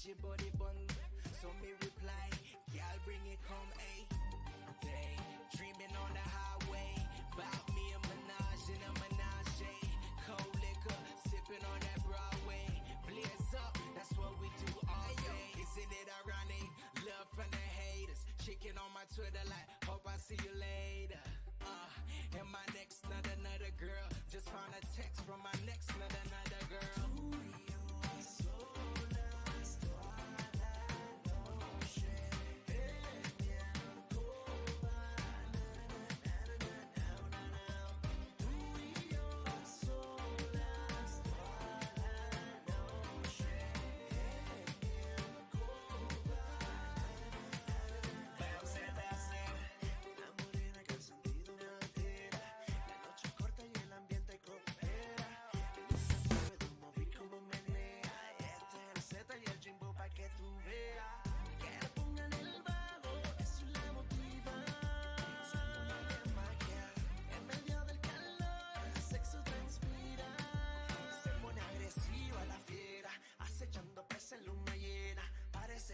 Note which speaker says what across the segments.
Speaker 1: Your body bun, so me reply, y'all bring it come, ayy. Day, dreaming on the highway, about me a menage in a menage. Cold liquor, sipping on that Broadway. Blaze up, that's what we do all day. Isn't it ironic? Love from the haters, chicken on my Twitter like, hope I see you later. And my next another girl, just found a text from my next another girl.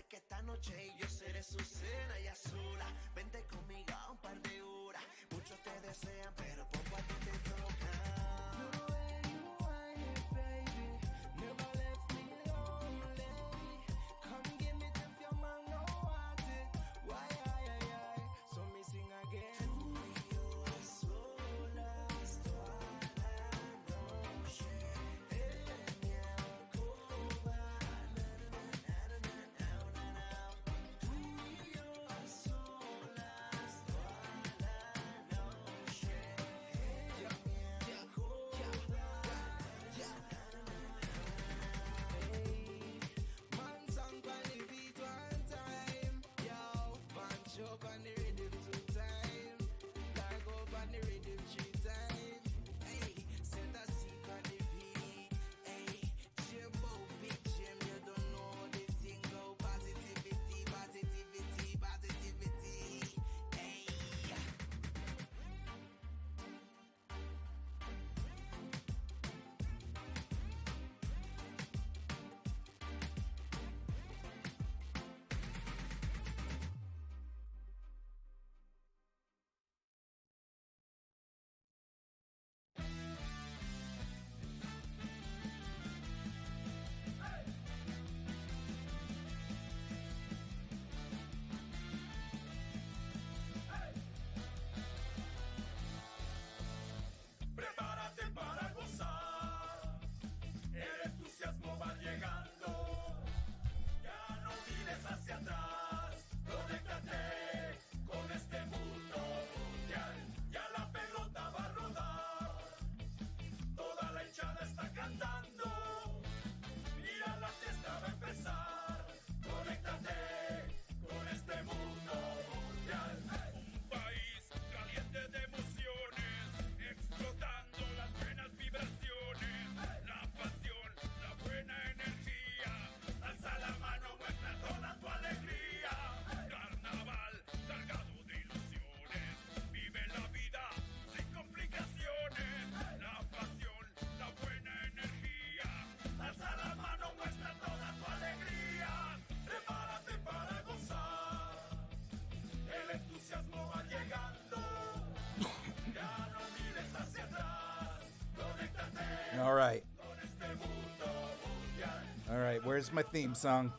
Speaker 1: Que esta noche yo seré su cena y a sola. Vente conmigo a un par de horas. Muchos te desean, pero poco a ti te toca.
Speaker 2: All right. All right, where's my theme song?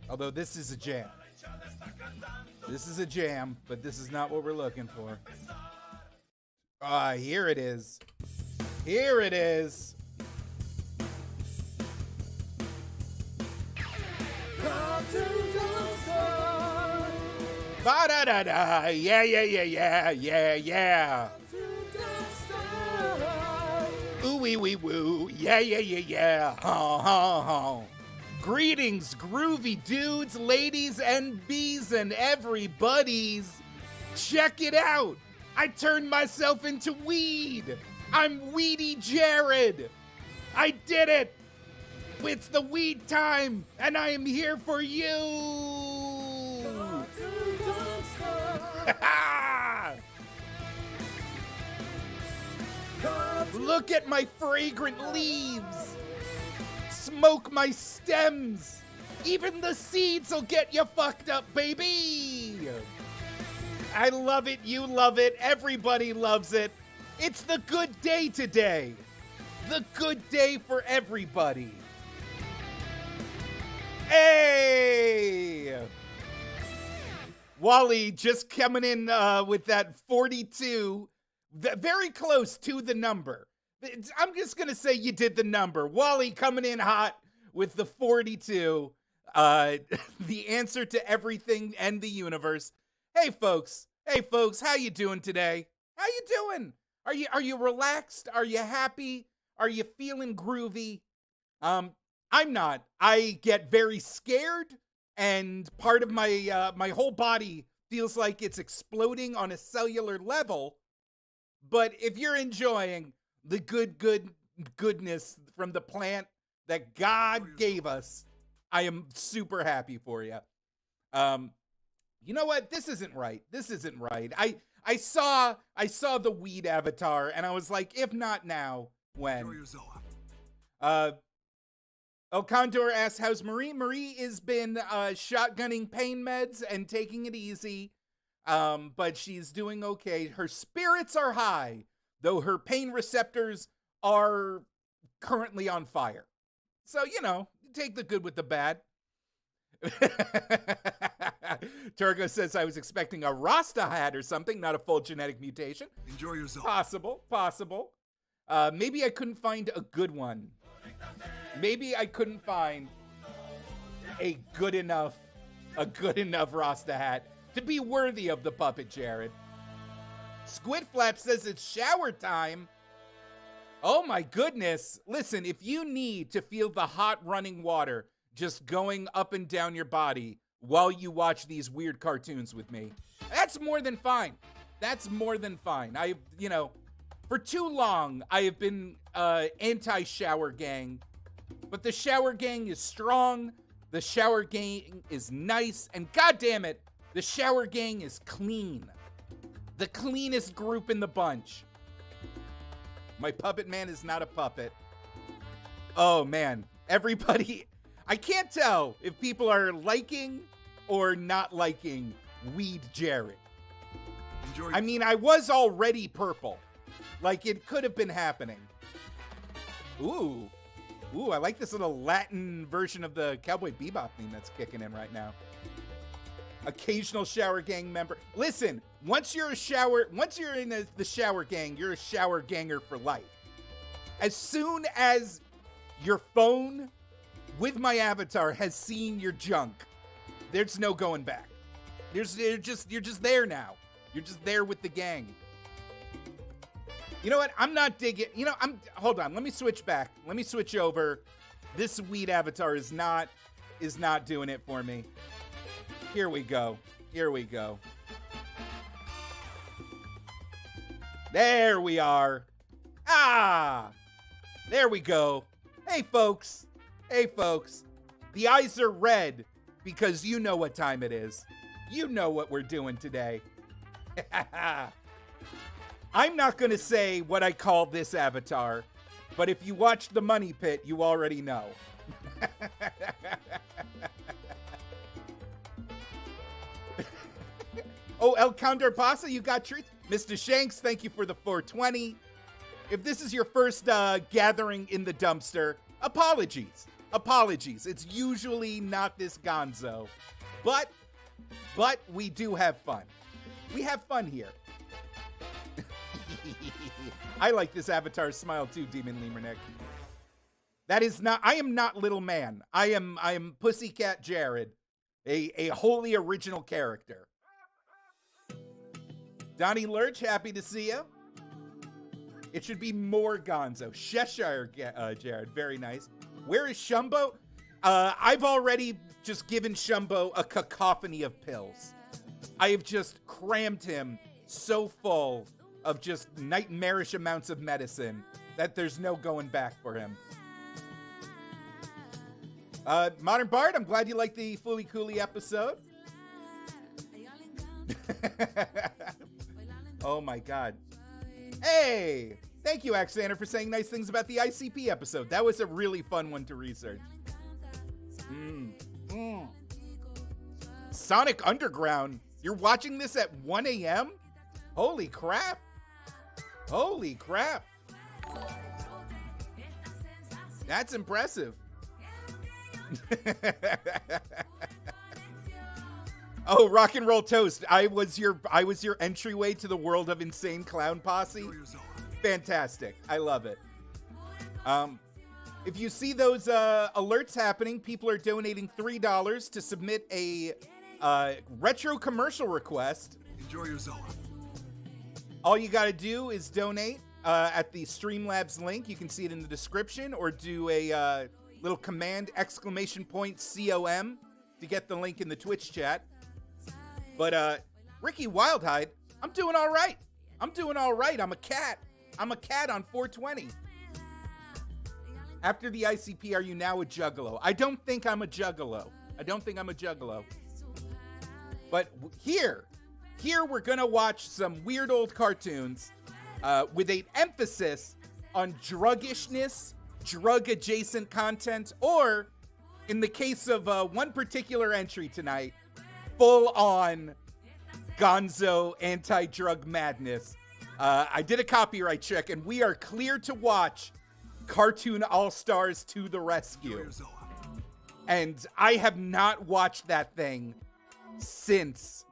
Speaker 2: Although this is a jam. This is a jam, but this is not what we're looking for. Ah, here it is. Here it is. Ba-da-da-da. Yeah, yeah, yeah, yeah, yeah, yeah. Ooh wee wee woo, yeah yeah yeah yeah, ha ha ha. Greetings, groovy dudes, ladies, and bees, and everybody's. Check it out! I turned myself into weed! I'm Weedy Jared! I did it! It's the weed time, and I am here for you! Look at my fragrant leaves! Smoke my stems! Even the seeds will get you fucked up, baby! I love it, you love it, everybody loves it. It's the good day today. The good day for everybody. Hey! Wally just coming in with that 42, very close to the number. I'm just going to say you did the number. Wally coming in hot with the 42, the answer to everything and the universe. Hey folks, how you doing today? How you doing? Are you relaxed? Are you happy? Are you feeling groovy? I'm not. I get very scared, and part of my my whole body feels like it's exploding on a cellular level. But if you're enjoying the goodness from the plant that God gave us, I am super happy for you. You know what? This isn't right. I saw the weed avatar, and I was like, if not now, when? El Condor asks, how's Marie? Marie has been shotgunning pain meds and taking it easy, but she's doing okay. Her spirits are high, though her pain receptors are currently on fire. So, you know, take the good with the bad. Turgo says, I was expecting a Rasta hat or something, not a full genetic mutation.
Speaker 3: Enjoy yourself.
Speaker 2: Possible. Maybe I couldn't find a good one. Maybe I couldn't find a good enough Rasta hat to be worthy of the PuppetJared. Squid Flap says it's shower time. Oh my goodness. Listen, if you need to feel the hot running water just going up and down your body while you watch these weird cartoons with me, that's more than fine. For too long, I have been anti-shower gang, but the shower gang is strong, the shower gang is nice, and goddamn it, the shower gang is clean. The cleanest group in the bunch. My puppet man is not a puppet. Oh man, everybody, I can't tell if people are liking or not liking Weed Jared. I mean, I was already purple. Like, it could have been happening. Ooh, I like this little Latin version of the Cowboy Bebop theme that's kicking in right now. Occasional shower gang member. Listen, once you're in the shower gang, you're a shower ganger for life. As soon as your phone with my avatar has seen your junk, there's no going back. You're just there now. You're just there with the gang. You know what? I'm not digging. Hold on. Let me switch back. Let me switch over. This weed avatar is not doing it for me. Here we go. There we are. There we go. Hey folks. The eyes are red because you know what time it is. You know what we're doing today. I'm not going to say what I call this avatar, but if you watch The Money Pit, you already know. Oh, El Condor Pasa, you got truth. Mr. Shanks, thank you for the 420. If this is your first gathering in the dumpster, apologies. It's usually not this gonzo, but we do have fun. We have fun here. I like this avatar smile too, Demon Lemurnick. I am not Little Man. I am Pussycat Jared, a wholly original character. Donnie Lurch, happy to see you. It should be more Gonzo. Cheshire Jared, very nice. Where is Shumbo? I've already just given Shumbo a cacophony of pills. I have just crammed him so full of just nightmarish amounts of medicine that there's no going back for him. Modern Bard, I'm glad you liked the Fooly Cooley episode. Oh my god. Hey! Thank you, Axander, for saying nice things about the ICP episode. That was a really fun one to research. Sonic Underground. You're watching this at 1 a.m.? Holy crap. Holy crap. That's impressive. Oh, Rock and Roll Toast. I was your entryway to the world of Insane Clown Posse. Fantastic. I love it. If you see those alerts happening, people are donating $3 to submit a retro commercial request.
Speaker 3: Enjoy yourself.
Speaker 2: All you got to do is donate at the Streamlabs link. You can see it in the description, or do a little command !COM to get the link in the Twitch chat. But Ricky Wildhide, I'm doing all right. I'm a cat. I'm a cat on 420. After the ICP, are you now a juggalo? I don't think I'm a juggalo. But here we're gonna watch some weird old cartoons with an emphasis on druggishness, drug-adjacent content, or, in the case of one particular entry tonight, full-on gonzo anti-drug madness. I did a copyright check, and we are clear to watch Cartoon All-Stars to the Rescue. And I have not watched that thing since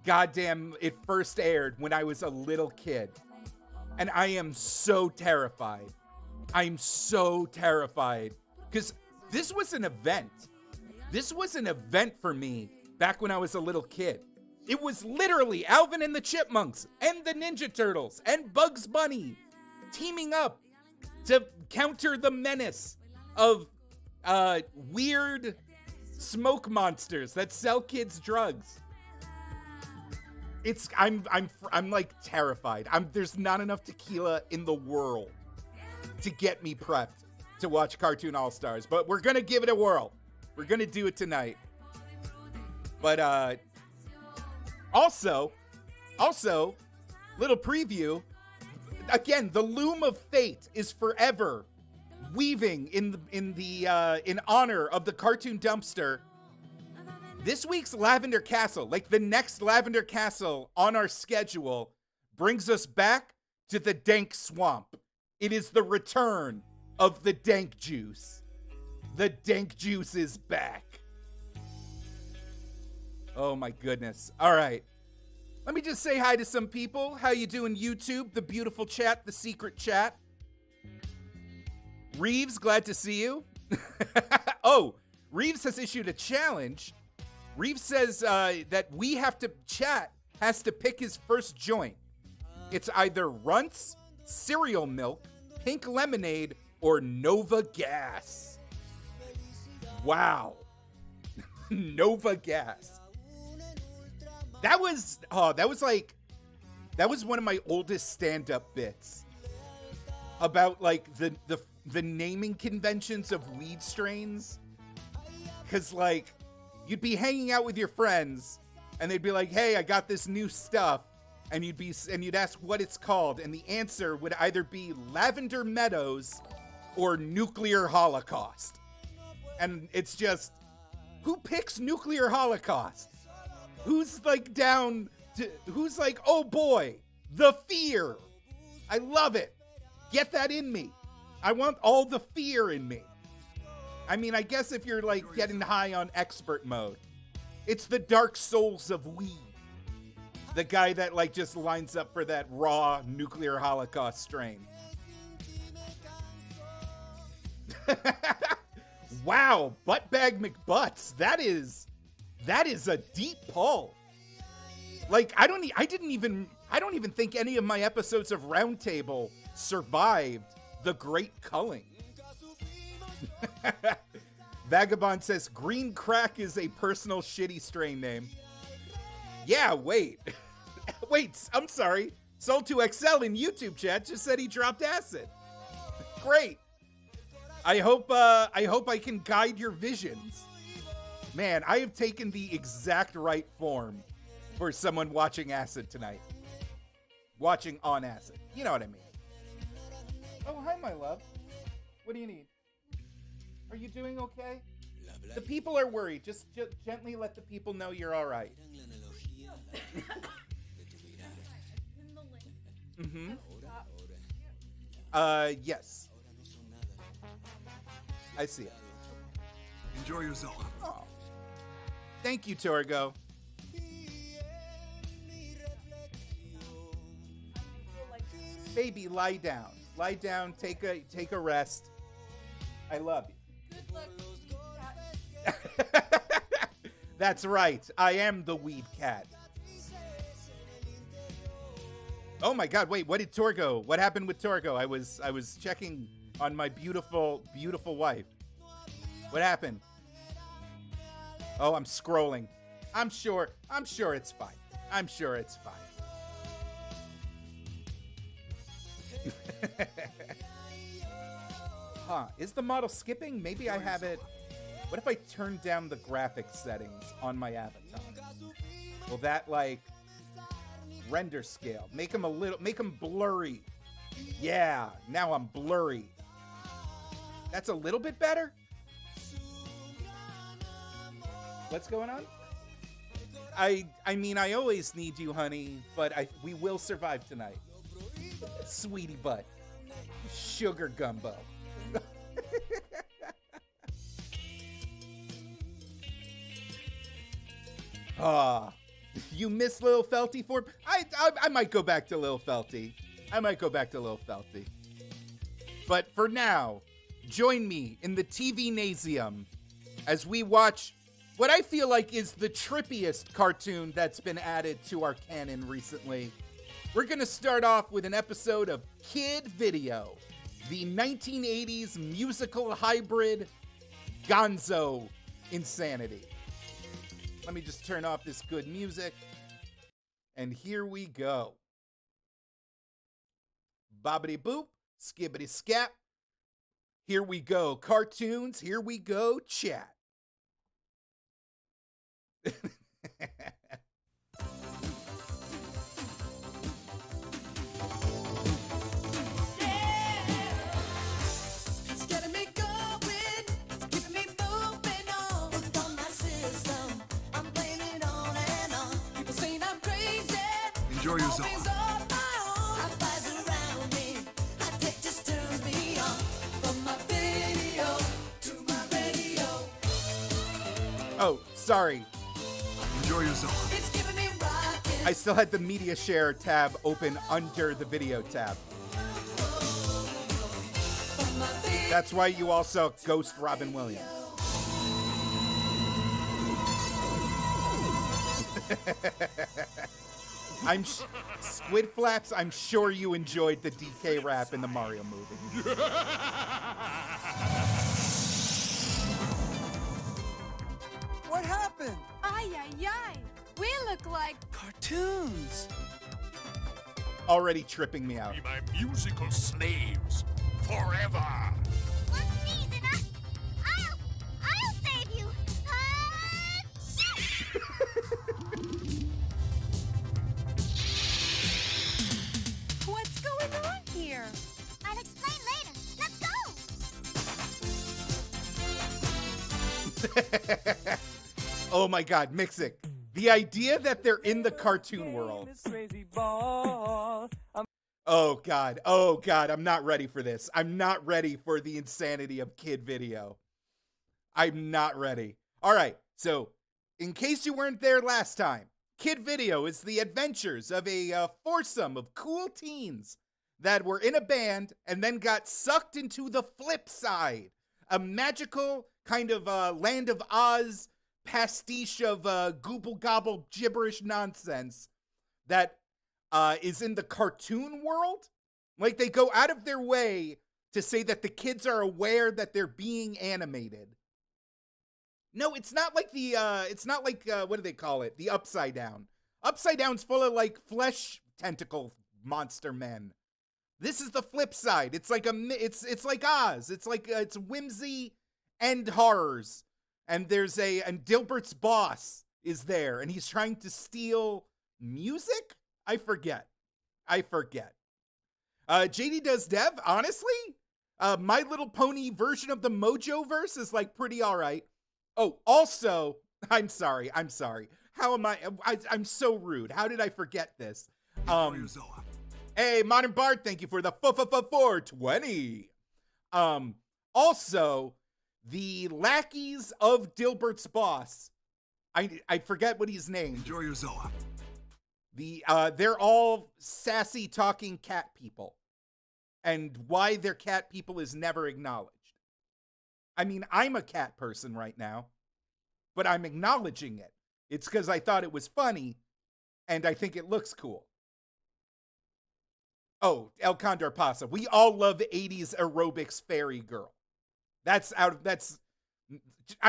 Speaker 2: goddamn it first aired when I was a little kid. And I am so terrified. I'm so terrified. Because this was an event. This was an event for me back when I was a little kid. It was literally Alvin and the Chipmunks and the Ninja Turtles and Bugs Bunny teaming up to counter the menace of weird smoke monsters that sell kids drugs. I'm like terrified. There's not enough tequila in the world to get me prepped to watch Cartoon All-Stars, but we're gonna give it a whirl. We're gonna do it tonight. But also, little preview. Again, the loom of fate is forever weaving in honor of the Cartoon Dumpster. This week's Lavender Castle, like the next Lavender Castle on our schedule, brings us back to the Dank Swamp. It is the return of the Dank Juice. The Dank Juice is back. Oh my goodness. All right. Let me just say hi to some people. How you doing, YouTube? The beautiful chat, the secret chat. Reeves, glad to see you. Oh, Reeves has issued a challenge. Reeves says that chat has to pick his first joint. It's either Runts, Cereal Milk, Pink Lemonade, or Nova Gas. Wow. Nova Gas. That was one of my oldest stand-up bits about like the naming conventions of weed strains. Cause like you'd be hanging out with your friends and they'd be like, "Hey, I got this new stuff." And you'd ask what it's called, and the answer would either be Lavender Meadows or Nuclear Holocaust. And it's just, who picks Nuclear Holocaust? Who's like, oh boy, the fear. I love it. Get that in me. I want all the fear in me. I mean, I guess if you're like getting high on expert mode, it's the Dark Souls of weed. The guy that like just lines up for that raw Nuclear Holocaust strain. Wow, Buttbag McButts. That is a deep pull. Like I don't even think any of my episodes of Roundtable survived the Great Culling. Vagabond says green crack is a personal shitty strain name. Yeah, wait. Wait, I'm sorry. Soul2XL in YouTube chat just said he dropped acid. Great. I hope I can guide your visions. Man, I have taken the exact right form for someone watching acid tonight. Watching on acid. You know what I mean. Oh, hi, my love. What do you need? Are you doing okay? The people are worried. Just gently let the people know you're all right. Mm-hmm. Yes. I see it.
Speaker 3: Enjoy yourself.
Speaker 2: Oh. Thank you, Torgo. Baby, lie down. Lie down. Take a rest. I love you.
Speaker 4: Good luck.
Speaker 2: That's right. I am the weed cat. Oh my God! Wait, what did Torgo? What happened with Torgo? I was checking on my beautiful wife. What happened? Oh, I'm scrolling. I'm sure it's fine. I'm sure it's fine. Huh? Is the model skipping? Maybe I have it. What if I turn down the graphics settings on my avatar? Will that like render scale? Make them blurry. Yeah, now I'm blurry. That's a little bit better. What's going on? I mean, I always need you, honey, but we will survive tonight. Sweetie butt. Sugar gumbo. You miss Lil Felty for? I might go back to Lil Felty. But for now, join me in the TV Nasium as we watch what I feel like is the trippiest cartoon that's been added to our canon recently. We're gonna start off with an episode of Kid Video, the 1980s musical hybrid Gonzo insanity. Let me just turn off this good music. And here we go. Bobbity boop, skibbity scap. Here we go, cartoons. Here we go, chat.
Speaker 3: Enjoy yourself.
Speaker 2: Oh, sorry.
Speaker 3: Enjoy yourself.
Speaker 2: I still had the media share tab open under the video tab. That's why you all saw Ghost Robin Williams. Squid Flaps, I'm sure you enjoyed the DK rap in the Mario movie.
Speaker 5: What happened?
Speaker 4: Ay, ay, ay. We look like
Speaker 5: Cartoons.
Speaker 2: Already tripping me out.
Speaker 3: Be my musical slaves forever.
Speaker 6: One sneeze and I'll save you.
Speaker 4: What's going on here?
Speaker 6: I'll explain later. Let's go.
Speaker 2: Oh my God, Mixic. The idea that they're in the cartoon world. Oh God, I'm not ready for this. I'm not ready for the insanity of Kid Video. I'm not ready. All right, so in case you weren't there last time, Kid Video is the adventures of a foursome of cool teens that were in a band and then got sucked into the flip side, a magical kind of Land of Oz pastiche of gooble gobble gibberish nonsense that is in the cartoon world. Like, they go out of their way to say that the kids are aware that they're being animated. No, it's not like what do they call it? The Upside Down. Upside Down's full of, like, flesh tentacle monster men. This is the flip side. It's like it's like Oz. It's like, it's whimsy and horrors. And and Dilbert's boss is there, and he's trying to steal music? I forget. JD Does Dev, honestly, My Little Pony version of the Mojo verse is, like, pretty all right. Oh, also, I'm sorry. How am I'm so rude. How did I forget this? Hey, Modern Bard, thank you for the 420. Also, the lackeys of Dilbert's boss, I forget what he's named.
Speaker 3: Enjoy yourself.
Speaker 2: They're all sassy talking cat people. And why they're cat people is never acknowledged. I mean, I'm a cat person right now, but I'm acknowledging it. It's because I thought it was funny, and I think it looks cool. Oh, El Condor Pasa. We all love 80s aerobics fairy girl. I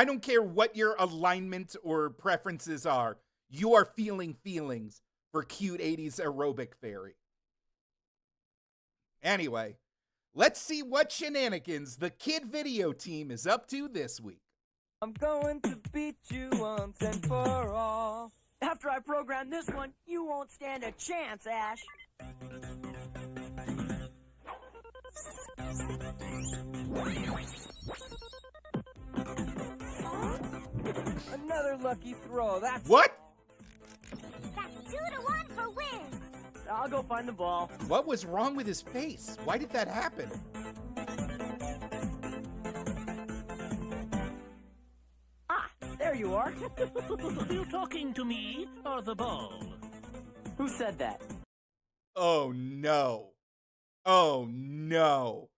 Speaker 2: don't care what your alignment or preferences are. You are feeling feelings for cute 80s aerobic fairy. Anyway, let's see what shenanigans the Kid Video team is up to this week.
Speaker 7: I'm going to beat you once and for all. After I program this one, you won't stand a chance, Ash. Another lucky throw. That's
Speaker 2: What?
Speaker 6: That's 2-1 for win.
Speaker 7: I'll go find the ball.
Speaker 2: What was wrong with his face? Why did that happen?
Speaker 7: Ah, there you are.
Speaker 8: Are you talking to me or the ball?
Speaker 7: Who said that?
Speaker 2: Oh no. Oh no.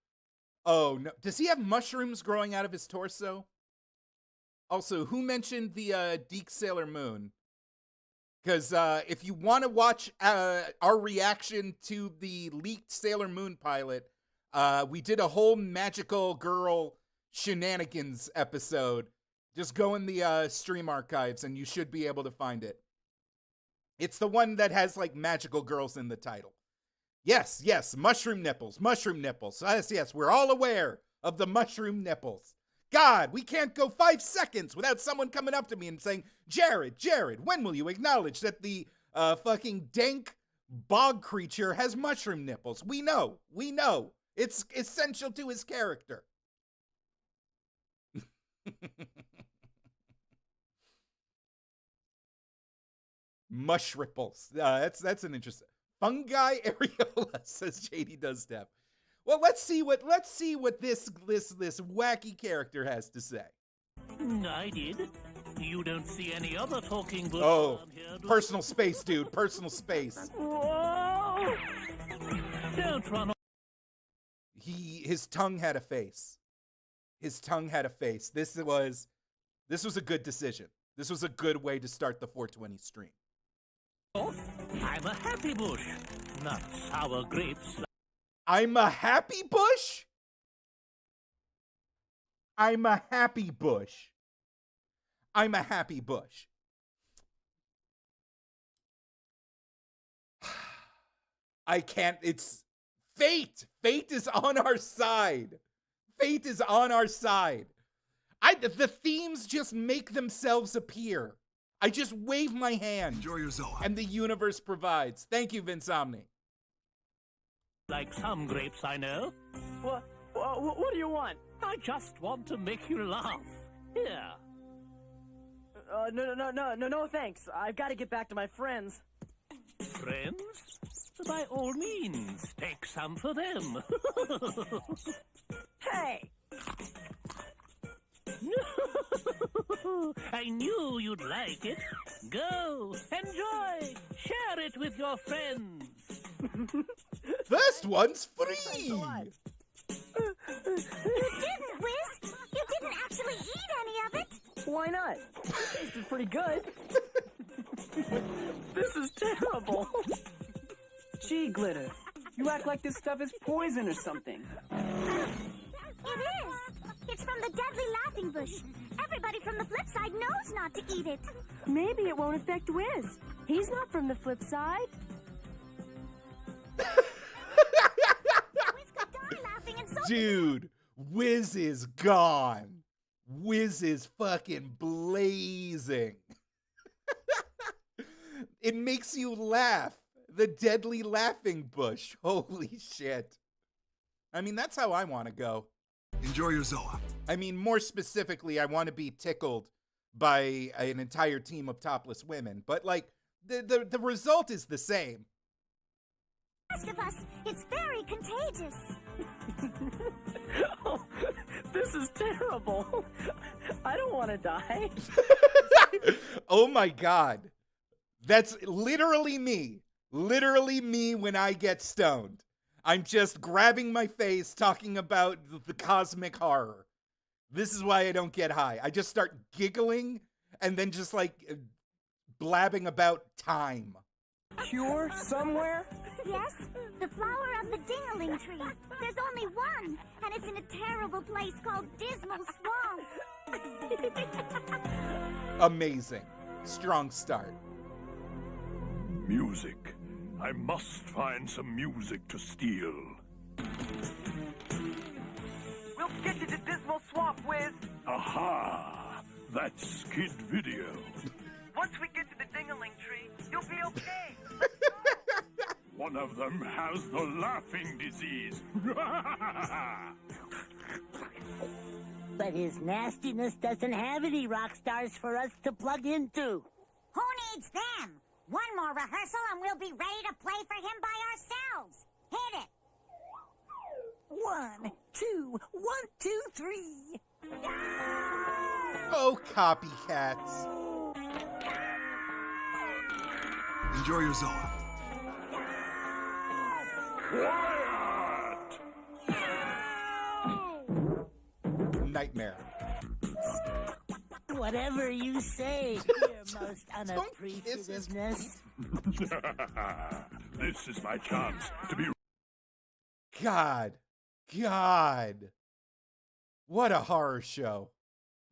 Speaker 2: Oh no. Does he have mushrooms growing out of his torso? Also, who mentioned the Deke Sailor Moon? Because if you want to watch our reaction to the leaked Sailor Moon pilot, we did a whole magical girl shenanigans episode. Just go in the stream archives and you should be able to find it. It's the one that has, like, magical girls in the title. Yes, mushroom nipples. Yes, we're all aware of the mushroom nipples. God, we can't go 5 seconds without someone coming up to me and saying, Jared, when will you acknowledge that the fucking dank bog creature has mushroom nipples? We know. It's essential to his character. Mushripples. That's an interesting. Fungi areola, says JD Does Dev. Well, let's see what this wacky character has to say.
Speaker 8: I did. You don't see any other talking books
Speaker 2: Oh,
Speaker 8: around here, do
Speaker 2: personal space, dude. Personal space.
Speaker 7: Whoa!
Speaker 8: Don't run off.
Speaker 2: His tongue had a face. This was a good decision. This was a good way to start the 420 stream.
Speaker 8: I'm a happy bush, not sour grapes.
Speaker 2: I'm a happy bush? I'm a happy bush. I can't, it's fate. Fate is on our side. The themes just make themselves appear. I just wave my hand.
Speaker 3: Enjoy yourself.
Speaker 2: And the universe provides. Thank you, Vinsomni.
Speaker 8: Like some grapes I know.
Speaker 7: What do you want?
Speaker 8: I just want to make you laugh. Here.
Speaker 7: No, thanks. I've got to get back to my friends.
Speaker 8: Friends? By all means, take some for them.
Speaker 7: Hey!
Speaker 8: I knew you'd like it. Go, enjoy, share it with your friends.
Speaker 2: First one's free.
Speaker 6: You didn't, Wiz. You didn't actually eat any of it.
Speaker 7: Why not? It tasted pretty good. This is terrible. Gee, Glitter, You act like this stuff is poison or something.
Speaker 6: It is. It's from the deadly laughing bush. Everybody from the flip side knows not to eat it.
Speaker 4: Maybe it won't affect Wiz. He's not from the flip side.
Speaker 6: Wiz could die laughing and so...
Speaker 2: Dude, Wiz is gone. Wiz is fucking blazing. It makes you laugh. The deadly laughing bush. Holy shit. I mean, that's how I want to go.
Speaker 3: Enjoy yourself.
Speaker 2: I mean, more specifically, I want to be tickled by an entire team of topless women. But, like, the result is the same.
Speaker 6: Rest of us, it's very contagious.
Speaker 7: Oh, this is terrible. I don't want to die.
Speaker 2: Oh my God. That's literally me. Literally me when I get stoned. I'm just grabbing my face, talking about the cosmic horror. This is why I don't get high. I just start giggling and then just like blabbing about time.
Speaker 7: Cure somewhere?
Speaker 6: Yes, the flower of the ding-a-ling tree. There's only one, and it's in a terrible place called Dismal Swamp.
Speaker 2: Amazing. Strong start.
Speaker 3: Music. I must find some music to steal.
Speaker 7: We'll get you to Dismal Swamp, Wiz.
Speaker 3: Aha! That's Kid Video.
Speaker 7: Once we get to the ding-a-ling tree, you'll be okay.
Speaker 3: One of them has the laughing disease.
Speaker 8: But his nastiness doesn't have any rock stars for us to plug into.
Speaker 6: Who needs them? One more rehearsal and we'll be ready to play for him by ourselves. Hit it.
Speaker 8: 1, 2, 1, 2, 3.
Speaker 2: Oh, copycats.
Speaker 3: Enjoy yourself. Quiet!
Speaker 2: Nightmare.
Speaker 8: Whatever you say, your most unappreciativeness.
Speaker 3: This is my chance to be
Speaker 2: God. What a horror show.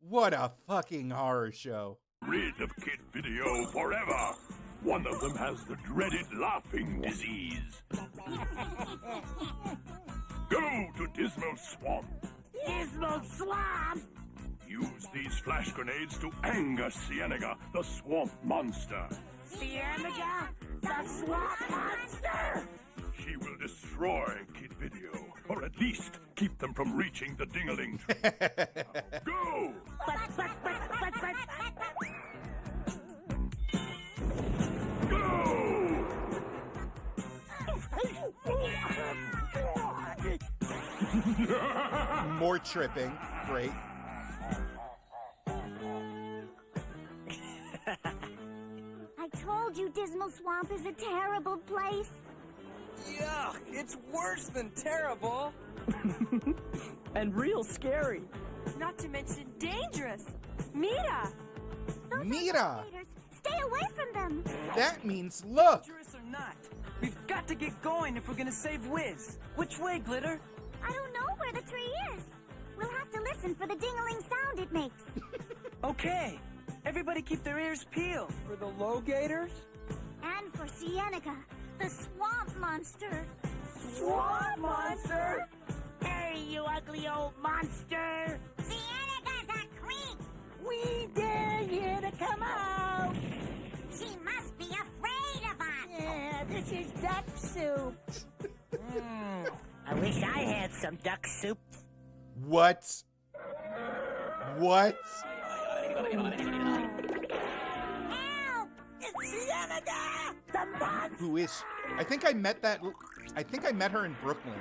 Speaker 2: What a fucking horror show.
Speaker 3: rid of Kid Video forever. One of them has the dreaded laughing disease. Go to Dismal Swamp.
Speaker 8: Dismal Swamp?
Speaker 3: Use these flash grenades to anger Cienega, the swamp monster.
Speaker 8: Cienega? The swamp monster?
Speaker 3: She will destroy Kid Video, or at least keep them from reaching the ding-a-ling. Go!
Speaker 8: But.
Speaker 3: Go!
Speaker 2: More tripping. Great.
Speaker 6: I told you Dismal Swamp is a terrible place.
Speaker 5: Yuck, it's worse than terrible.
Speaker 7: And real scary.
Speaker 4: Not to mention dangerous. Mira!
Speaker 6: Those are
Speaker 2: Mira!
Speaker 6: alligators. Stay away from them.
Speaker 2: That means look.
Speaker 5: Dangerous or not, we've got to get going if we're gonna save Wiz. Which way, Glitter?
Speaker 6: I don't know where the tree is. We'll have to listen for the ding-a-ling sound it makes.
Speaker 5: Okay, everybody keep their ears peeled. For the low gators?
Speaker 6: And for Cienega, the swamp monster.
Speaker 5: Swamp monster?
Speaker 8: Hey, you ugly old monster!
Speaker 6: Cienega's a creep.
Speaker 8: We dare you to come out!
Speaker 6: She must be afraid of us.
Speaker 8: Yeah, this is duck soup. I wish I had some duck soup.
Speaker 2: What? What?
Speaker 6: Help!
Speaker 8: It's Cienega! The monster!
Speaker 2: Who is she? I think I met her in Brooklyn.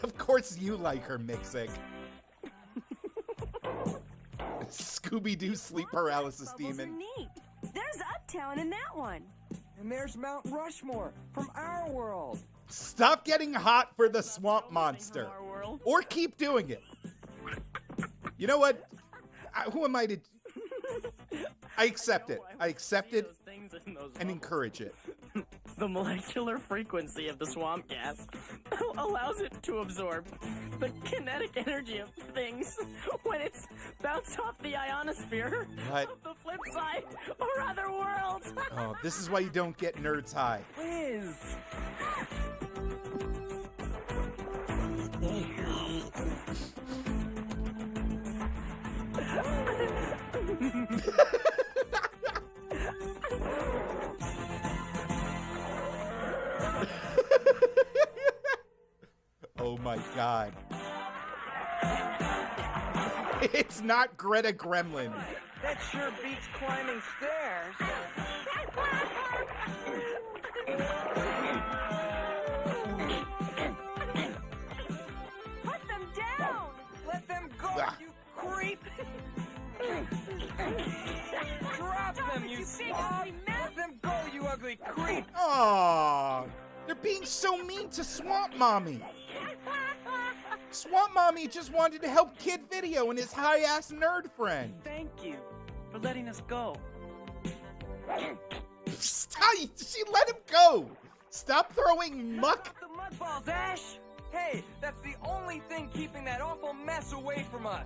Speaker 2: Of course you like her, Mixik. Scooby-Doo sleep paralysis
Speaker 4: Bubbles are
Speaker 2: demon.
Speaker 4: neat. There's Uptown in that one.
Speaker 5: And there's Mount Rushmore from our world.
Speaker 2: Stop getting hot for the swamp monster. Or keep doing it. You know what? Who am I to... I accept it. I accept it and encourage it.
Speaker 9: The molecular frequency of the swamp gas allows it to absorb the kinetic energy of things when it's bounced off the ionosphere
Speaker 2: What?
Speaker 9: of the flip side or other worlds.
Speaker 2: Oh, this is why you don't get nerds high.
Speaker 7: Whiz!
Speaker 2: Oh my god. It's not Greta Gremlin.
Speaker 7: That sure beats climbing stairs.
Speaker 4: Put them down!
Speaker 7: Let them go,
Speaker 2: Ah.
Speaker 7: you creep! Drop them, you slob! Let them go, you ugly creep!
Speaker 2: Aww. They're being so mean to Swamp Mommy. Swamp Mommy just wanted to help Kid Video and his high-ass nerd friend.
Speaker 5: Thank you for letting us go.
Speaker 2: Stop! She let him go. Stop throwing muck.
Speaker 7: The mud balls, Ash! Hey, that's the only thing keeping that awful mess away from us.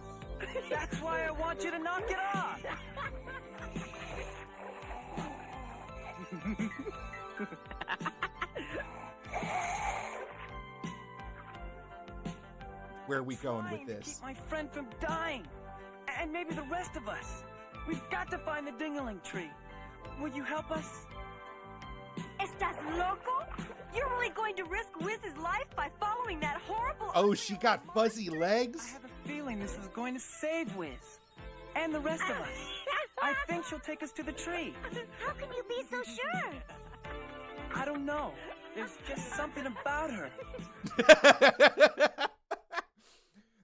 Speaker 5: That's why I want you to knock it off.
Speaker 2: Where are we going
Speaker 5: Trying
Speaker 2: with
Speaker 5: to
Speaker 2: this?
Speaker 5: keep my friend from dying. And maybe the rest of us. We've got to find the dingling tree. Will you help us?
Speaker 4: Estás loco? You're really going to risk Wiz's life by following that horrible...
Speaker 2: Oh, she got fuzzy
Speaker 5: I
Speaker 2: legs?
Speaker 5: have a feeling this is going to save Wiz. And the rest of us. I think she'll take us to the tree.
Speaker 6: How can you be so sure?
Speaker 5: I don't know. There's just something about her.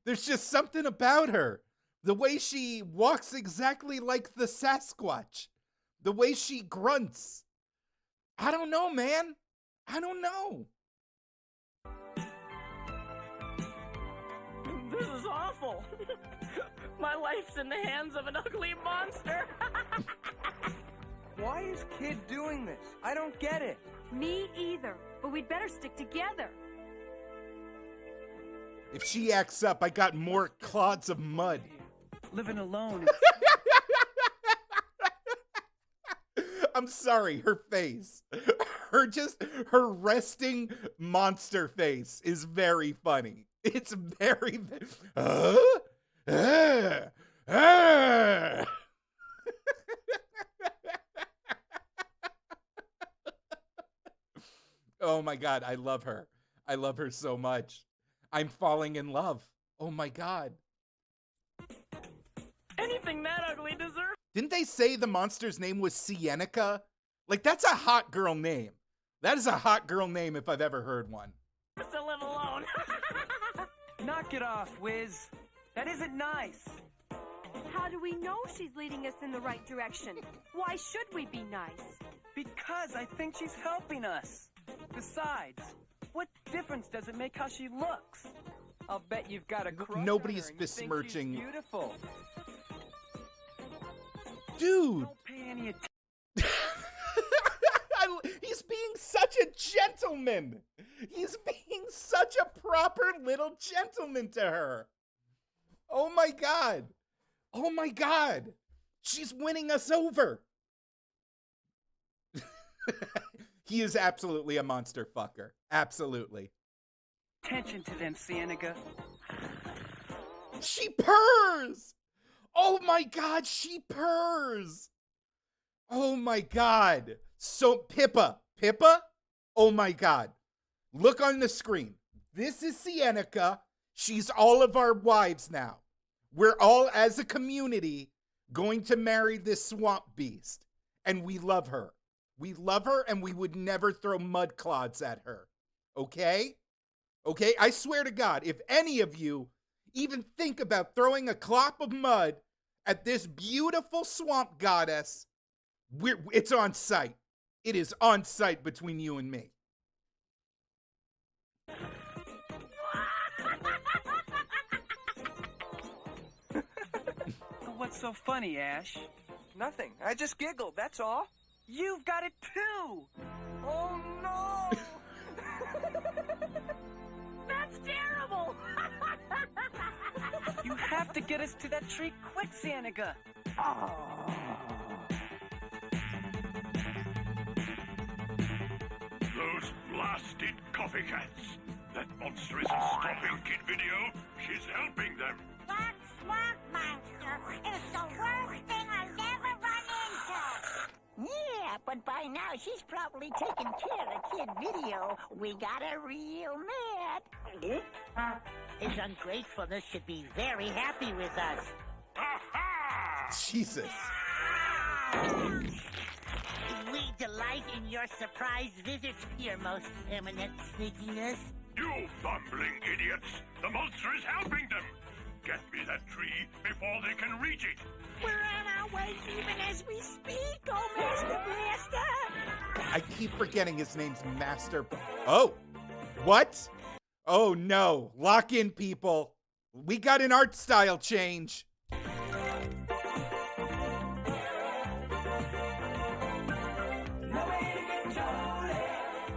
Speaker 2: There's just something about her. The way she walks exactly like the Sasquatch. The way she grunts. I don't know, man. I don't know.
Speaker 9: This is awful. My life's in the hands of an ugly monster.
Speaker 7: Why is Kid doing this? I don't get it.
Speaker 4: Me either, but we'd better stick together.
Speaker 2: If she acts up, I got more clods of mud.
Speaker 5: Living alone.
Speaker 2: I'm sorry, her face. Her resting monster face is very funny. It's very... Oh my god, I love her. I love her so much. I'm falling in love. Oh my god.
Speaker 9: Anything that ugly deserves
Speaker 2: Didn't they say the monster's name was Sienica? Like, that's a hot girl name. That is a hot girl name if I've ever heard one.
Speaker 9: to live alone.
Speaker 5: Knock it off, Wiz. That isn't nice.
Speaker 4: How do we know she's leading us in the right direction? Why should we be nice?
Speaker 5: Because I think she's helping us. Besides, what difference does it make how she looks?
Speaker 7: I'll bet you've got a crush on
Speaker 2: Nobody's
Speaker 7: her and you think she's
Speaker 2: besmirching-
Speaker 7: beautiful.
Speaker 2: Dude!
Speaker 5: Don't pay any attention.
Speaker 2: He's being such a gentleman. He's being such a proper little gentleman to her. Oh my god. Oh my god. She's winning us over. He is absolutely a monster fucker. Absolutely.
Speaker 5: Attention to them, Cienega.
Speaker 2: She purrs. Oh my god, she purrs. Oh my god. So, Pippa. Oh my god. Look on the screen. This is Sienica. She's all of our wives now. We're all, as a community, going to marry this swamp beast. And we love her. We love her, and we would never throw mud clods at her. Okay? Okay? I swear to God, if any of you even think about throwing a clop of mud at this beautiful swamp goddess, it's on sight. It is on sight between you and me.
Speaker 5: What's so funny, Ash?
Speaker 7: Nothing. I just giggled, that's all.
Speaker 5: You've got it too!
Speaker 7: Oh no!
Speaker 4: That's terrible!
Speaker 5: You have to get us to that tree quick, Sanica.
Speaker 3: Those blasted copycats. That monster isn't stopping Kid Video. She's helping them.
Speaker 6: That swamp monster is the worst thing I've ever run into.
Speaker 8: Yeah, but by now she's probably taken care of Kid Video. We got her real mad. His ungratefulness should be very happy with us.
Speaker 2: Jesus.
Speaker 8: We delight in your surprise visits, your most eminent sneakiness.
Speaker 3: You bumbling idiots! The monster is helping them! Get me that tree before they can reach it!
Speaker 8: We're on our way even as we speak, oh Master Blaster!
Speaker 2: I keep forgetting his name's Master. Oh, what? Oh no! Lock in, people. We got an art style change.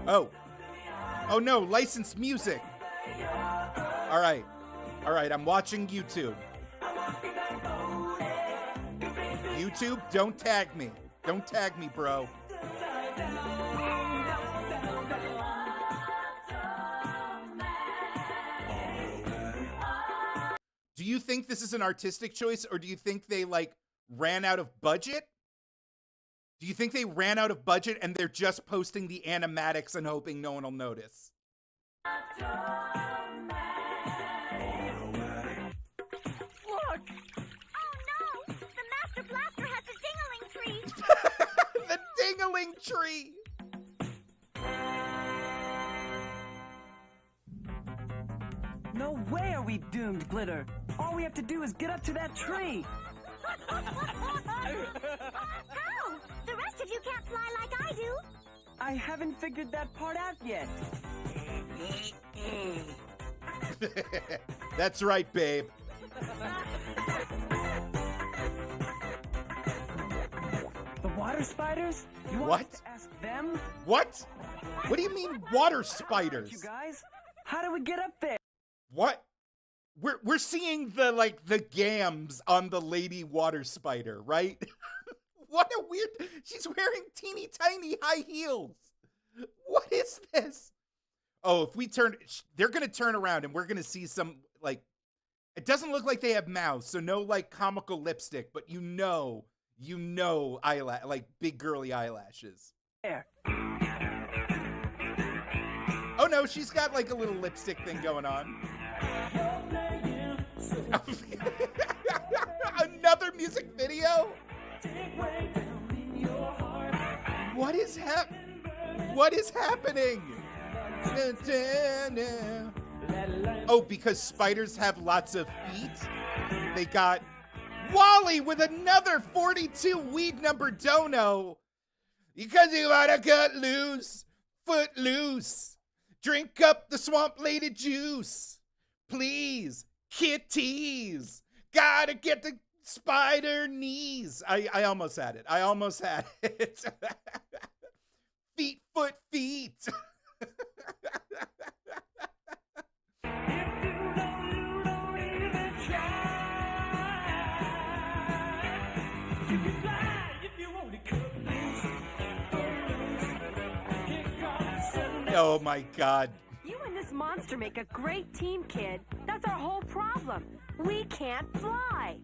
Speaker 2: Oh. Oh no, licensed music. All right. All right, I'm watching YouTube. YouTube, don't tag me. Don't tag me, bro. Do you think this is an artistic choice, or do you think they, like, ran out of budget? Do you think they ran out of budget and they're just posting the animatics and hoping no one will notice?
Speaker 5: Look!
Speaker 6: Oh no! The Master Blaster has a dingling tree!
Speaker 2: The dingling tree!
Speaker 5: No way are we doomed, Glitter. All we have to do is get up to that tree.
Speaker 6: How? The rest of you can't fly like I do.
Speaker 5: I haven't figured that part out yet.
Speaker 2: That's right, babe.
Speaker 5: The water spiders? You want
Speaker 2: What?
Speaker 5: us to ask them?
Speaker 2: What? What do you mean water spiders?
Speaker 5: You guys? How do we get up there?
Speaker 2: What? We're seeing the gams on the lady water spider, right? What a weird... She's wearing teeny tiny high heels. What is this? Oh, if we turn... They're going to turn around and we're going to see some, like... It doesn't look like they have mouths, so no, like, comical lipstick, but you know, like, big girly eyelashes.
Speaker 5: There.
Speaker 2: Oh, no, she's got, like, a little lipstick thing going on. Another music video? What is happening? Oh, because spiders have lots of feet? They got Wally with another 42 weed number dono. Because you wanna cut loose, foot loose. Drink up the swamp lady juice. Please, kitties. Gotta get the spider knees. I almost had it. Feet, foot, feet. Oh my God.
Speaker 4: You and this monster make a great team, kid. That's our whole problem. We can't fly.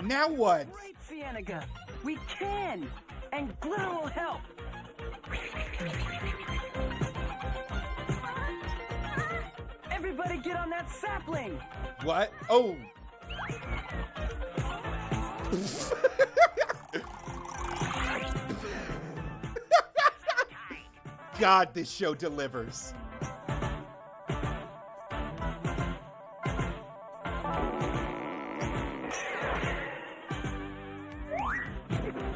Speaker 2: Now what?
Speaker 5: Great, Cienega. We can. And glitter will help. Everybody get on that sapling.
Speaker 2: What? Oh. God, this show delivers.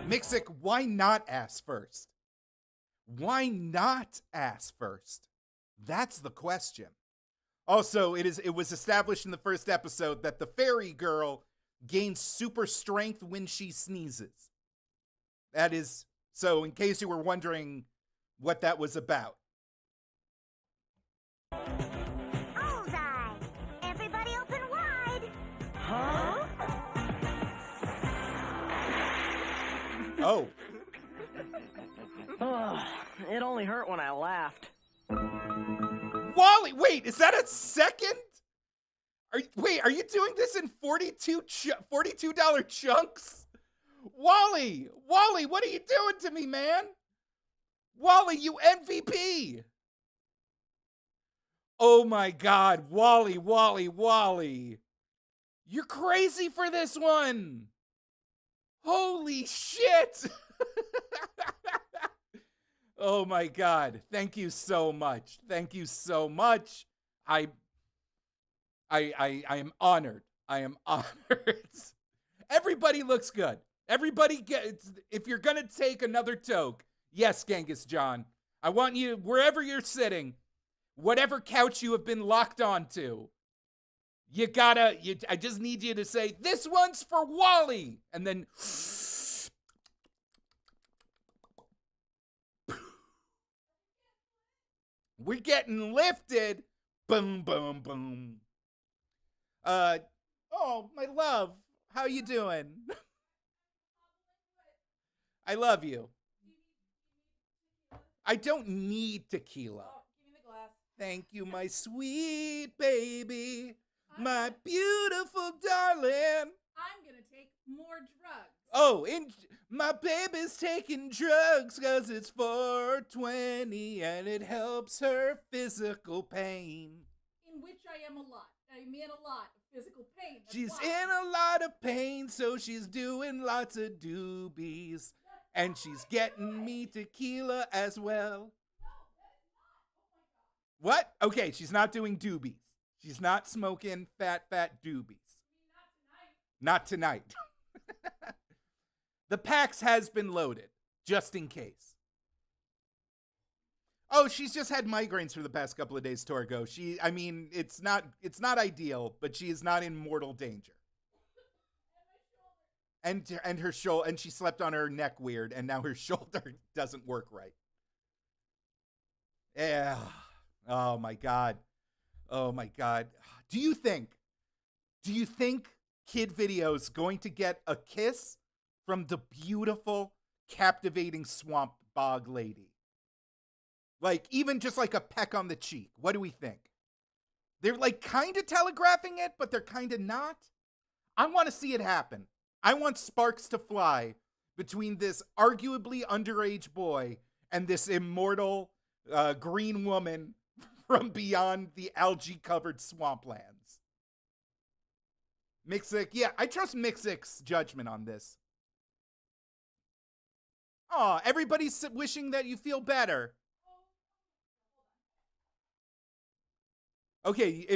Speaker 2: Mixic, why not ass first? Why not ass first? That's the question. Also, it was established in the first episode that the fairy girl gains super strength when she sneezes. That is, so in case you were wondering what that was about.
Speaker 6: Bullseye! Everybody open wide!
Speaker 7: Huh?
Speaker 2: Oh.
Speaker 9: Ugh, it only hurt when I laughed.
Speaker 2: Wally, wait, is that a second? Are you doing this in $42 chunks? Wally, what are you doing to me, man? Wally, you MVP. Oh my God, Wally. You're crazy for this one. Holy shit. Oh my God. Thank you so much. I am honored. Everybody looks good. Everybody gets, if you're going to take another toke, yes, Genghis John, I want you, wherever you're sitting, whatever couch you have been locked onto, I just need you to say, this one's for Wally. And then we're getting lifted. Boom, boom, boom. Oh, my love. How you doing? I love you. I don't need tequila.
Speaker 10: Oh, give me the glass.
Speaker 2: Thank you, my sweet baby. My beautiful darling.
Speaker 10: I'm gonna take more drugs.
Speaker 2: Oh, and my baby's taking drugs because it's 420 and it helps her physical pain.
Speaker 10: In which I am a lot. I'm in a lot of physical pain. That's
Speaker 2: She's
Speaker 10: why.
Speaker 2: in a lot of pain, so she's doing lots of doobies. And she's getting me tequila as well. What? Okay, she's not doing doobies. She's not smoking fat doobies. Not tonight. The PAX has been loaded, just in case. Oh, she's just had migraines for the past couple of days, Torgo. It's not ideal, but she is not in mortal danger. And her shoulder, and she slept on her neck weird, and now her shoulder doesn't work right. Yeah. Oh my God. Do you think Kid Video's going to get a kiss from the beautiful, captivating swamp bog lady? Like, even just like a peck on the cheek. What do we think? They're like kind of telegraphing it, but they're kind of not. I want to see it happen. I want sparks to fly between this arguably underage boy and this immortal green woman from beyond the algae-covered swamplands. Mixic, yeah, I trust Mixic's judgment on this. Aw, everybody's wishing that you feel better. Okay,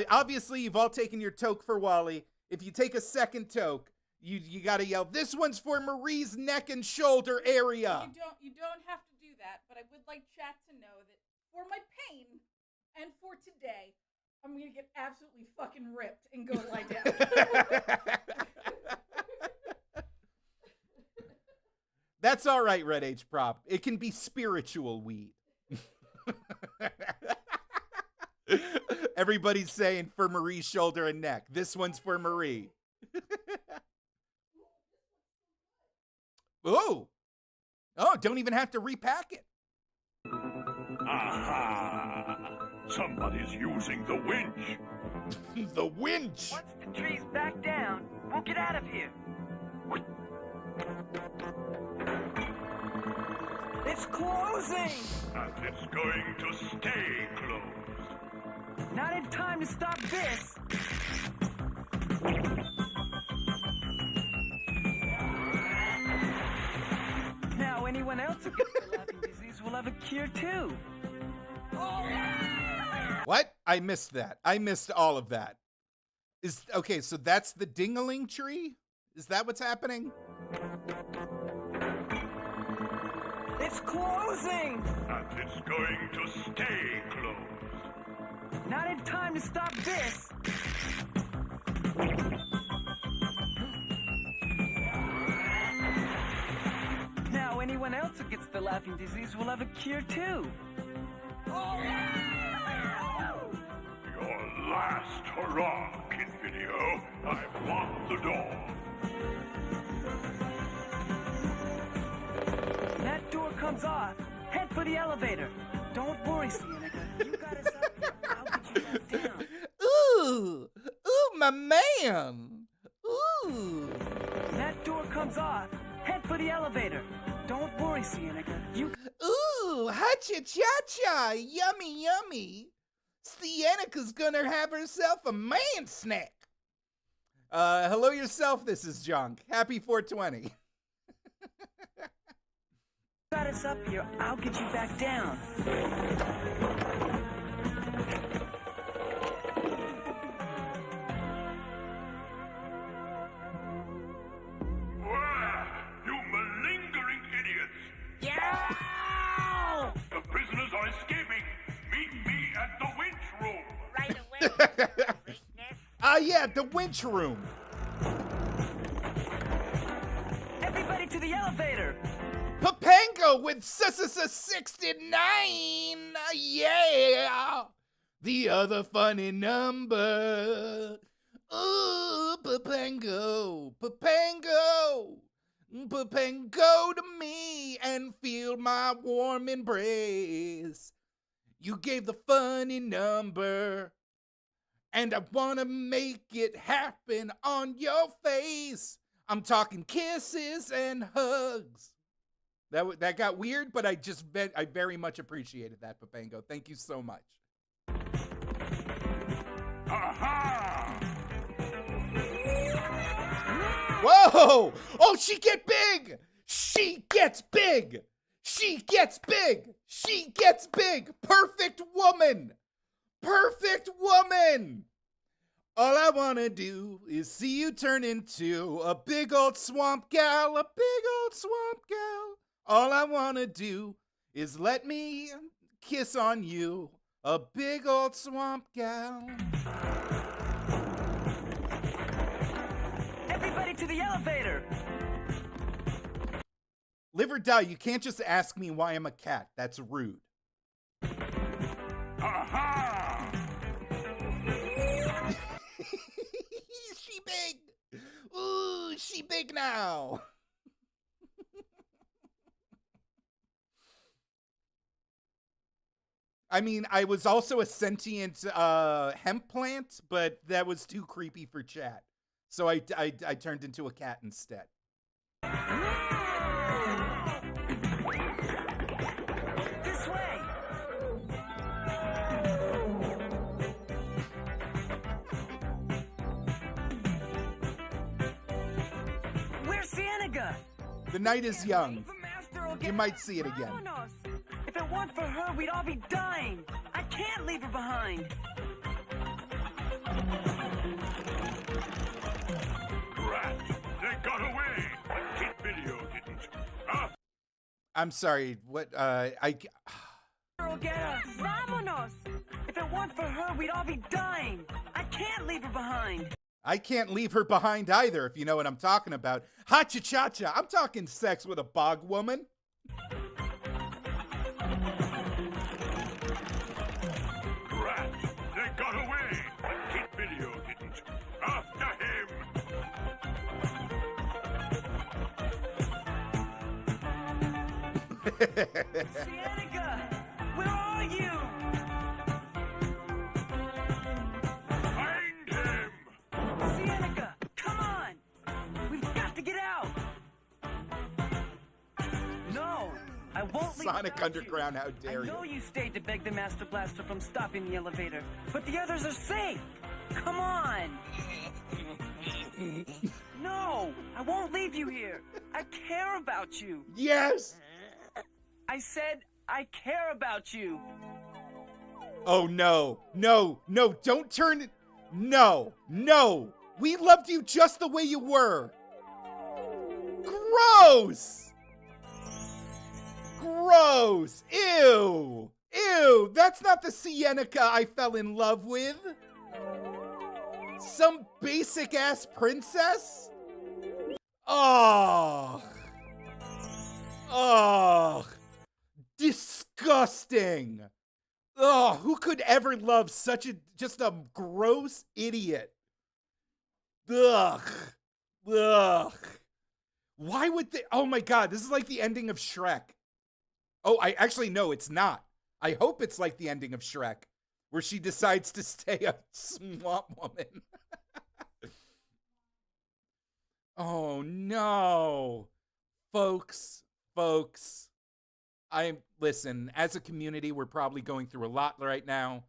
Speaker 2: obviously you've all taken your toke for Wally. If you take a second toke, you gotta yell, this one's for Marie's neck and shoulder area.
Speaker 10: You don't have to do that, but I would like chat to know that for my pain and for today, I'm gonna get absolutely fucking ripped and go lie down.
Speaker 2: That's all right, Red H Prop. It can be spiritual weed. Everybody's saying for Marie's shoulder and neck. This one's for Marie. Oh, don't even have to repack it.
Speaker 3: Aha! Somebody's using the winch.
Speaker 2: The winch.
Speaker 7: Once the tree's back down, we'll get out of here. It's closing!
Speaker 3: And it's going to stay closed.
Speaker 7: Not in time to stop this. Now anyone else who gets the laughing disease will have a cure too.
Speaker 2: What? I missed that. I missed all of that. Okay, so that's the dingling tree? Is that what's happening?
Speaker 7: It's closing!
Speaker 3: And it's going to stay closed.
Speaker 7: Not in time to stop this. Now anyone else who gets the laughing disease will have a cure too.
Speaker 3: Your last hurrah, Kid Video. I've locked the door.
Speaker 7: That door comes off. Head for the elevator. Don't worry, Seneca. You got us up here. I'll get you back down.
Speaker 2: Ooh, my man. Ooh.
Speaker 7: That door comes off. Head for the elevator. Don't worry, Seneca. You.
Speaker 2: Ooh, hacha-cha-cha, yummy, yummy. Sienna's gonna have herself a man snack. Hello yourself, this is Junk. Happy 420.
Speaker 7: Got us up here. I'll get you back down.
Speaker 3: You malingering idiots!
Speaker 8: Yeah!
Speaker 3: The prisoners are escaping. Meet me at the winch room.
Speaker 8: Right away.
Speaker 2: Yeah, the winch room.
Speaker 7: Everybody to the elevator.
Speaker 2: Papango with 69. Yeah. The other funny number. Ooh, Papango. Papango. Papango to me and feel my warm embrace. You gave the funny number. And I want to make it happen on your face. I'm talking kisses and hugs. That got weird, but I very much appreciated that, Papango. Thank you so much.
Speaker 3: Aha!
Speaker 2: Whoa! Oh, she get big! She gets big! She gets big! She gets big! Perfect woman! Perfect woman! All I wanna do is see you turn into a big old swamp gal, a big old swamp gal. All I wanna do is let me kiss on you, a big old swamp gal.
Speaker 7: Everybody to the elevator.
Speaker 2: Live or die, you can't just ask me why I'm a cat. That's rude.
Speaker 3: Aha!
Speaker 2: She big. Ooh, she big now. I mean, I was also a sentient hemp plant, but that was too creepy for chat. So I turned into a cat instead.
Speaker 7: This way. Where's Cienega?
Speaker 2: The night is young.
Speaker 7: The master will
Speaker 2: You
Speaker 7: get
Speaker 2: might see it again.
Speaker 7: Vámonos. If it weren't for her, we'd all be dying. I can't leave her behind.
Speaker 3: Rats! They got away! Kid Video didn't. Huh?
Speaker 2: I'm sorry. What?
Speaker 7: Will get us. Vámonos. If it weren't for her, we'd all be dying. I can't leave her behind.
Speaker 2: I can't leave her behind either, if you know what I'm talking about. Ha-cha-cha-cha. I'm talking sex with a bog woman.
Speaker 3: Rats! They got away! Kid Video didn't. After him!
Speaker 7: Cienega, where are you?
Speaker 3: Find him!
Speaker 7: Cienega, come on. We've got to get out. No, I won't leave
Speaker 2: Sonic
Speaker 7: without
Speaker 2: Underground,
Speaker 7: you.
Speaker 2: how dare
Speaker 7: I know you stayed to beg the Master Blaster from stopping the elevator, but the others are safe. Come on. No, I won't leave you here. I care about you.
Speaker 2: Yes!
Speaker 7: I said I care about you.
Speaker 2: Oh, no. No, no, don't turn it. No, no. We loved you just the way you were. Gross! Gross! Ew! Ew, that's not the Cienega I fell in love with. Some basic ass princess? Oh. Oh. Disgusting. Oh, who could ever love just a gross idiot? Ugh. Ugh. Why would they? Oh my God, this is like the ending of Shrek. Oh, no, it's not. I hope it's like the ending of Shrek, where she decides to stay a swamp woman. Oh no. Folks. Listen, as a community, we're probably going through a lot right now.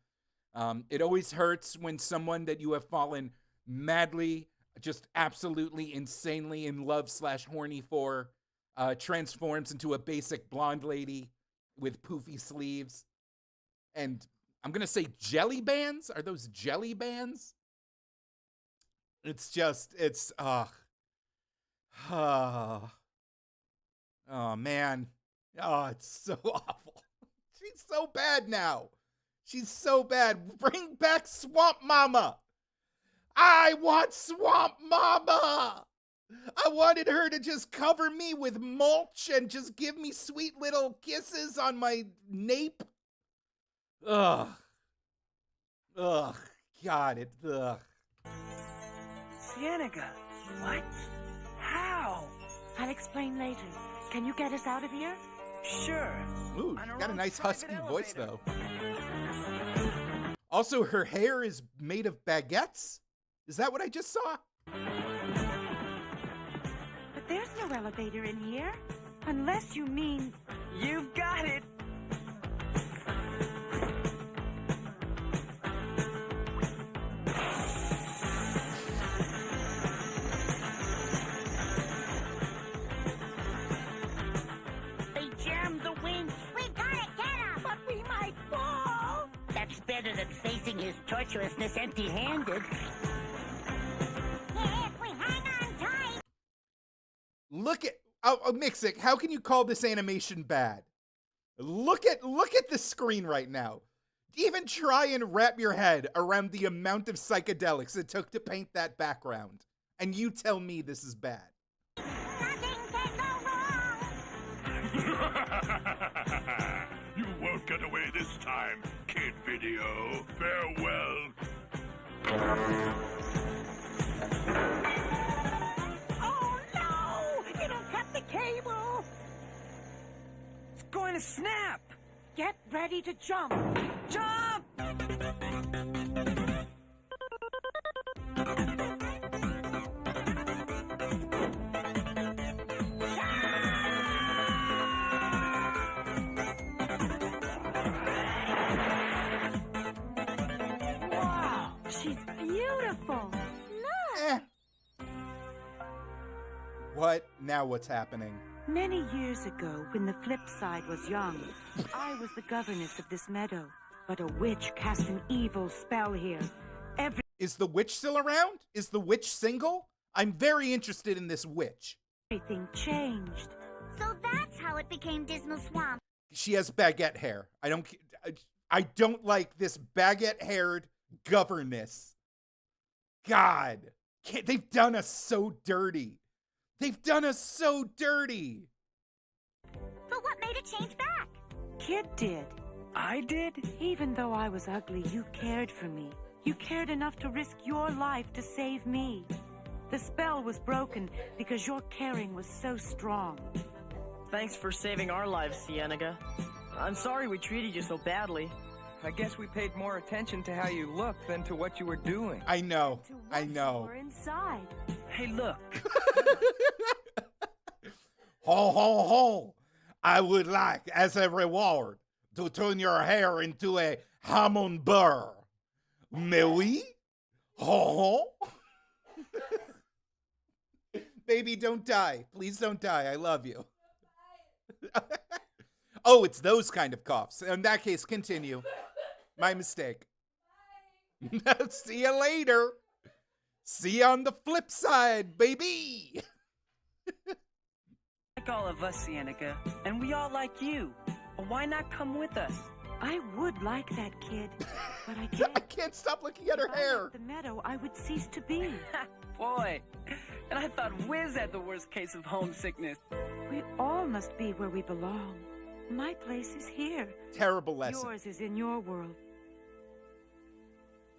Speaker 2: It always hurts when someone that you have fallen madly, just absolutely insanely in love / horny for, transforms into a basic blonde lady with poofy sleeves. And I'm going to say jelly bands? Are those jelly bands? Oh, man. Oh, it's so awful. She's so bad now. She's so bad. Bring back Swamp Mama. I want Swamp Mama. I wanted her to just cover me with mulch and just give me sweet little kisses on my nape. Ugh. Ugh. God, ugh.
Speaker 5: Cienega, what? How?
Speaker 4: I'll explain later. Can you get us out of here?
Speaker 5: Sure.
Speaker 2: Ooh, got a nice husky voice, though. Also, her hair is made of baguettes? Is that what I just saw?
Speaker 4: But there's no elevator in here. Unless you mean...
Speaker 5: You've got it.
Speaker 8: They jammed the winch.
Speaker 6: We've got to get him.
Speaker 8: But we might fall. That's better than facing his tortuousness empty-handed.
Speaker 6: If we hang on tight.
Speaker 2: Look at Mixic, how can you call this animation bad? Look at the screen right now. Even try and wrap your head around the amount of psychedelics it took to paint that background. And you tell me this is bad.
Speaker 6: Nothing can go wrong.
Speaker 3: You won't get away this time, Kid Video. Farewell.
Speaker 8: Oh, no! It'll cut the cable.
Speaker 5: It's going to snap.
Speaker 4: Get ready to jump.
Speaker 5: Jump!
Speaker 4: Wow, she's beautiful.
Speaker 2: Eh. What? Now what's happening?
Speaker 4: Many years ago, when the flip side was young, I was the governess of this meadow. But a witch cast an evil spell here.
Speaker 2: Is the witch still around? Is the witch single? I'm very interested in this witch.
Speaker 4: Everything changed.
Speaker 6: So that's how it became Dismal Swamp.
Speaker 2: She has baguette hair. I don't like this baguette-haired governess. God, they've done us so dirty. They've done us so dirty.
Speaker 6: But what made it change back?
Speaker 4: Kid did.
Speaker 5: I did?
Speaker 4: Even though I was ugly, you cared for me. You cared enough to risk your life to save me. The spell was broken because your caring was so strong.
Speaker 9: Thanks for saving our lives, Cienega. I'm sorry we treated you so badly.
Speaker 7: I guess we paid more attention to how you looked than to what you were doing.
Speaker 2: I know.
Speaker 4: To
Speaker 2: I
Speaker 4: what
Speaker 2: know.
Speaker 4: you were inside.
Speaker 5: Hey, look.
Speaker 2: Ho, ho, ho. I would like, as a reward, to turn your hair into a hummingbird. Mais oui? Ho, ho. Baby, don't die. Please don't die. I love you. Oh, it's those kind of coughs. In that case, continue. My mistake. See you later. See you on the flip side, baby.
Speaker 5: Like all of us, Cienega, and we all like you. Why not come with us?
Speaker 4: I would like that kid, but I
Speaker 2: I
Speaker 4: can't.
Speaker 2: can't stop looking at her
Speaker 4: If I
Speaker 2: hair.
Speaker 4: left the meadow, I would cease to be.
Speaker 7: Boy, and I thought Wiz had the worst case of homesickness.
Speaker 4: We all must be where we belong. My place is here.
Speaker 2: Terrible lesson.
Speaker 4: Yours is in your world.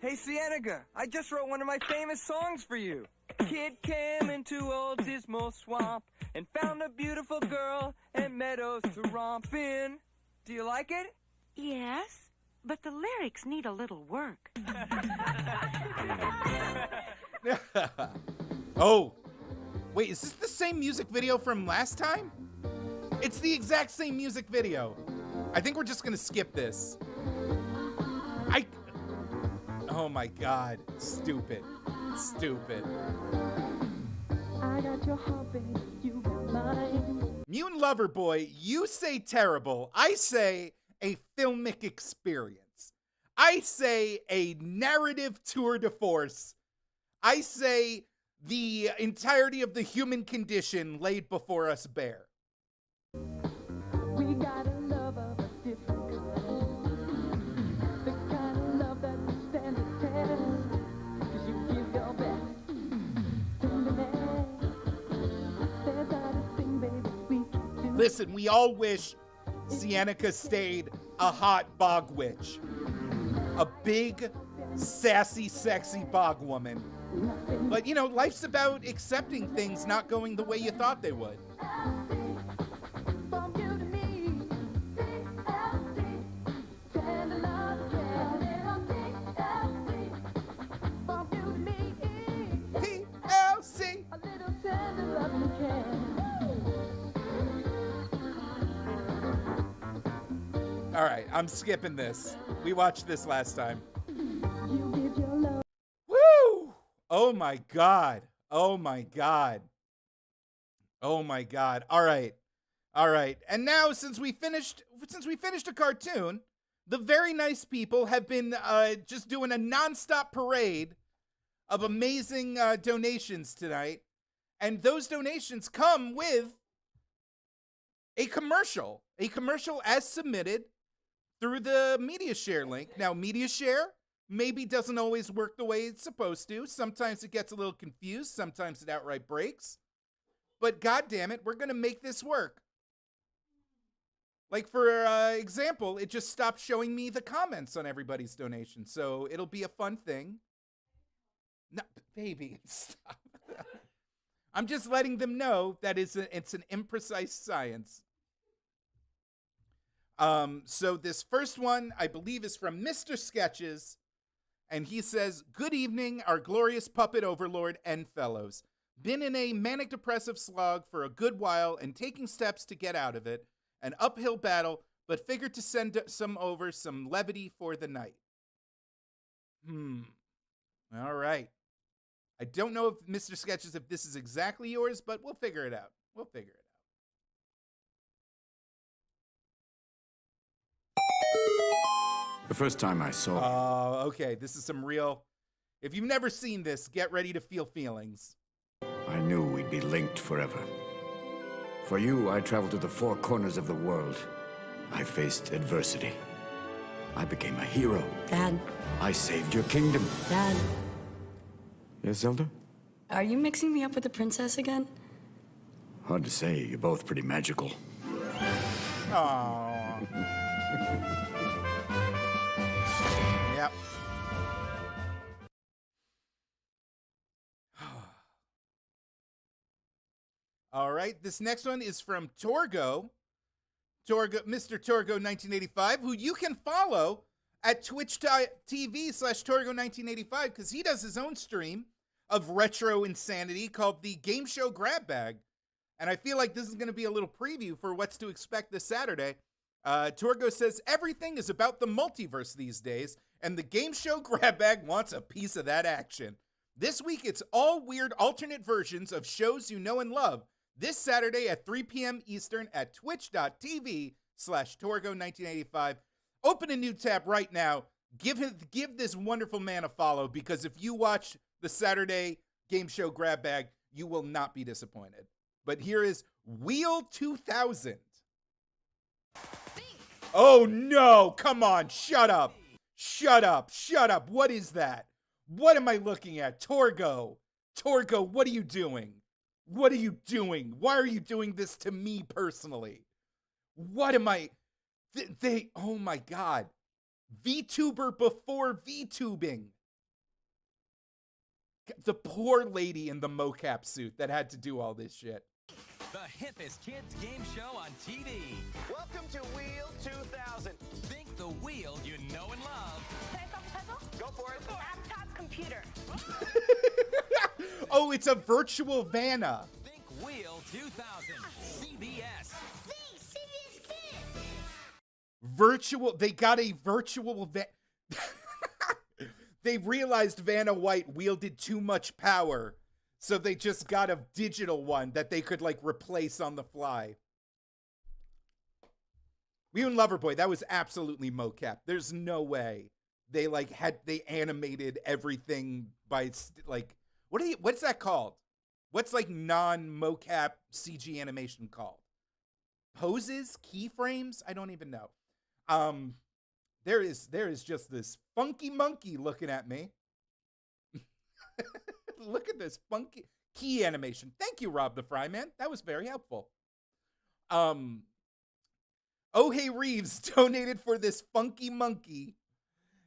Speaker 7: Hey, Cienega, I just wrote one of my famous songs for you. Kid came into old dismal swamp and found a beautiful girl and meadows to romp in. Do you like it?
Speaker 4: Yes, but the lyrics need a little work.
Speaker 2: Oh, wait, is this the same music video from last time? It's the exact same music video. I think we're just gonna skip this. Oh my God, stupid, stupid.
Speaker 11: I got your heart, baby, you got mine.
Speaker 2: Mutant Lover Boy, you say terrible. I say a filmic experience. I say a narrative tour de force. I say the entirety of the human condition laid before us bare.
Speaker 11: We got a love of a different kind. The kind of love that will stand the test. 'Cause you give your best. Tenderness. There's not a thing, baby, we can do.
Speaker 2: Listen, we all wish Cienega stayed a hot bog witch. A big, sassy, sexy bog woman. But, you know, life's about accepting things not going the way you thought they would.
Speaker 11: From you to me, TLC, tender love, TLC, from you to me,
Speaker 2: TLC,
Speaker 11: a little tender love you can.
Speaker 2: All right, I'm skipping this. We watched this last time.
Speaker 11: You give your love.
Speaker 2: Woo! Oh my God. Oh my God. Oh my God. All right. All right. And now since we finished a cartoon, the very nice people have been just doing a nonstop parade of amazing donations tonight. And those donations come with a commercial as submitted through the MediaShare link. Now, MediaShare maybe doesn't always work the way it's supposed to. Sometimes it gets a little confused. Sometimes it outright breaks. But God damn it, we're going to make this work. Like, for example, it just stopped showing me the comments on everybody's donation. So it'll be a fun thing. No, baby, stop. I'm just letting them know that it's an imprecise science. So this first one, I believe, is from Mr. Sketches. And he says, "Good evening, our glorious puppet overlord and fellows. Been in a manic depressive slog for a good while and taking steps to get out of it. An uphill battle, but figured to send some levity for the night." All right. I don't know if Mr. Sketches, if this is exactly yours, but we'll figure it out.
Speaker 12: The first time I saw
Speaker 2: Oh, okay. This is some real... If you've never seen this, get ready to feel feelings.
Speaker 12: I knew we'd be linked forever. For you, I traveled to the four corners of the world. I faced adversity. I became a hero.
Speaker 13: Dad.
Speaker 12: I saved your kingdom.
Speaker 13: Dad.
Speaker 12: Yes, Zelda?
Speaker 13: Are you mixing me up with the princess again?
Speaker 12: Hard to say. You're both pretty magical.
Speaker 2: Aww. Yep. All right, this next one is from Torgo, Mr. Torgo 1985, who you can follow at twitch.tv/Torgo1985 because he does his own stream of retro insanity called the Game Show Grab Bag. And I feel like this is going to be a little preview for what's to expect this Saturday. Torgo says, "Everything is about the multiverse these days, and the Game Show Grab Bag wants a piece of that action. This week, it's all weird alternate versions of shows you know and love. This Saturday at 3 p.m. Eastern at twitch.tv/Torgo1985. Open a new tab right now. Give this wonderful man a follow, because if you watch the Saturday Game Show Grab Bag, you will not be disappointed. But here is Wheel 2000.
Speaker 14: Think
Speaker 2: Oh no, come on, shut up. Shut up, shut up. What is that? What am I looking at? Torgo, what are you doing? What are you doing? Why are you doing this to me personally? What am I? Oh my God. VTuber before VTubing. The poor lady in the mocap suit that had to do all this shit.
Speaker 14: The hippest kids game show on TV. Welcome to Wheel 2000. Think the wheel you know and love.
Speaker 15: Can I solve the puzzle?
Speaker 14: Go for it.
Speaker 15: Laptop computer.
Speaker 2: Oh, it's a virtual Vanna.
Speaker 14: Think Wheel 2000. CBS.
Speaker 2: They got a virtual They realized Vanna White wielded too much power, so they just got a digital one that they could, like, replace on the fly. Wheel and Loverboy, that was absolutely mocap. There's no way they, like, they animated everything by, like, what's that called? What's, like, non-mocap CG animation called? Poses? Keyframes? I don't even know. There is just this funky monkey looking at me. Look at this funky key animation. Thank you, Rob the Fryman. That was very helpful. Oh Hey Reeves donated for this funky monkey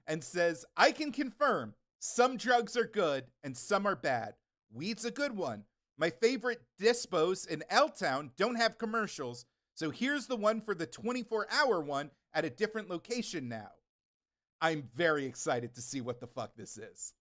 Speaker 2: and says, I can confirm some drugs are good and some are bad. Weed's a good one. My favorite dispos in L-Town don't have commercials, so here's the one for the 24-hour one at a different location now. I'm very excited to see what the fuck this is.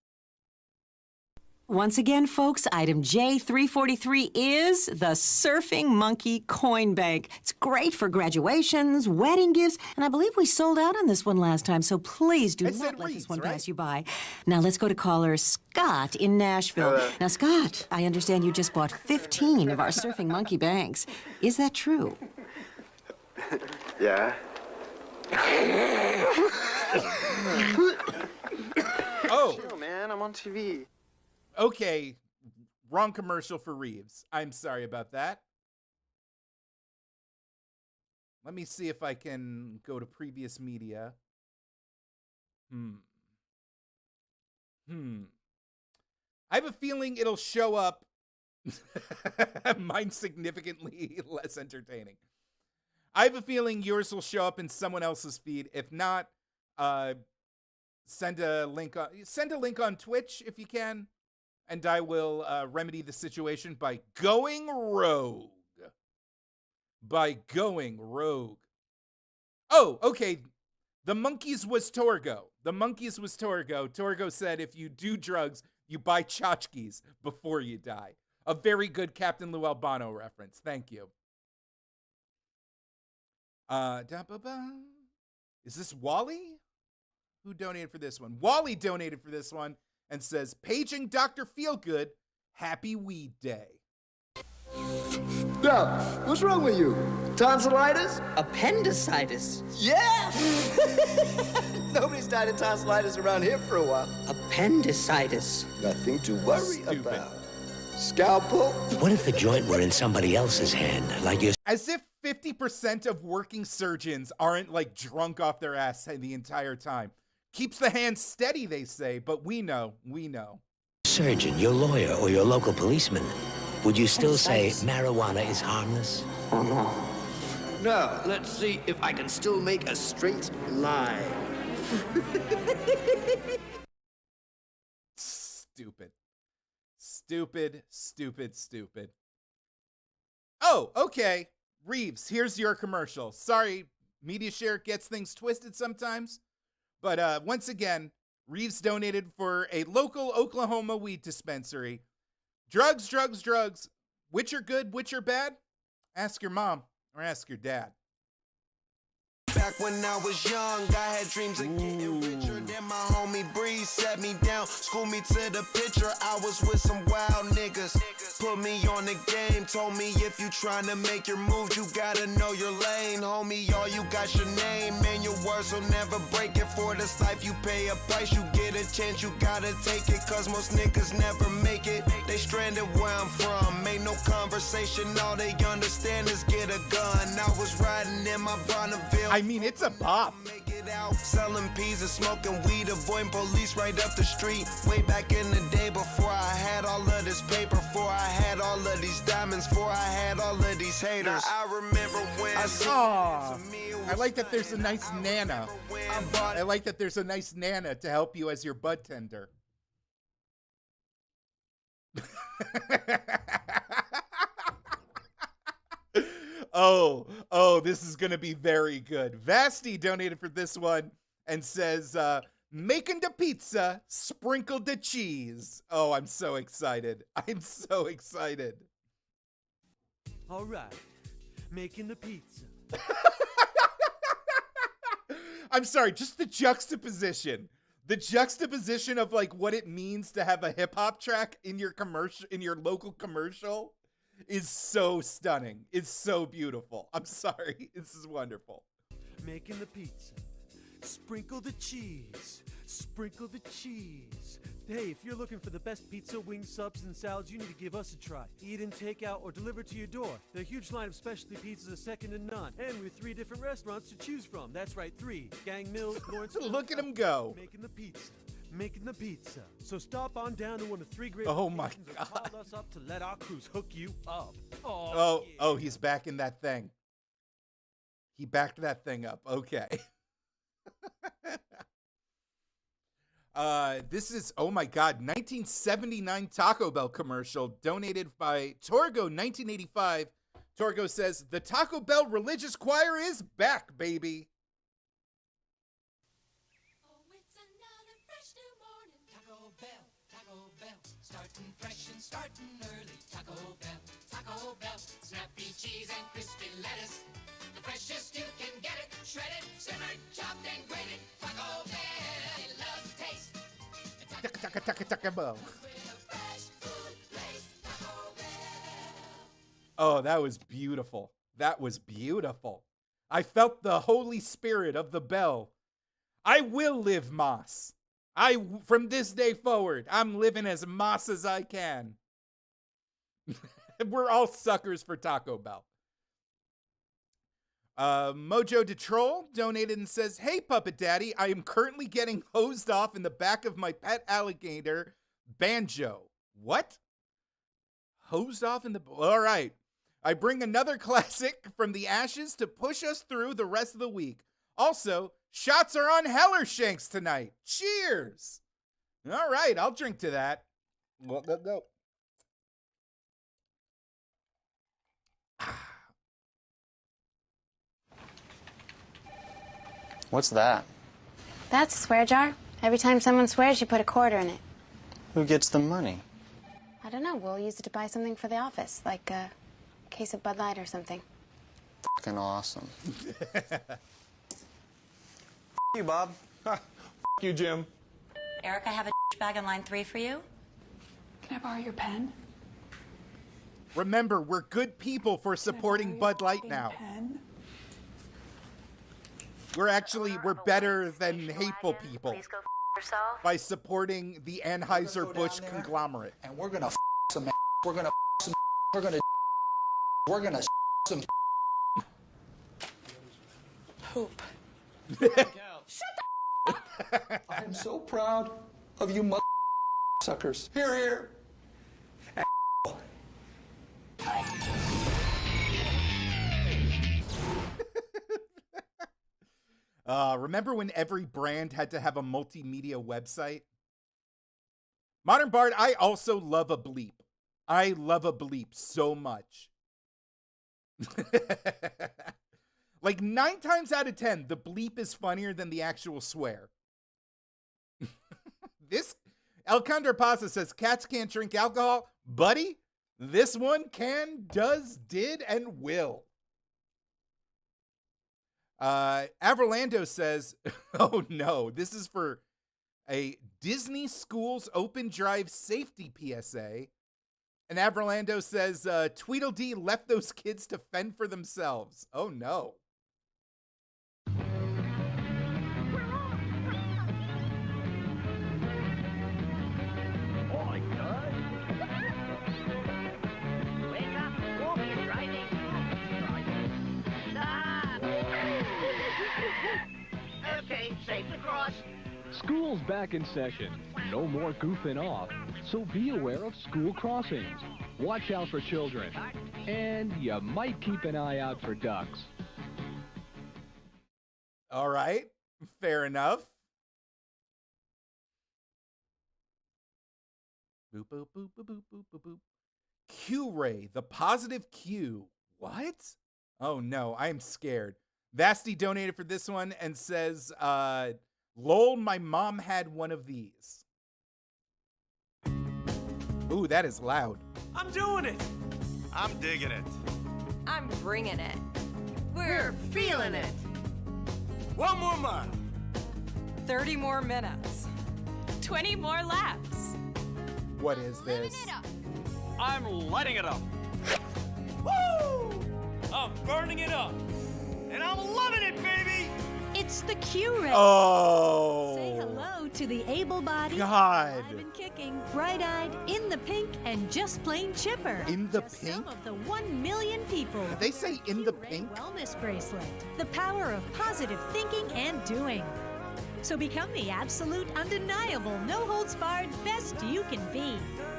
Speaker 16: Once again, folks, item J343 is the Surfing Monkey Coin Bank. It's great for graduations, wedding gifts, and I believe we sold out on this one last time, so please do not let this one pass you by. Now, let's go to caller Scott in Nashville.
Speaker 17: Hello.
Speaker 16: Now, Scott, I understand you just bought 15 of our Surfing Monkey Banks. Is that true?
Speaker 17: Yeah.
Speaker 2: Oh.
Speaker 17: Chill, man, I'm on TV.
Speaker 2: Okay, wrong commercial for Reeves. I'm sorry about that. Let me see if I can go to previous media. I have a feeling it'll show up. Mine's significantly less entertaining. I have a feeling yours will show up in someone else's feed. If not, send a link on Twitch if you can, and I will remedy the situation by going rogue. Oh, okay. The monkeys was Torgo. Torgo said if you do drugs, you buy tchotchkes before you die. A very good Captain Lou Albano reference. Thank you. Is this Wally? Who donated for this one? Wally donated for this one and says, paging Dr. Feelgood, happy weed day.
Speaker 18: Now, what's wrong with you? Tonsillitis?
Speaker 19: Appendicitis.
Speaker 18: Yeah! Nobody's died of tonsillitis around here for a while.
Speaker 19: Appendicitis.
Speaker 18: Nothing to worry about. Scalpel?
Speaker 20: What if the joint were in somebody else's hand, like yours?
Speaker 2: As if 50% of working surgeons aren't, like, drunk off their ass the entire time. Keeps the hand steady, they say, but we know.
Speaker 20: Surgeon, your lawyer, or your local policeman, would you still say marijuana is harmless?
Speaker 18: Now, let's see if I can still make a straight line.
Speaker 2: Stupid. Oh, okay. Reeves, here's your commercial. Sorry, MediaShare gets things twisted sometimes. But once again, Reeves donated for a local Oklahoma weed dispensary. Drugs. Which are good, which are bad? Ask your mom or ask your dad.
Speaker 1: Back when I was young, I had dreams of getting richer. Then my homie Breeze set me down, schooled me to the picture. I was with some wild niggas, put me on the game. Told me if you tryna make your moves, you gotta know your lane. Homie, all you got your name, and your words will never break it. For this life you pay a price, you get a chance, you gotta take it. Cause most niggas never make it, they stranded where I'm from. Ain't no conversation conversation, all they understand is get a gun. I was riding in my Bonneville.
Speaker 2: I mean, it's a bop.
Speaker 1: Make it out, selling peas and smoking weed, avoiding police right up the street. Way back in the day before I had all of this paper, before I had all of these diamonds, before I had all of these haters. Now, I remember when
Speaker 2: I like that there's a nice Nana. I like that there's a nice Nana to help you as your bud tender. Oh, this is gonna be very good. Vasti donated for this one and says, making the pizza, sprinkled the cheese. Oh, I'm so excited. I'm so excited.
Speaker 17: All right, making the pizza.
Speaker 2: I'm sorry, just the juxtaposition. The juxtaposition of like what it means to have a hip hop track in your commercial, in your local commercial, is so stunning. It's so beautiful. I'm sorry. This is wonderful.
Speaker 17: Making the pizza. Sprinkle the cheese. Sprinkle the cheese. Hey, if you're looking for the best pizza, wings, subs, and salads, you need to give us a try. Eat in, take out, or deliver to your door. The huge line of specialty pizzas is second to none. And with 3 different restaurants to choose from. That's right, 3. Gang Mills, Lawrence.
Speaker 2: Look at him go.
Speaker 17: Making the pizza. Making the pizza. So stop on down to one of 3 great
Speaker 2: Oh my
Speaker 17: locations and
Speaker 2: God.
Speaker 17: call us up to let our crews hook you up.
Speaker 2: Oh, he's back in that thing. He backed that thing up. Okay. This is, oh my God, 1979 Taco Bell commercial donated by Torgo 1985. Torgo says, the Taco Bell religious choir is back, baby.
Speaker 21: Starting fresh and starting early. Taco Bell, snappy cheese and crispy lettuce. The freshest you can get it, shredded, simmered, chopped and grated. Taco Bell, they love the taste.
Speaker 2: Taco Bell. Oh, that was beautiful. That was beautiful. I felt the Holy Spirit of the bell. I will live Moss. From this day forward, I'm living as Moss as I can. We're all suckers for Taco Bell. Mojo DeTroll donated and says, hey, Puppet Daddy, I am currently getting hosed off in the back of my pet alligator, Banjo. What? Hosed off in the... All right. I bring another classic from the ashes to push us through the rest of the week. Also, shots are on Hellershanks tonight. Cheers. All right, I'll drink to that. Go.
Speaker 22: What's that?
Speaker 23: That's a swear jar. Every time someone swears, you put a quarter in it.
Speaker 22: Who gets the money?
Speaker 23: I don't know. We'll use it to buy something for the office, like a case of Bud Light or something.
Speaker 22: Fucking awesome. You, Bob.
Speaker 24: You, Jim.
Speaker 25: Eric, I have a bag on line 3 for you.
Speaker 26: Can I borrow your pen?
Speaker 2: Remember, we're good people for supporting Bud Light now.
Speaker 26: Pen?
Speaker 2: We're better than hateful people
Speaker 25: Please go yourself.
Speaker 2: by supporting the Anheuser-Busch conglomerate.
Speaker 24: And we're gonna some. We're gonna some. We're gonna some.
Speaker 26: Poop.
Speaker 24: I am so proud of you mother suckers. Here, here.
Speaker 2: Remember when every brand had to have a multimedia website? Modern Bard, I also love a bleep. I love a bleep so much. Like 9 times out of 10, the bleep is funnier than the actual swear. This, El Condorpasa says, cats can't drink alcohol. Buddy, this one can, does, did, and will. Averlando says, oh no, this is for a Disney Schools Open Drive Safety PSA. And Averlando says, Tweedledee left those kids to fend for themselves. Oh no.
Speaker 3: School's back in session. No more goofing off. So be aware of school crossings. Watch out for children. And you might keep an eye out for ducks.
Speaker 2: All right. Fair enough. Boop, boop, boop, boop, boop, boop, boop, boop. Q-Ray, the positive Q. What? Oh no, I am scared. Vasti donated for this one and says, lol, my mom had one of these. Ooh, that is loud.
Speaker 5: I'm doing it. I'm digging it.
Speaker 6: I'm bringing it. We're feeling it.
Speaker 5: 1 more mile.
Speaker 6: 30 more minutes.
Speaker 8: 20 more laps.
Speaker 2: What is this?
Speaker 5: I'm lighting it up. Woo! I'm burning it up. And I'm loving it, baby!
Speaker 8: It's the Q-Ray.
Speaker 2: Oh.
Speaker 8: Say hello to the able-bodied,
Speaker 2: God.
Speaker 8: alive and kicking, bright-eyed, in the pink, and just plain chipper.
Speaker 2: In the
Speaker 8: Just
Speaker 2: pink?
Speaker 8: Some of the 1 million people.
Speaker 2: Did they say in the pink?
Speaker 8: Wellness bracelet. The power of positive thinking and doing. So become the absolute, undeniable, no-holds-barred best you can be.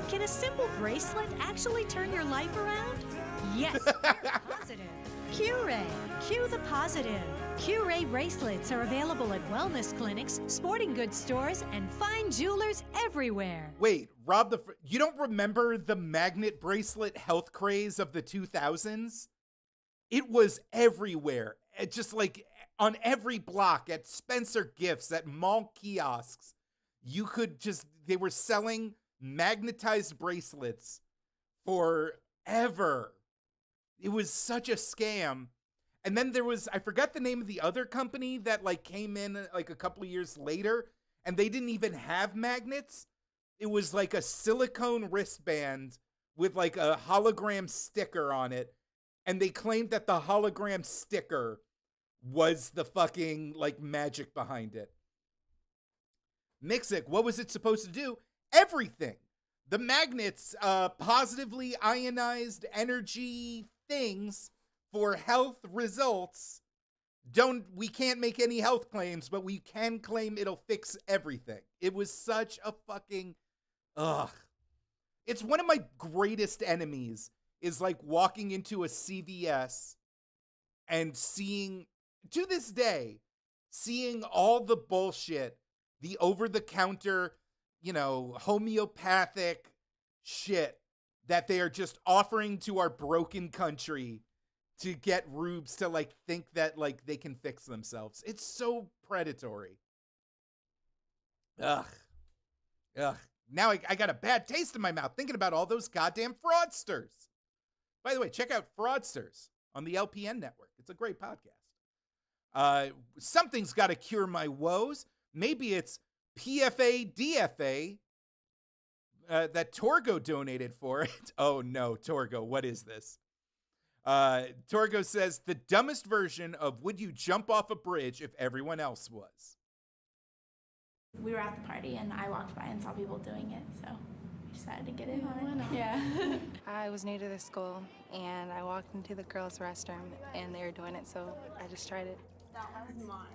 Speaker 8: Can a simple bracelet actually turn your life around? Yes, positive. Q-Ray. Q the positive. Q-Ray bracelets are available at wellness clinics, sporting goods stores, and fine jewelers everywhere.
Speaker 2: Wait, Rob, you don't remember the magnet bracelet health craze of the 2000s? It was everywhere. It just like on every block, at Spencer Gifts, at mall kiosks. You could just, they were selling magnetized bracelets forever. It was such a scam. And then there was, I forgot the name of the other company that like came in like a couple of years later, and they didn't even have magnets. It was like a silicone wristband with like a hologram sticker on it. And they claimed that the hologram sticker was the fucking like magic behind it. Mixic, what was it supposed to do? Everything. The magnets, positively ionized energy things for health results. We can't make any health claims, but we can claim it'll fix everything. It was such a fucking, It's one of my greatest enemies is like walking into a CVS and seeing, to this day, seeing all the bullshit, the over-the-counter, homeopathic shit that they are just offering to our broken country to get rubes to like think that like they can fix themselves. It's so predatory. Ugh. Now I got a bad taste in my mouth thinking about all those goddamn fraudsters. By the way, check out Fraudsters on the LPN network. It's a great podcast. Something's got to cure my woes. Maybe it's PFA DFA that Torgo donated for it. Oh no, Torgo, what is this? Torgo says the dumbest version of would you jump off a bridge if everyone else was?
Speaker 9: We were at the party and I walked by and saw people doing it, so we decided to get in on it. Yeah.
Speaker 10: I was new to this school and I walked into the girls' restroom and they were doing it, so I just tried it.
Speaker 9: That was mine.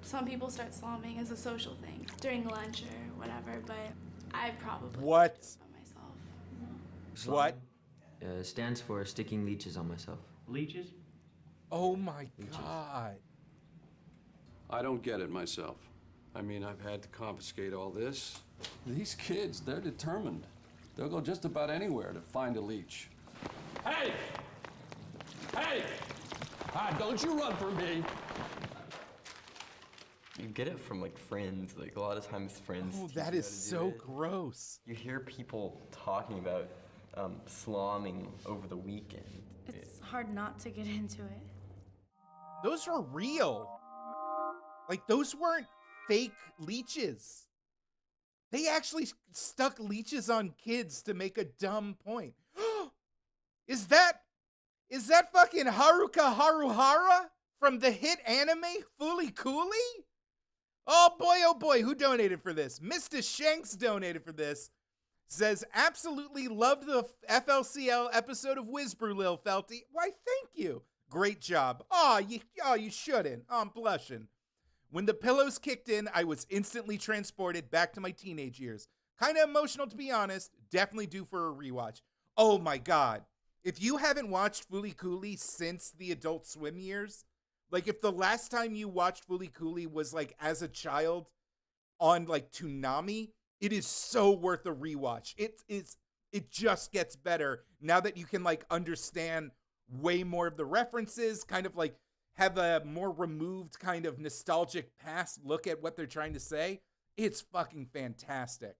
Speaker 9: Some people start slomming as a social thing during lunch or whatever, but I probably
Speaker 2: what?
Speaker 9: Myself.
Speaker 2: What?
Speaker 27: Stands for sticking leeches on myself.
Speaker 28: Leeches?
Speaker 2: Oh my God.
Speaker 29: I don't get it myself. I mean, I've had to confiscate all this. These kids, they're determined. They'll go just about anywhere to find a leech.
Speaker 28: Hey! Hey! Don't you run from me!
Speaker 30: You get it from like friends, like a lot of times friends.
Speaker 2: Oh, that is so gross.
Speaker 30: You hear people talking about slomming over the weekend.
Speaker 9: It's hard not to get into it.
Speaker 2: Those were real. Like, those weren't fake leeches. They actually stuck leeches on kids to make a dumb point. Is that fucking Haruka Haruhara from the hit anime Fooly Cooly? Oh boy, who donated for this? Mr. Shanks donated for this. Says, absolutely loved the FLCL episode of Whizbrew, Lil Felty. Why, thank you. Great job. You shouldn't. I'm blushing. When the pillows kicked in, I was instantly transported back to my teenage years. Kind of emotional, to be honest. Definitely due for a rewatch. Oh my God. If you haven't watched Foolie Cooley since the Adult Swim years, like if the last time you watched Foolie Cooley was like as a child on like Toonami, it is so worth a rewatch. It just gets better now that you can like understand way more of the references, kind of like have a more removed kind of nostalgic past look at what they're trying to say. It's fucking fantastic.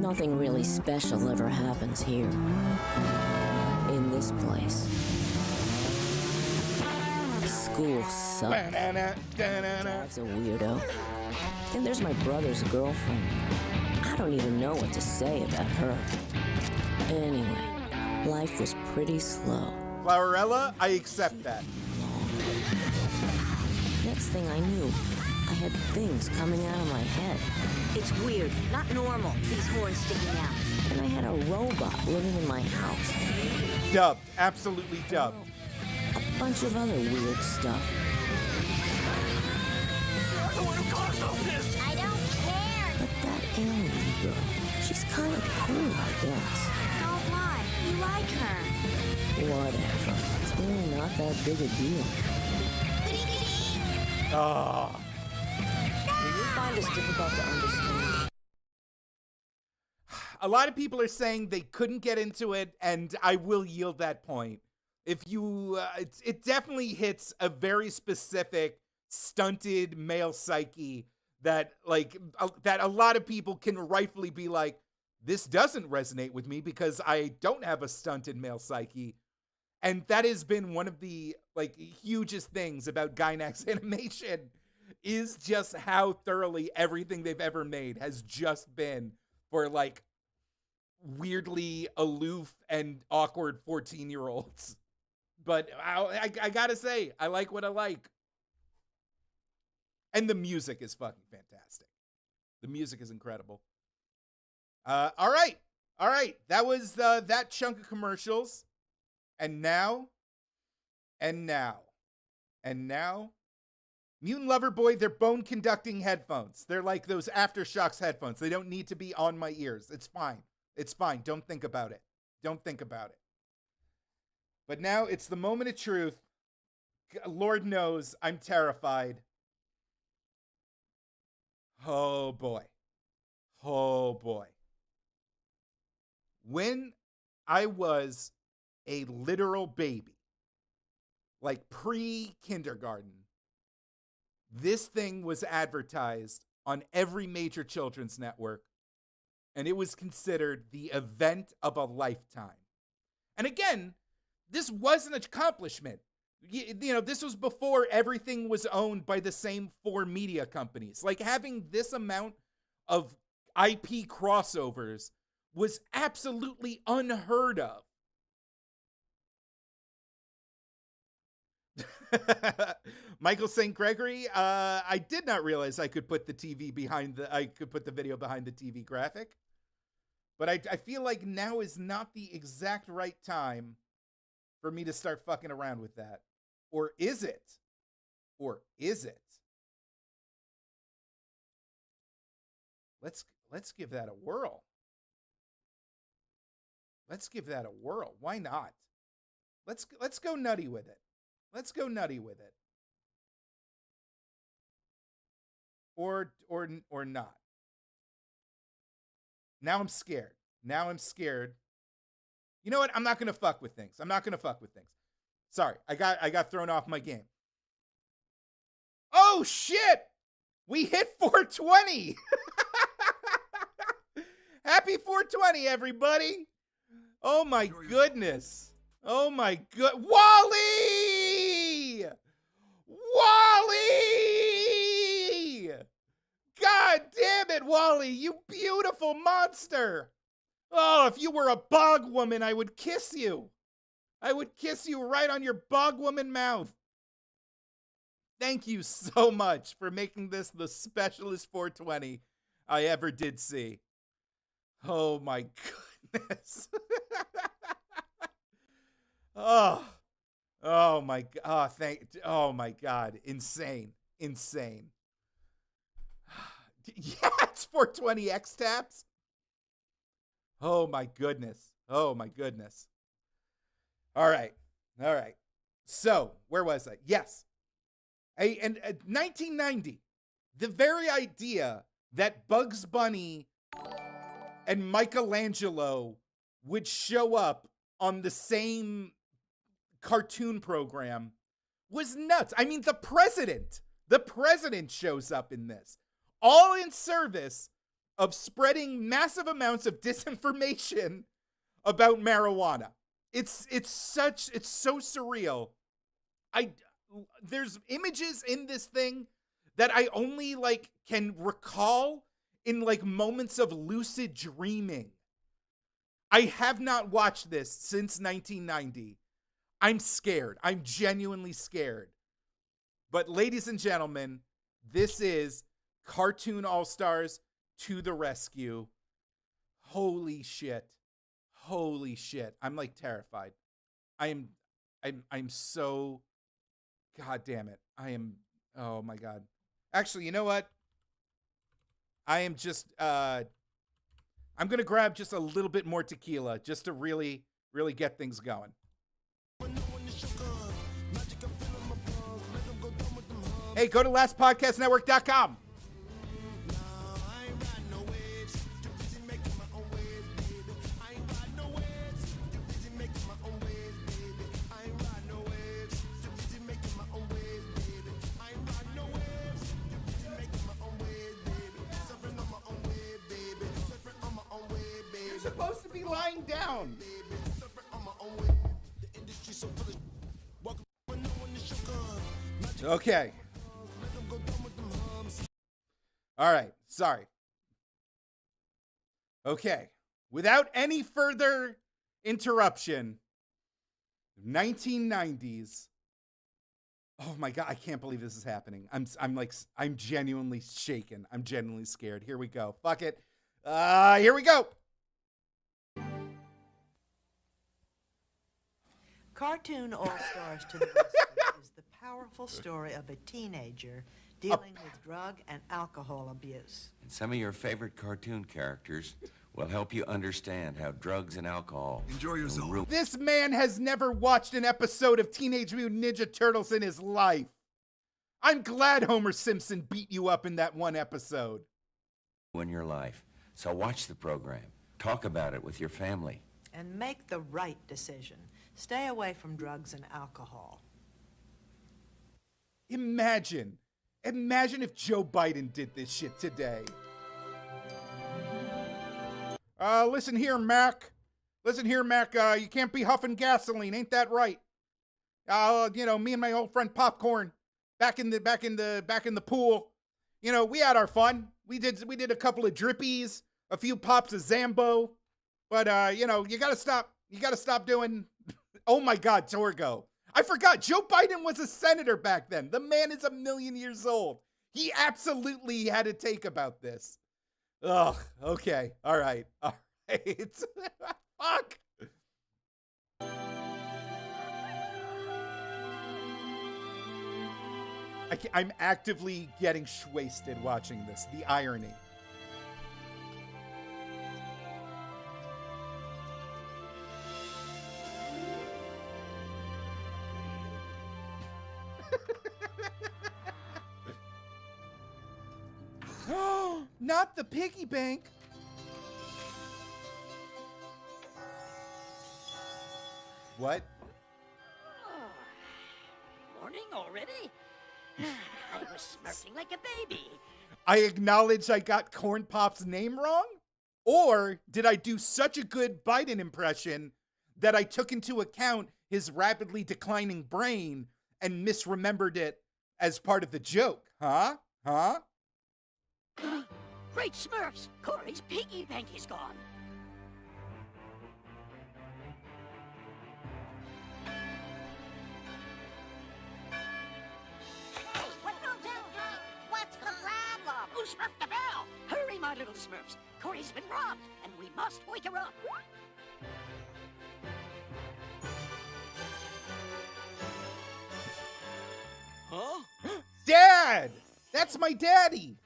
Speaker 4: Nothing really special ever happens here. In this place. School sucks. Dad's a weirdo. And there's my brother's girlfriend. I don't even know what to say about her. Anyway, life was pretty slow.
Speaker 2: Flowerella, I accept that.
Speaker 4: Next thing I knew, I had things coming out of my head.
Speaker 25: It's weird, not normal, these horns sticking out.
Speaker 4: And I had a robot living in my house.
Speaker 2: Dubbed, absolutely dubbed.
Speaker 4: A bunch of other weird stuff.
Speaker 21: You're the one who caused all this! I don't care!
Speaker 4: But that alien girl, she's kind of cool, I guess.
Speaker 25: Don't lie, you like her.
Speaker 4: Whatever. It's really not that big a deal.
Speaker 2: Oh.
Speaker 4: Do you find this difficult to understand?
Speaker 2: A lot of people are saying they couldn't get into it, and I will yield that point. If you, it definitely hits a very specific, stunted male psyche that, like, that a lot of people can rightfully be like, this doesn't resonate with me because I don't have a stunted male psyche. And that has been one of the, like, hugest things about Gainax animation is just how thoroughly everything they've ever made has just been for, like, weirdly aloof and awkward 14-year-olds. But I gotta say, I like what I like. And the music is fucking fantastic. The music is incredible. All right. That was that chunk of commercials. And now, Mutant Lover Boy, they're bone conducting headphones. They're like those Aftershocks headphones. They don't need to be on my ears. It's fine. It's fine. Don't think about it. Don't think about it. But now it's the moment of truth. Lord knows I'm terrified. Oh boy. Oh boy. When I was a literal baby, like pre-kindergarten, this thing was advertised on every major children's network, and it was considered the event of a lifetime. And again, this was an accomplishment. You know, this was before everything was owned by the same 4 media companies. Like, having this amount of IP crossovers was absolutely unheard of. Michael St. Gregory, I did not realize I could put the video behind the TV graphic. But I feel like now is not the exact right time for me to start fucking around with that. Or is it? Let's give that a whirl. Why not? Let's go nutty with it. Or not. Now I'm scared. You know what? I'm not going to fuck with things. Sorry, I got thrown off my game. Oh shit! We hit 420. Happy 420, everybody. Oh my goodness. Wally! God damn it, Wally, you beautiful monster. Oh, if you were a bog woman, I would kiss you. I would kiss you right on your bog woman mouth. Thank you so much for making this the specialist 420 I ever did see. Oh my goodness. Oh, Oh my god. Oh my god. Insane. Yeah, it's 420 X tabs. Oh my goodness. All right. So, where was I? Yes. And 1990, the very idea that Bugs Bunny and Michelangelo would show up on the same cartoon program was nuts. I mean, the president shows up in this, all in service of spreading massive amounts of disinformation about marijuana. It's so surreal. There's images in this thing that I only can recall in moments of lucid dreaming. I have not watched this since 1990. I'm scared. I'm genuinely scared. But ladies and gentlemen, this is Cartoon All-Stars to the rescue. Holy shit. I'm terrified. I'm so, god damn it. Oh my god. Actually, you know what? I am just, I'm going to grab just a little bit more tequila just to really get things going. Hey, go to lastpodcastnetwork.com. You're supposed to be lying down. Okay. All right. Sorry. Okay. Without any further interruption, 1990s. Oh my god, I can't believe this is happening. I'm genuinely shaken. I'm genuinely scared. Here we go. Fuck it. Here we go.
Speaker 7: Cartoon All-Stars to the Rescue is the powerful story of a teenager dealing with drug and alcohol abuse.
Speaker 11: And some of your favorite cartoon characters will help you understand how drugs and alcohol enjoy yourself.
Speaker 2: This man has never watched an episode of Teenage Mutant Ninja Turtles in his life. I'm glad Homer Simpson beat you up in that one episode.
Speaker 11: In your life. So watch the program. Talk about it with your family.
Speaker 7: And make the right decision. Stay away from drugs and alcohol.
Speaker 2: Imagine if Joe Biden did this shit today. Listen here, Mac. You can't be huffing gasoline, ain't that right? Me and my old friend Popcorn, back in the pool. We had our fun. We did a couple of drippies, a few pops of Zambo, but you gotta stop. You gotta stop doing. Oh my God, Torgo. I forgot, Joe Biden was a senator back then. The man is 1,000,000 years old. He absolutely had a take about this. Ugh, okay, all right. Fuck. I'm actively getting wasted watching this. The irony. Not the piggy bank. What?
Speaker 12: Morning already? I was smirking like a baby.
Speaker 2: I acknowledge I got Corn Pop's name wrong? Or did I do such a good Biden impression that I took into account his rapidly declining brain and misremembered it as part of the joke? Huh?
Speaker 12: Great Smurfs! Corey's piggy bank is gone. Hey, what's the problem? Who smurfed the bell? Hurry, my little Smurfs. Corey's been robbed, and we must wake her up.
Speaker 2: dad. That's my daddy.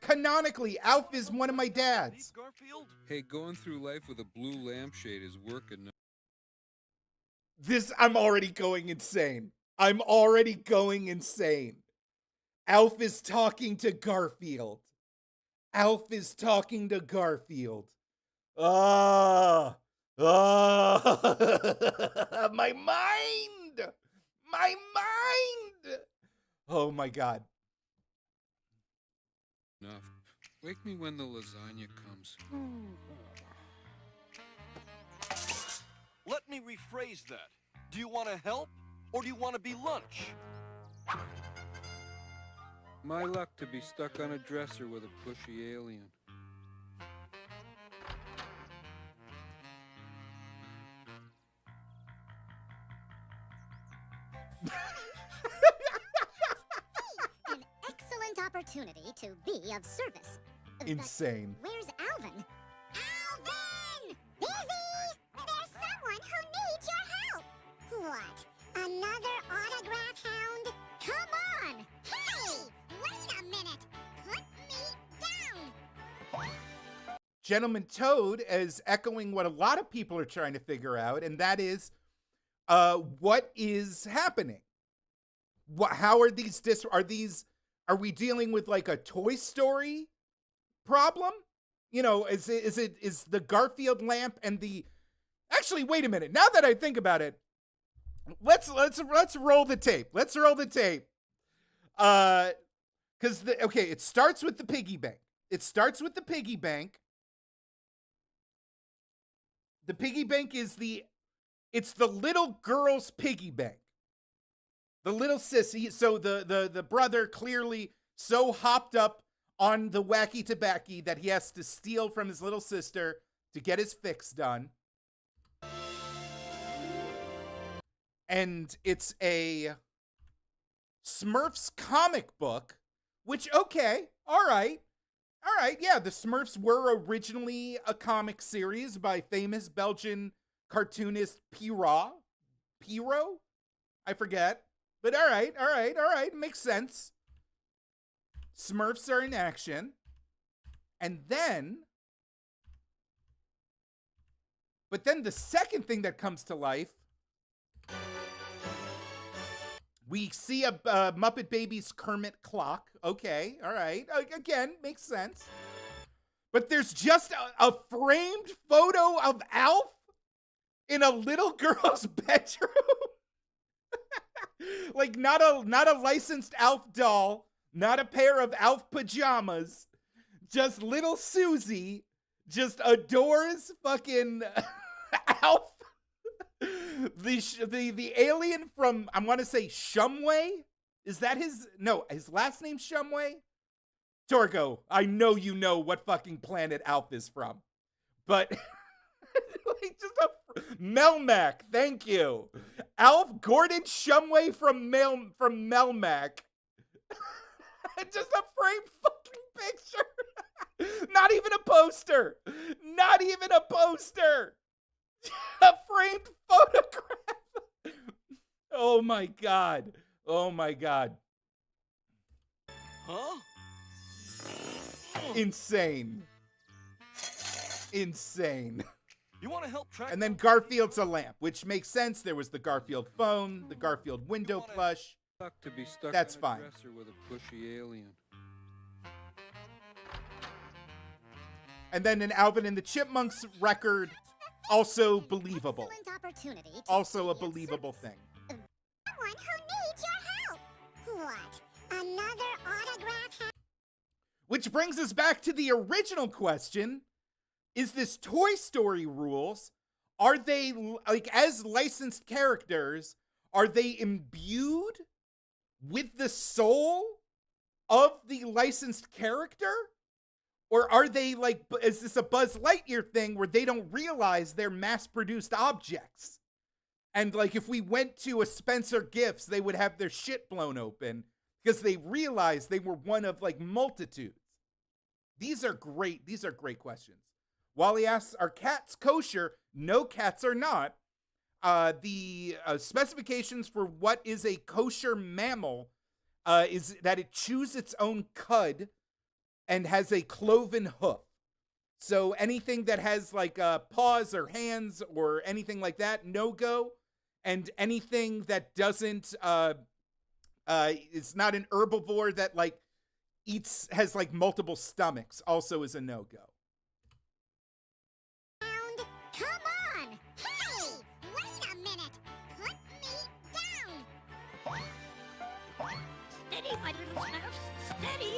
Speaker 2: Canonically, Alf is one of my dads.
Speaker 1: Hey, going through life with a blue lampshade is work enough.
Speaker 2: I'm already going insane. I'm already going insane. Alf is talking to Garfield. Alf is talking to Garfield. My mind. My mind. Oh my God.
Speaker 1: Enough. Wake me when the lasagna comes.
Speaker 13: Let me rephrase that. Do you want to help, or do you want to be lunch?
Speaker 1: My luck to be stuck on a dresser with a pushy alien.
Speaker 12: An excellent opportunity to be of service.
Speaker 2: Insane.
Speaker 12: But where's Alvin? Alvin! Busy! There's someone who needs your help! What? Another autograph hound? Come on! Hey! Wait a minute! Put me down!
Speaker 2: Gentleman Toad is echoing what a lot of people are trying to figure out, and that is, what is happening? How are these are we dealing with like a Toy Story problem? You know, is the Garfield lamp and the... Actually, wait a minute. Now that I think about it, let's roll the tape. Let's roll the tape. Because it starts with the piggy bank. It starts with the piggy bank. The piggy bank is it's the little girl's piggy bank. The little sissy. So the brother clearly so hopped up on the wacky tobacco that he has to steal from his little sister to get his fix done. And it's a Smurfs comic book, which, okay, all right, yeah, the Smurfs were originally a comic series by famous Belgian cartoonist Pierrot? I forget. But all right, makes sense. Smurfs are in action. And then... But then the second thing that comes to life, we see a Muppet Babies Kermit clock. Okay, all right. Again, makes sense. But there's just a framed photo of Alf in a little girl's bedroom. Like not a licensed Alf doll, not a pair of Alf pajamas, just little Susie just adores fucking Alf. The alien from, I want to say Shumway? Is that his last name Shumway? Torgo, I know you know what fucking planet Alf is from. But like Melmac, thank you. Alf Gordon Shumway from Melmac. Just a framed fucking picture. Not even a poster. Not even a poster. A framed photograph. Oh my God. Oh my God.
Speaker 13: Huh?
Speaker 2: Insane. Insane.
Speaker 13: You want to help track?
Speaker 2: And then Garfield's a lamp, which makes sense. There was the Garfield phone, the Garfield window plush.
Speaker 1: To be stuck
Speaker 2: That's
Speaker 1: on a
Speaker 2: fine.
Speaker 1: dresser with a pushy alien.
Speaker 2: And then an Alvin and the Chipmunks record, also believable. Also a believable thing.
Speaker 12: Someone who needs your help. What? Another autograph hound?
Speaker 2: Which brings us back to the original question. Is this Toy Story rules? Are they, like, as licensed characters, are they imbued with the soul of the licensed character? Or are they like, is this a Buzz Lightyear thing where they don't realize they're mass-produced objects? And like, if we went to a Spencer Gifts, they would have their shit blown open because they realized they were one of like multitudes. These are great questions. Wally asks, are cats kosher? No, cats are not. the specifications for what is a kosher mammal is that it chews its own cud and has a cloven hoof. So anything that has like paws or hands or anything like that, no go. And anything that doesn't, it's not an herbivore that like has like multiple stomachs, also is a no go.
Speaker 12: Come on! Hey! Wait a minute! Put me down! Steady, my little snaps! Steady!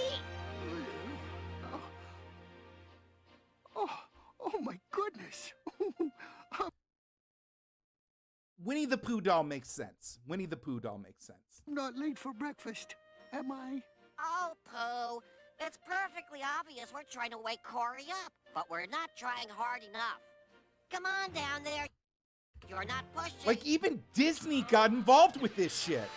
Speaker 14: Oh my goodness!
Speaker 2: Winnie the Pooh doll makes sense. Winnie the Pooh doll makes sense.
Speaker 14: I'm not late for breakfast, am I?
Speaker 25: Oh, Pooh, it's perfectly obvious we're trying to wake Corey up, but we're not trying hard enough. Come on down there. You're not pushing.
Speaker 2: Like, even Disney got involved with this shit.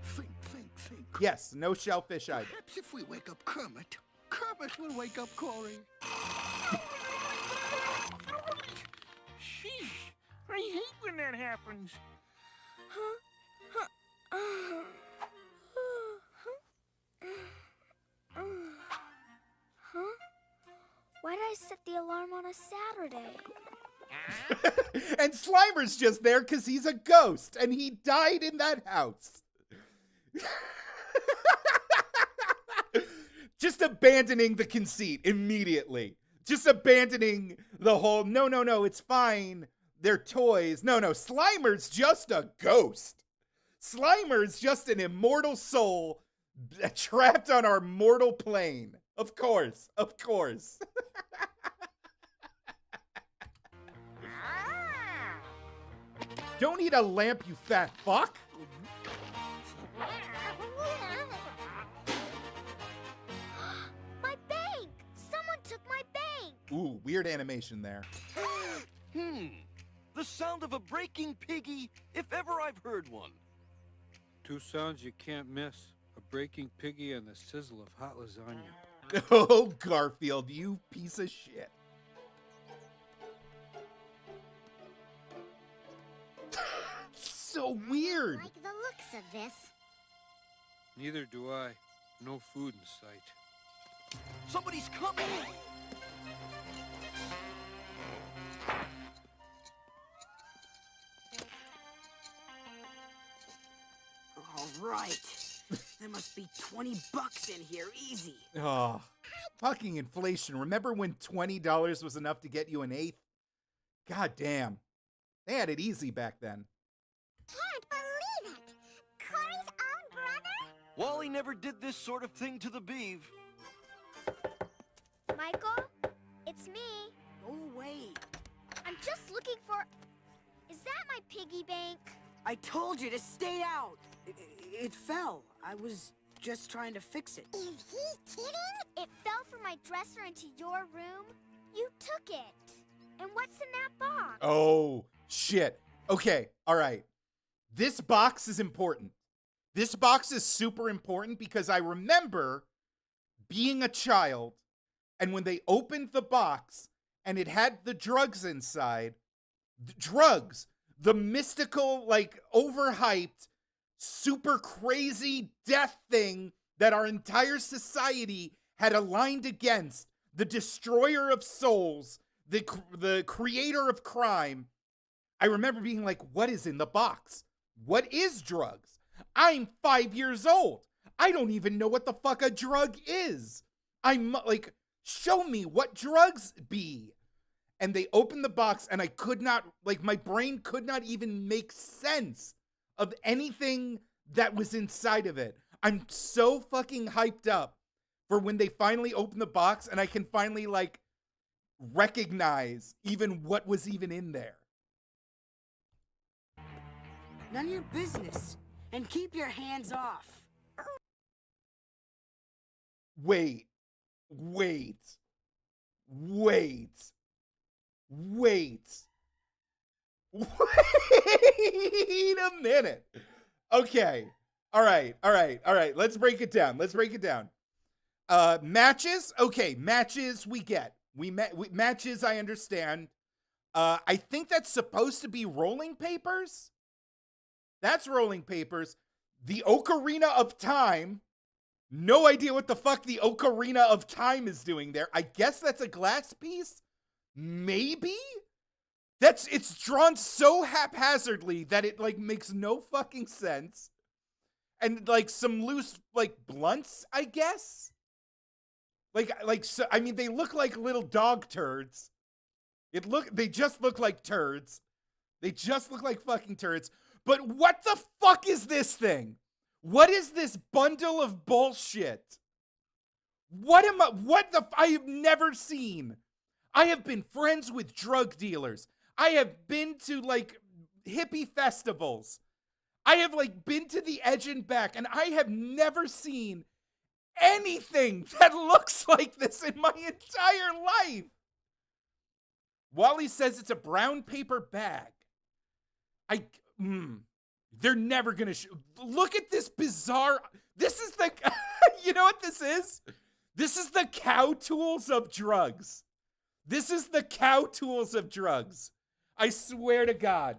Speaker 14: Think.
Speaker 2: Yes, no shellfish either.
Speaker 14: Perhaps if we wake up Kermit, Kermit will wake up Corey.
Speaker 15: Sheesh, I hate when that happens.
Speaker 16: Why did I set the alarm on a Saturday?
Speaker 2: And Slimer's just there because he's a ghost, and he died in that house. Just abandoning the conceit immediately. Just abandoning the whole, no, it's fine. They're toys. No, Slimer's just a ghost. Slimer's just an immortal soul trapped on our mortal plane. Of course. Don't eat a lamp, you fat fuck.
Speaker 16: My bank! Someone took my bank!
Speaker 2: Ooh, weird animation there.
Speaker 13: The sound of a breaking piggy, if ever I've heard one.
Speaker 1: Two sounds you can't miss. A breaking piggy and the sizzle of hot lasagna.
Speaker 2: Oh, Garfield, you piece of shit. So weird.
Speaker 12: I like the looks of this.
Speaker 1: Neither do I. No food in sight.
Speaker 13: Somebody's coming!
Speaker 17: All right. There must be 20 bucks in here, easy.
Speaker 2: Oh, fucking inflation. Remember when $20 was enough to get you an eighth? God damn. They had it easy back then.
Speaker 12: Can't believe it! Corey's own brother?
Speaker 13: Wally never did this sort of thing to the beeve.
Speaker 16: Michael, it's me.
Speaker 17: Go away.
Speaker 16: I'm just looking for... Is that my piggy bank?
Speaker 17: I told you to stay out. It fell. I was just trying to fix it.
Speaker 12: Is he kidding?
Speaker 16: It fell from my dresser into your room. You took it. And what's in that box?
Speaker 2: Oh, shit. Okay, all right. This box is important. This box is super important because I remember being a child, and when they opened the box and it had the drugs inside, the mystical, like, overhyped, super crazy death thing that our entire society had aligned against, the destroyer of souls, the creator of crime. I remember being like, what is in the box? What is drugs? I'm 5 years old. I don't even know what the fuck a drug is. I'm like, show me what drugs be. And they opened the box and I could not, like, my brain could not even make sense of anything that was inside of it. I'm so fucking hyped up for when they finally open the box and I can finally, like, recognize even what was even in there.
Speaker 17: None of your business. And keep your hands off.
Speaker 2: Wait a minute. Okay. All right. Let's break it down. Matches. Okay. Matches we get. Matches I understand. I think that's supposed to be Rolling Papers. That's Rolling Papers. The Ocarina of Time. No idea what the fuck the Ocarina of Time is doing there. I guess that's a glass piece? Maybe? It's drawn so haphazardly that it, like, makes no fucking sense. And, like, some loose, like, blunts, I guess? So, I mean, they look like little dog turds. They just look like turds. They just look like fucking turds. But what the fuck is this thing? What is this bundle of bullshit? I have never seen. I have been friends with drug dealers. I have been to, like, hippie festivals. I have, like, been to the edge and back, and I have never seen anything that looks like this in my entire life. Wally says it's a brown paper bag. They're never gonna look at this bizarre. This is the, you know what this is? This is the cow tools of drugs. This is the cow tools of drugs. I swear to God.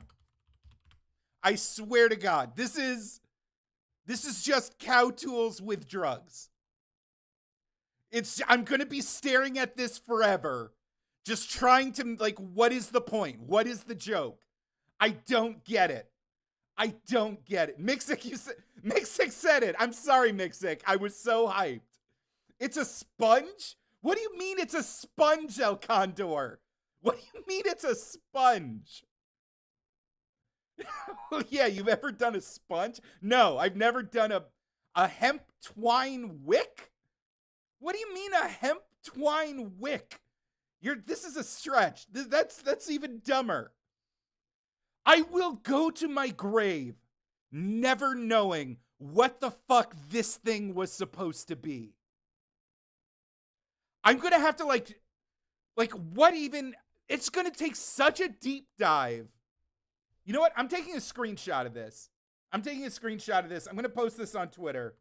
Speaker 2: I swear to God. This is just cow tools with drugs. I'm gonna be staring at this forever. Just trying to, like, what is the point? What is the joke? I don't get it. I don't get it. Mixic said it. I'm sorry, Mixic. I was so hyped. It's a sponge? What do you mean it's a sponge, El Condor? What do you mean it's a sponge? Yeah, you've ever done a sponge? No, I've never done a hemp twine wick? What do you mean a hemp twine wick? This is a stretch. That's even dumber. I will go to my grave never knowing what the fuck this thing was supposed to be. I'm going to have to like what even, it's going to take such a deep dive. You know what? I'm taking a screenshot of this. I'm going to post this on Twitter.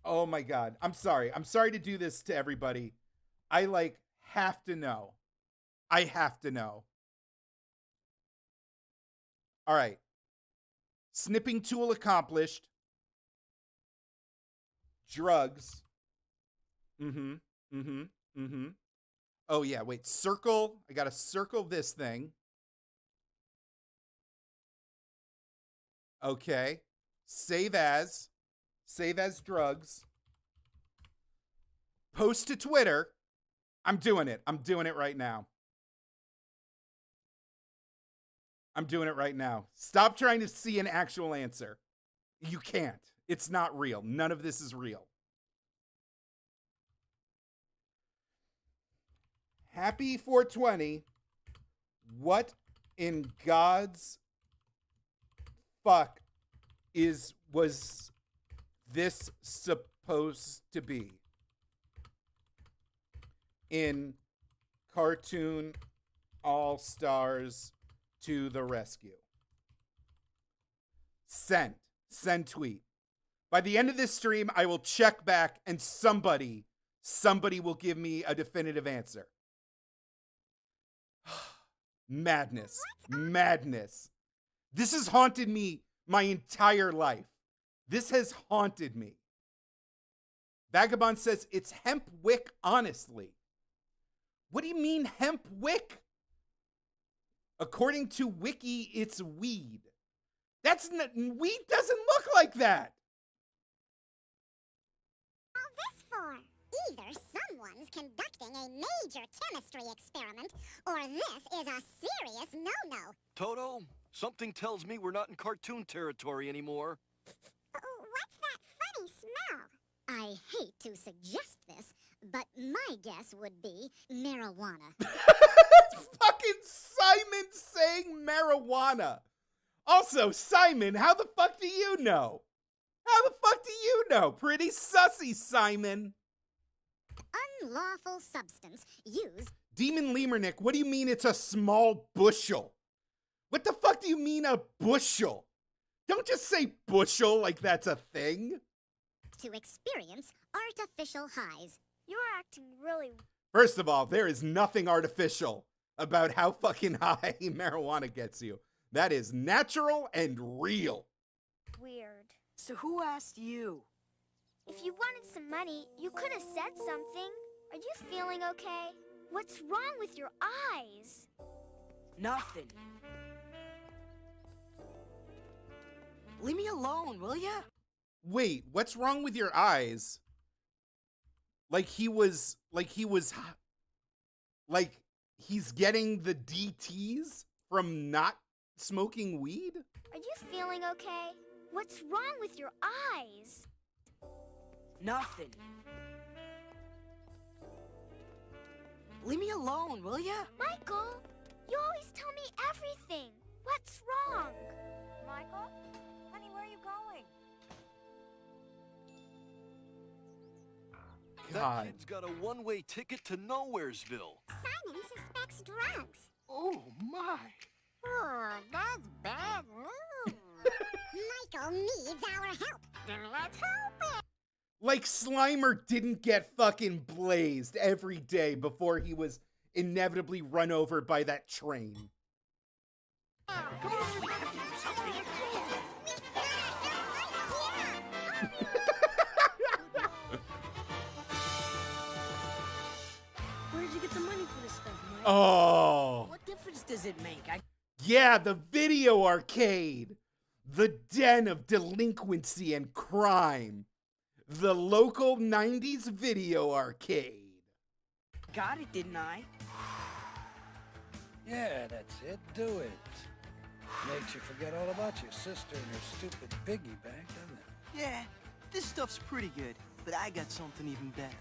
Speaker 2: Oh my God. I'm sorry. I'm sorry to do this to everybody. I have to know. I have to know. All right. Snipping tool accomplished. Drugs. Oh yeah, wait. Circle. I got to circle this thing. Okay. Save as drugs. Post to Twitter. I'm doing it. I'm doing it right now. Stop trying to see an actual answer. You can't. It's not real. None of this is real. Happy 420. What in God's fuck was this supposed to be? In Cartoon All-Stars to the rescue. Send tweet. By the end of this stream, I will check back and somebody will give me a definitive answer. Madness. This has haunted me my entire life. This has haunted me. Vagabond says it's hemp wick, honestly. What do you mean hemp wick? According to Wiki, it's weed. Weed doesn't look like that.
Speaker 12: All this for? Either someone's conducting a major chemistry experiment, or this is a serious no-no.
Speaker 13: Toto, something tells me we're not in cartoon territory anymore.
Speaker 12: What's that funny smell? I hate to suggest this, but my guess would be marijuana.
Speaker 2: Fucking Simon saying marijuana. Also, Simon, how the fuck do you know? Pretty sussy, Simon.
Speaker 12: Unlawful substance used.
Speaker 2: Demon Lemurnick, what do you mean it's a small bushel? What the fuck do you mean a bushel? Don't just say bushel like that's a thing.
Speaker 12: To experience artificial highs.
Speaker 16: You're acting really
Speaker 2: First of all, there is nothing artificial about how fucking high marijuana gets you. That is natural and real.
Speaker 16: Weird.
Speaker 17: So who asked you?
Speaker 16: If you wanted some money, you could have said something. Are you feeling okay? What's wrong with your eyes?
Speaker 17: Nothing. Leave me alone, will ya?
Speaker 2: Wait, what's wrong with your eyes? Like he's getting the DTs from not smoking weed?
Speaker 16: Are you feeling okay? What's wrong with your eyes?
Speaker 17: Nothing. Leave me alone, will ya?
Speaker 16: Michael, you always tell me everything. What's wrong?
Speaker 3: Michael? Honey, where are you going?
Speaker 13: That kid's got a one-way ticket to Nowheresville.
Speaker 12: Simon suspects drugs.
Speaker 14: Oh, my.
Speaker 12: Oh, that's bad news. Michael needs our help. Let's help him.
Speaker 2: Like Slimer didn't get fucking blazed every day before he was inevitably run over by that train.
Speaker 17: Where did you get the money for this stuff, Mike?
Speaker 2: Oh.
Speaker 17: What difference does it make?
Speaker 2: Yeah, the video arcade. The den of delinquency and crime. The local 90s video arcade.
Speaker 17: Got it, didn't I?
Speaker 1: Yeah, that's it. Do it. Makes you forget all about your sister and her stupid piggy bank, doesn't it?
Speaker 5: Yeah, this stuff's pretty good, but I got something even better.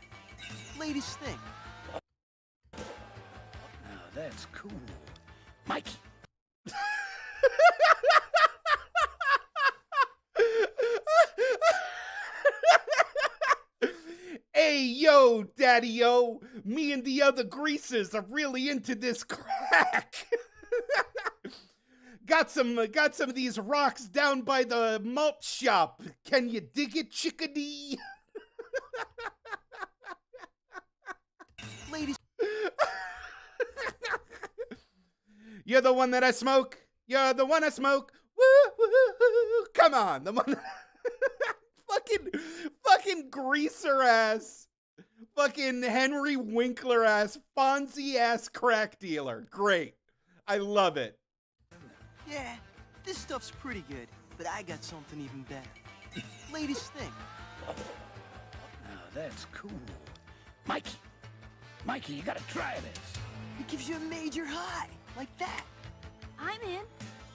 Speaker 5: Latest thing.
Speaker 14: Now that's cool. Mikey.
Speaker 2: Hey, yo, daddy-o, me and the other greasers are really into this crack. Got some of these rocks down by the malt shop. Can you dig it, chickadee?
Speaker 5: Ladies.
Speaker 2: You're the one that I smoke. You're the one I smoke. Woo, woo, woo. Come on, the one. fucking greaser ass. Fucking Henry Winkler ass, Fonzie ass crack dealer. Great. I love it.
Speaker 5: Yeah, this stuff's pretty good, but I got something even better. Latest thing.
Speaker 14: Now that's cool. Mikey. Mikey, you gotta try this.
Speaker 5: It gives you a major high, like that.
Speaker 17: I'm in.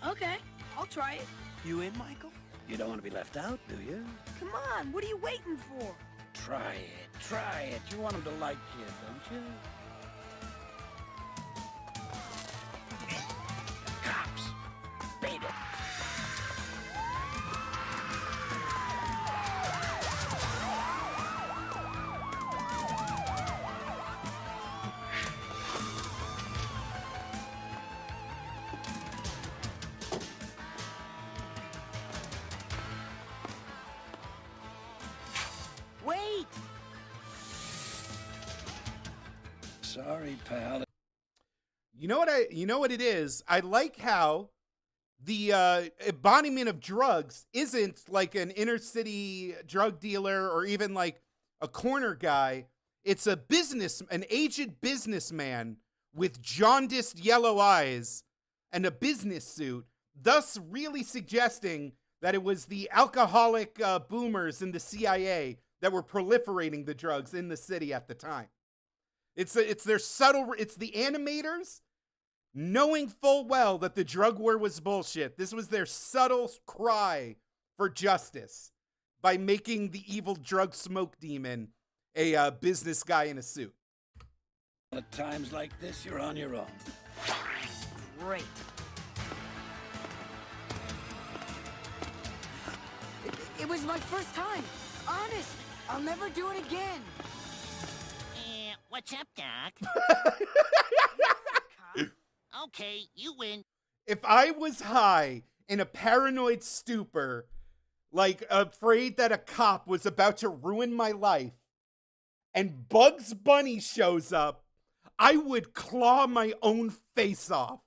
Speaker 17: Okay, I'll try it.
Speaker 5: You in, Michael?
Speaker 14: You don't want to be left out, do you?
Speaker 17: Come on, what are you waiting for?
Speaker 14: Try it, try it. You want him to like you, don't you? Cops, beat it.
Speaker 17: Wait!
Speaker 14: Sorry, pal.
Speaker 2: You know what it is? I like how the embodiment of drugs isn't like an inner city drug dealer or even like a corner guy. It's an aged businessman with jaundiced yellow eyes and a business suit, thus really suggesting that it was the alcoholic boomers in the CIA that were proliferating the drugs in the city at the time. It's their subtle, it's the animators knowing full well that the drug war was bullshit. This was their subtle cry for justice by making the evil drug smoke demon a business guy in a suit.
Speaker 14: At times like this, you're on your own.
Speaker 17: Great. It was my first time. Honest. I'll never do it again.
Speaker 3: What's up, Doc? Okay, you win.
Speaker 2: If I was high in a paranoid stupor, like afraid that a cop was about to ruin my life, and Bugs Bunny shows up I would claw my own face off.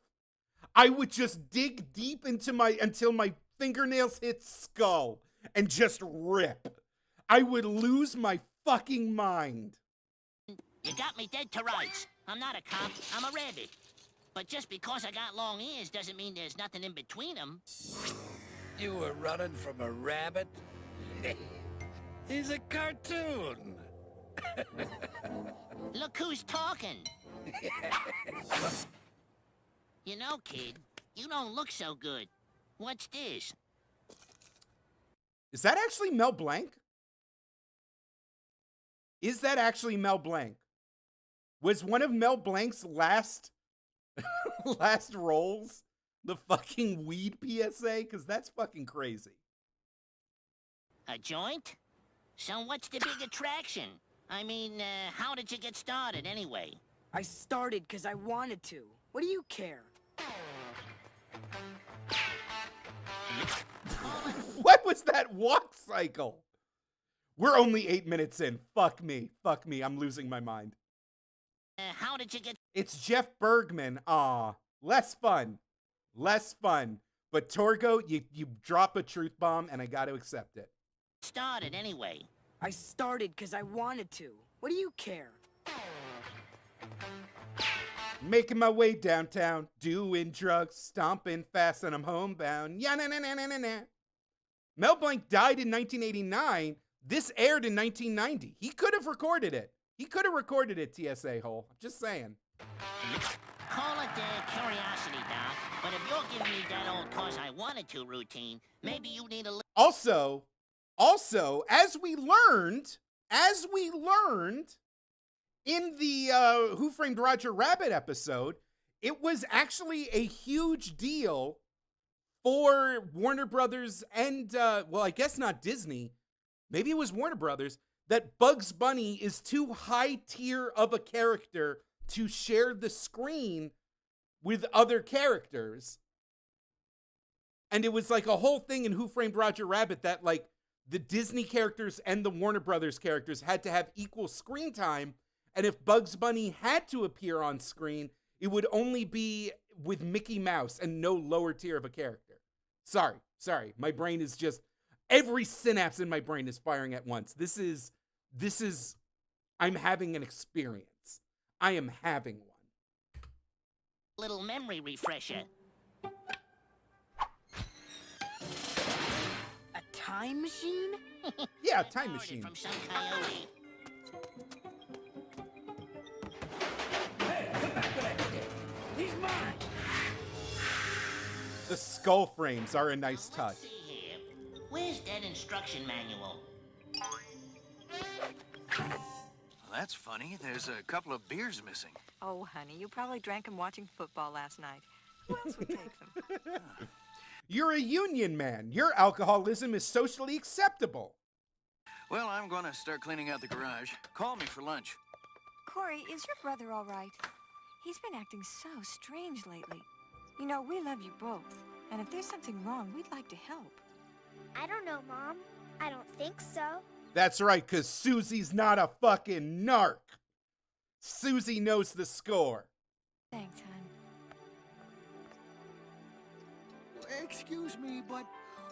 Speaker 2: I would just dig deep into until my fingernails hit skull and just rip. I would lose my fucking mind.
Speaker 3: You got me dead to rights. I'm not a cop, I'm a rabbit. But just because I got long ears doesn't mean there's nothing in between them.
Speaker 1: You were running from a rabbit? He's a cartoon.
Speaker 3: Look who's talking. You know, kid, you don't look so good. What's this?
Speaker 2: Is that actually Mel Blanc? Is that actually Mel Blanc? Was one of Mel Blanc's last roles the fucking weed PSA? Because that's fucking crazy.
Speaker 3: A joint? So what's the big attraction? I mean, how did you get started anyway?
Speaker 17: I started because I wanted to. What do you care?
Speaker 2: What was that walk cycle? We're only 8 minutes in. Fuck me. Fuck me. I'm losing my mind.
Speaker 3: How did you get...
Speaker 2: It's Jeff Bergman. Aw. Less fun. Less fun. But Torgo, you drop a truth bomb and I gotta accept it.
Speaker 3: Started anyway?
Speaker 17: I started because I wanted to. What do you care?
Speaker 2: Making my way downtown, doing drugs, stomping fast, and I'm homebound. Yeah, na. Mel Blanc died in 1989. This aired in 1990. He could have recorded it. He could have recorded it, TSA Hole. Just saying.
Speaker 3: Call it curiosity, Doc. But if you're giving me that old cause I wanted to routine, maybe you need a...
Speaker 2: Also, as we learned in the Who Framed Roger Rabbit episode, it was actually a huge deal for Warner Brothers and, well, I guess not Disney, maybe it was Warner Brothers, that Bugs Bunny is too high tier of a character to share the screen with other characters. And it was like a whole thing in Who Framed Roger Rabbit that like the Disney characters and the Warner Brothers characters had to have equal screen time. And if Bugs Bunny had to appear on screen, it would only be with Mickey Mouse and no lower tier of a character. Sorry. My brain is just, every synapse in my brain is firing at once. This is, I'm having an experience. I am having one.
Speaker 3: Little memory refresher.
Speaker 17: A time machine?
Speaker 2: Yeah, a time machine.
Speaker 3: From some coyote.
Speaker 14: Hey, come back with that kid. He's mine.
Speaker 2: The skull frames are a nice touch.
Speaker 3: Let's see here. Where's that instruction manual?
Speaker 6: Well, that's funny. There's a couple of beers missing.
Speaker 8: Oh, honey, you probably drank them watching football last night. Who else would take them?
Speaker 2: You're a union man. Your alcoholism is socially acceptable.
Speaker 6: Well, I'm going to start cleaning out the garage. Call me for lunch.
Speaker 8: Corey, is your brother all right? He's been acting so strange lately. You know, we love you both. And if there's something wrong, we'd like to help.
Speaker 16: I don't know, Mom. I don't think so.
Speaker 2: That's right, because Susie's not a fucking narc. Susie knows the score.
Speaker 8: Thanks, hon.
Speaker 10: Excuse me, but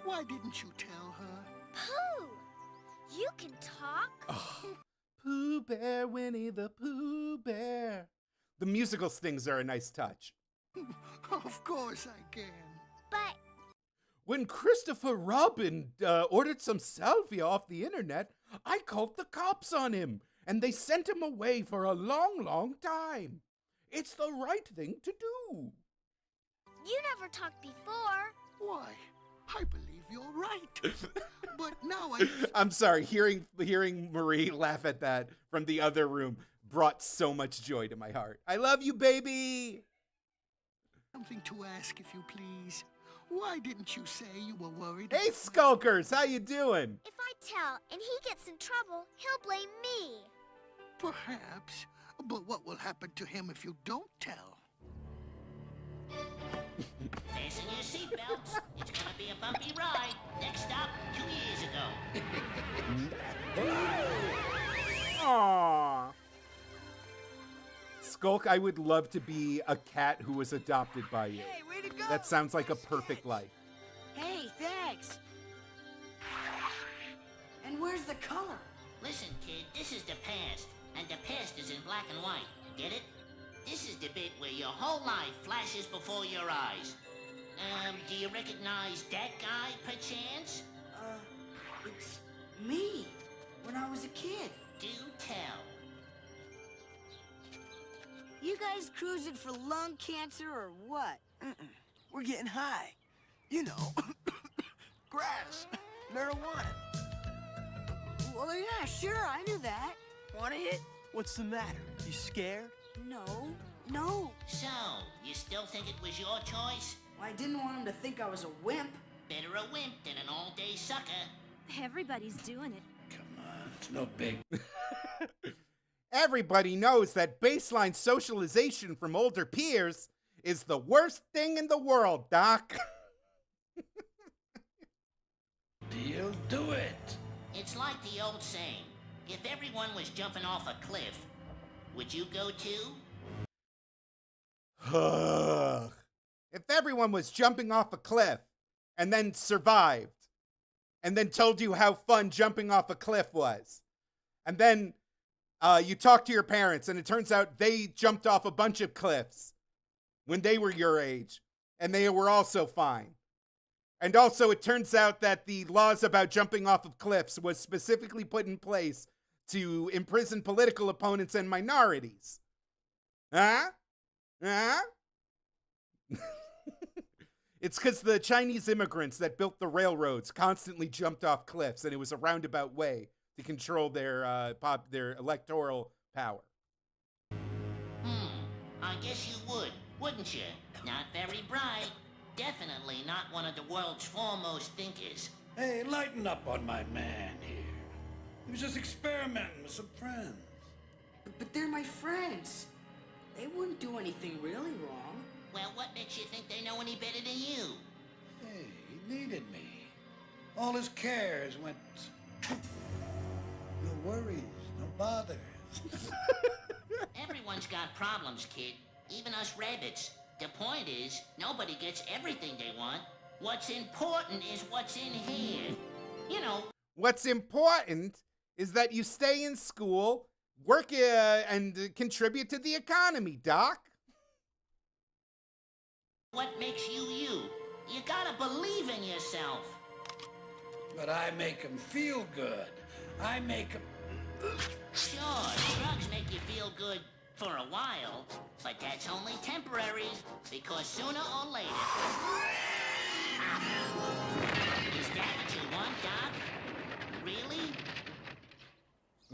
Speaker 10: why didn't you tell her?
Speaker 16: Pooh! You can talk?
Speaker 2: Oh, Pooh Bear, Winnie the Pooh Bear. The musical stings are a nice touch.
Speaker 10: Of course I can.
Speaker 16: But...
Speaker 2: When Christopher Robin ordered some salvia off the internet, I called the cops on him, and they sent him away for a long, long time. It's the right thing to do.
Speaker 16: You never talked before.
Speaker 10: Why, I believe you're right. But now
Speaker 2: I'm sorry, hearing Marie laugh at that from the other room brought so much joy to my heart. I love you, baby.
Speaker 10: Something to ask, if you please. Why didn't you say you were worried?
Speaker 2: Hey, Skulkers, how you doing?
Speaker 16: If I tell and he gets in trouble, he'll blame me.
Speaker 10: Perhaps. But what will happen to him if you don't tell?
Speaker 3: Fasten your seatbelts. It's gonna be a bumpy ride. Next stop, 2 years ago.
Speaker 2: Aww. Skulk, I would love to be a cat who was adopted by you.
Speaker 17: Hey, way to go!
Speaker 2: That sounds like a perfect life.
Speaker 17: Hey, thanks. And where's the color?
Speaker 3: Listen, kid, this is the past, and the past is in black and white. Get it? This is the bit where your whole life flashes before your eyes. Do you recognize that guy, perchance?
Speaker 17: It's me, when I was a kid.
Speaker 3: Do tell.
Speaker 17: You guys cruising for lung cancer or what?
Speaker 5: We're getting high. You know, grass, marijuana.
Speaker 17: Well, yeah, sure, I knew that.
Speaker 5: Want a hit? What's the matter? You scared?
Speaker 17: No.
Speaker 3: So, you still think it was your choice?
Speaker 17: Well, I didn't want him to think I was a wimp.
Speaker 3: Better a wimp than an all-day sucker.
Speaker 8: Everybody's doing it.
Speaker 14: Come on, it's no big.
Speaker 2: Everybody knows that baseline socialization from older peers is the worst thing in the world, Doc.
Speaker 14: Deal, do it.
Speaker 3: It's like the old saying, if everyone was jumping off a cliff, would you go too?
Speaker 2: If everyone was jumping off a cliff and then survived and then told you how fun jumping off a cliff was, and then you talk to your parents and it turns out they jumped off a bunch of cliffs when they were your age and they were also fine. And also it turns out that the laws about jumping off of cliffs was specifically put in place to imprison political opponents and minorities. Huh? It's because the Chinese immigrants that built the railroads constantly jumped off cliffs, and it was a roundabout way to control their electoral power.
Speaker 3: I guess you would, wouldn't you? Not very bright. Definitely not one of the world's foremost thinkers.
Speaker 14: Hey, lighten up on my man here. He was just experimenting with some friends.
Speaker 17: But they're my friends. They wouldn't do anything really wrong.
Speaker 3: Well, what makes you think they know any better than you?
Speaker 14: Hey, he needed me. All his cares went... No worries, no bothers.
Speaker 3: Everyone's got problems, kid. Even us rabbits. The point is, nobody gets everything they want. What's important is what's in here. You know.
Speaker 2: What's important is that you stay in school, work and contribute to the economy, Doc.
Speaker 3: What makes you you? You gotta believe in yourself.
Speaker 14: But I make him feel good. I make him...
Speaker 3: Sure, drugs make you feel good for a while, but that's only temporary, because sooner or later... Is that what you want, Doc? Really?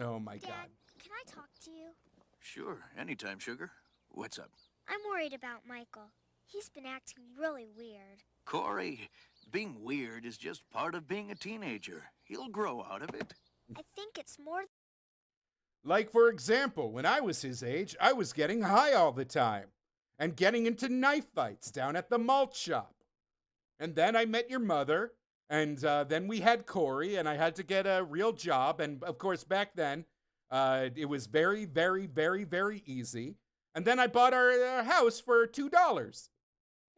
Speaker 2: Oh my
Speaker 16: Dad,
Speaker 2: God.
Speaker 16: can I talk to you?
Speaker 6: Sure, anytime, sugar. What's up?
Speaker 16: I'm worried about Michael. He's been acting really weird.
Speaker 6: Corey, being weird is just part of being a teenager. He'll grow out of it.
Speaker 16: I think it's more...
Speaker 2: Like, for example, when I was his age, I was getting high all the time and getting into knife fights down at the malt shop. And then I met your mother, and then we had Corey, and I had to get a real job. And, of course, back then, it was very, very, very, very easy. And then I bought our house for $2.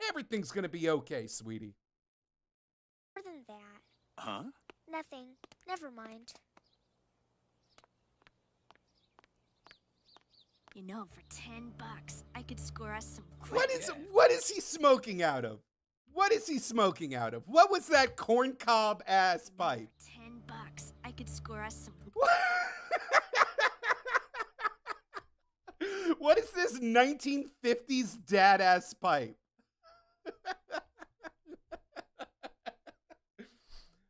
Speaker 2: Everything's going to be okay, sweetie.
Speaker 16: More than that.
Speaker 6: Huh?
Speaker 16: Nothing. Never mind.
Speaker 8: You know, for $10, I could score us some
Speaker 2: What is he smoking out of? What is he smoking out of? What was that corncob ass pipe?
Speaker 8: $10, I could score us some.
Speaker 2: What is this 1950s dad ass pipe?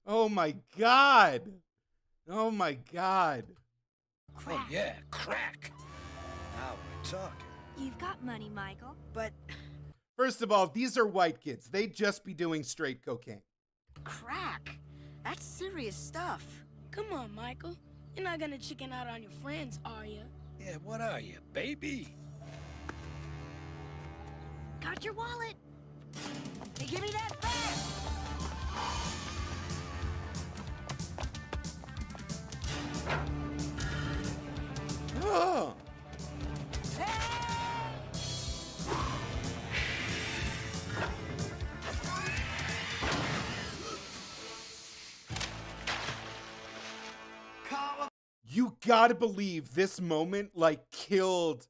Speaker 2: Oh my God. Oh my God.
Speaker 16: Crack.
Speaker 14: Oh yeah, crack. Now we're talking.
Speaker 8: You've got money, Michael.
Speaker 17: But
Speaker 2: First of all, these are white kids. They'd just be doing straight cocaine.
Speaker 17: crack? That's serious stuff.
Speaker 15: Come on, Michael. You're not gonna chicken out on your friends, are you?
Speaker 14: Yeah, what are you, baby?
Speaker 16: Got your wallet.
Speaker 17: Hey, give me that back!
Speaker 2: Oh. gotta believe this moment, like, killed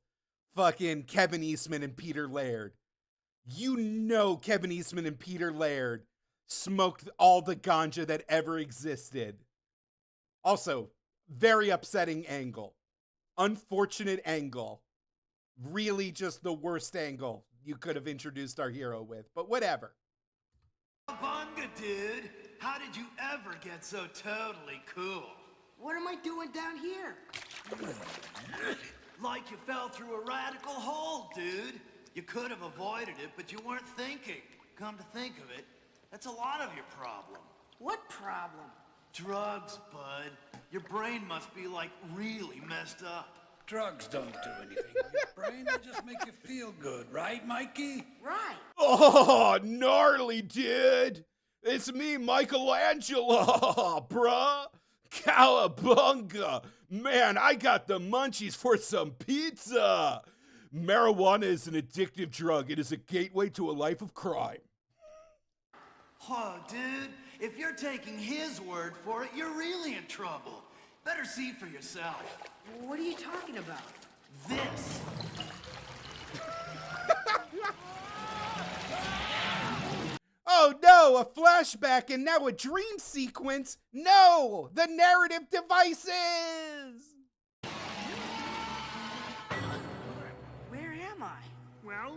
Speaker 2: fucking Kevin Eastman and Peter Laird. You know Kevin Eastman and Peter Laird smoked all the ganja that ever existed. Also, very upsetting angle. Unfortunate angle. Really just the worst angle you could have introduced our hero with, but whatever.
Speaker 18: Bunga, dude. How did you ever get so totally cool?
Speaker 17: What am I doing down here?
Speaker 18: Like you fell through a radical hole, dude. You could have avoided it, but you weren't thinking. Come to think of it, that's a lot of your problem.
Speaker 17: What problem?
Speaker 18: Drugs, bud. Your brain must be, like, really messed up.
Speaker 1: Drugs don't do anything to your brain. They just make you feel good, right, Mikey?
Speaker 17: Right.
Speaker 2: Oh, gnarly, dude. It's me, Michelangelo, bruh. Cowabunga. Man, I got the munchies for some pizza. Marijuana is an addictive drug. It is a gateway to a life of crime.
Speaker 18: Oh, dude, if you're taking his word for it, you're really in trouble. Better see for yourself.
Speaker 17: What are you talking about?
Speaker 18: This.
Speaker 2: Oh no, a flashback and now a dream sequence. No, the narrative devices.
Speaker 17: Where am I?
Speaker 10: Well,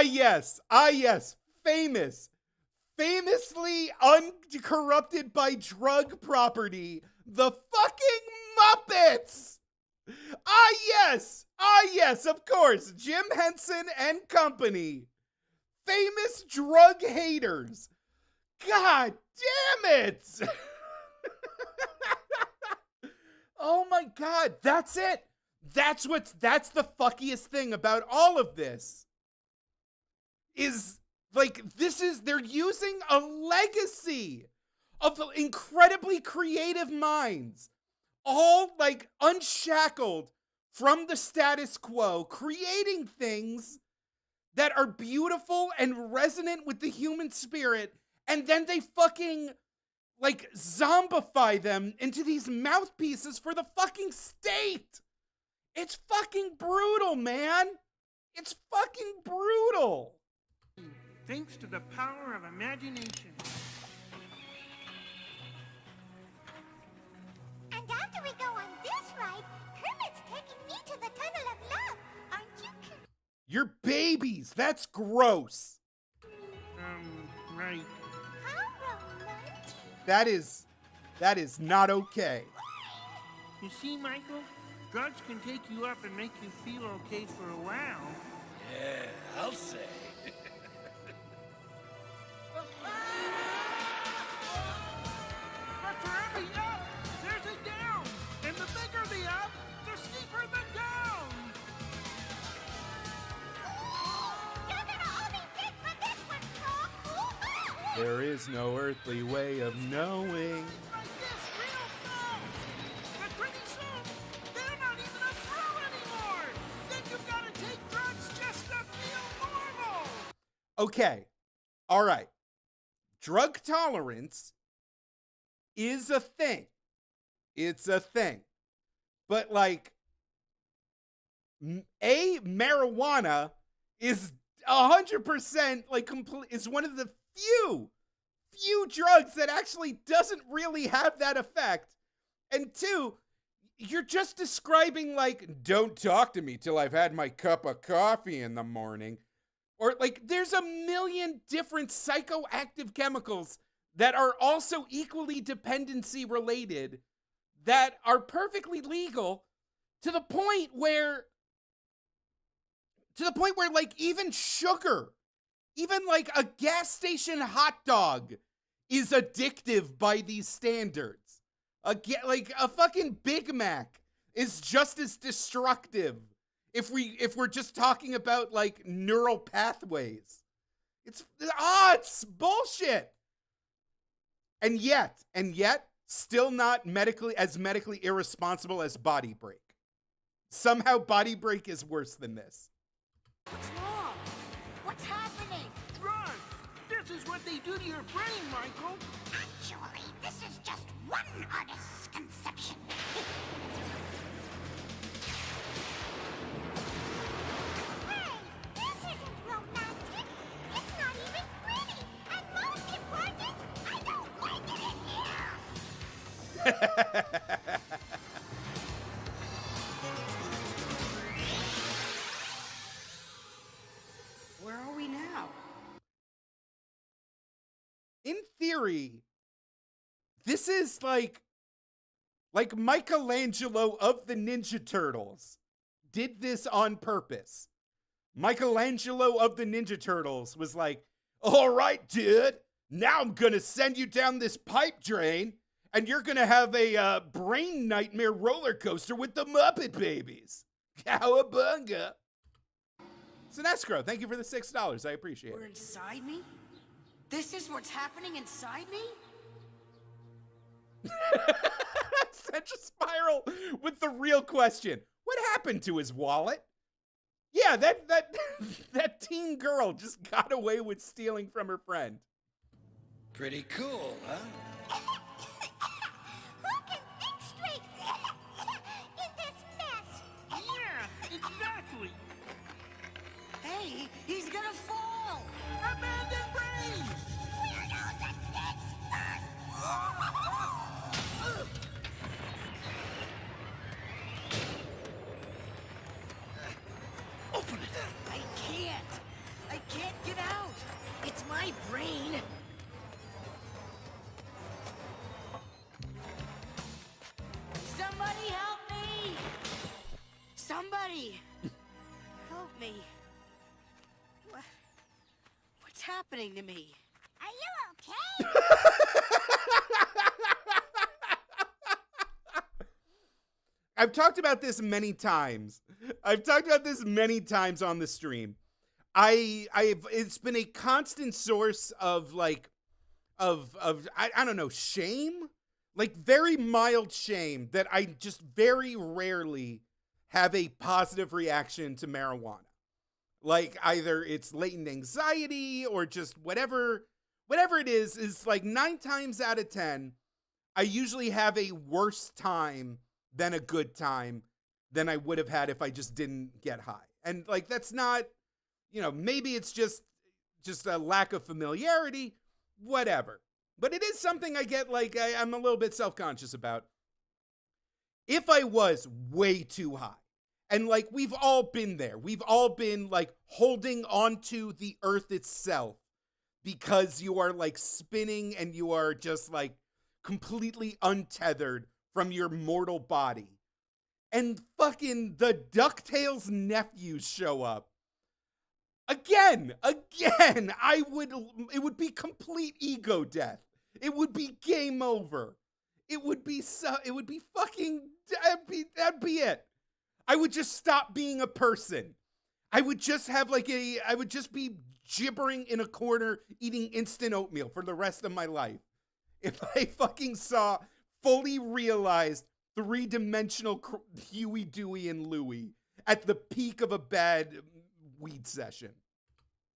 Speaker 2: yes. Famously uncorrupted by drug property, the fucking Muppets. Yes, of course, Jim Henson and company. Famous drug haters. God damn it. Oh my God, that's it. That's the fuckiest thing about all of this. Is like, they're using a legacy of incredibly creative minds, all like unshackled from the status quo, creating things that are beautiful and resonant with the human spirit, and then they fucking like zombify them into these mouthpieces for the fucking state. It's fucking brutal, man. It's fucking brutal.
Speaker 10: thanks to the power of imagination.
Speaker 12: And after we go on this ride, Kermit's taking me to the Tunnel of Love. Aren't you?
Speaker 2: You're babies. That's gross.
Speaker 10: Right.
Speaker 12: How romantic.
Speaker 2: That is not okay.
Speaker 10: You see, Michael, drugs can take you up and make you feel okay for a while.
Speaker 1: Yeah, I'll say.
Speaker 10: But for every up, there's a down. And the bigger the up, the steeper the down.
Speaker 12: You're gonna owe me big for this one, Frog.
Speaker 2: There is no earthly way of knowing.
Speaker 10: Like this, real fast. But pretty soon, they're not even a thrill anymore. Then you've got to take drugs just to feel normal.
Speaker 2: Okay. All right. Drug tolerance is a thing. It's a thing. But like, marijuana is 100% like is one of the few drugs that actually doesn't really have that effect. And two, you're just describing like, don't talk to me till I've had my cup of coffee in the morning. Or like, there's a million different psychoactive chemicals that are also equally dependency related that are perfectly legal to the point where like even sugar, even like a gas station hot dog is addictive by these standards. Like a fucking Big Mac is just as destructive if we're just talking about like neural pathways. It's bullshit. And yet, still not medically irresponsible as Body Break. Somehow Body Break is worse than this.
Speaker 12: What's wrong? What's happening?
Speaker 10: Drugs. This This is what they do to your brain, Michael.
Speaker 12: Actually, this is just one artist's conception. Hey, this isn't romantic. It's not even pretty. And most important, I don't like it in here.
Speaker 17: Where are we now?
Speaker 2: In theory, this is like Michelangelo of the Ninja Turtles did this on purpose. Michelangelo of the Ninja Turtles was like, all right, dude, now I'm going to send you down this pipe drain and you're going to have a brain nightmare roller coaster with the Muppet Babies. Cowabunga. It's an escrow. Thank you for the $6. I appreciate
Speaker 17: We're
Speaker 2: it.
Speaker 17: inside me? This is what's happening inside me?
Speaker 2: Central Spiral with the real question. What happened to his wallet? Yeah, that teen girl just got away with stealing from her friend.
Speaker 1: Pretty cool, huh?
Speaker 12: Who can think straight in this mess?
Speaker 10: Yeah, exactly.
Speaker 17: Hey, he's gonna fall!
Speaker 10: Abandoned brains!
Speaker 12: Weirdos and dicks first!
Speaker 10: Open it.
Speaker 17: I can't get out! It's my brain! Somebody help me! Somebody! Help me. What's happening to me?
Speaker 12: Are you okay?
Speaker 2: I've talked about this many times. I've talked about this many times on the stream. It's been a constant source of like, I don't know, shame? Like very mild shame that I just very rarely have a positive reaction to marijuana. Like either it's latent anxiety or just whatever it is like 9 times out of 10, I usually have a worse time than a good time than I would have had if I just didn't get high. And like, that's not, maybe it's just a lack of familiarity, whatever. But it is something I get, like, I'm a little bit self-conscious about. If I was way too high, and like, we've all been there. We've all been like holding onto the earth itself because you are like spinning and you are just like completely untethered from your mortal body. And fucking the DuckTales nephews show up. Again, it would be complete ego death. It would be game over. That'd be it. I would just stop being a person. I would just be gibbering in a corner eating instant oatmeal for the rest of my life. If I fucking saw fully realized 3-dimensional Huey, Dewey, and Louie at the peak of a bad weed session.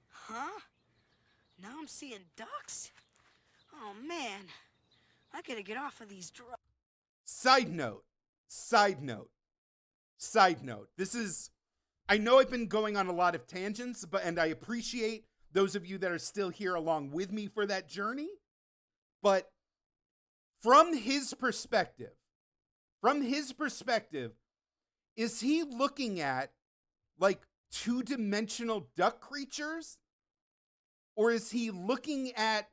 Speaker 17: Huh? Now I'm seeing ducks? Oh man, I gotta get off of these drugs.
Speaker 2: Side note. This is, I know I've been going on a lot of tangents, and I appreciate those of you that are still here along with me for that journey. But from his perspective, is he looking at like 2-dimensional duck creatures? Or is he looking at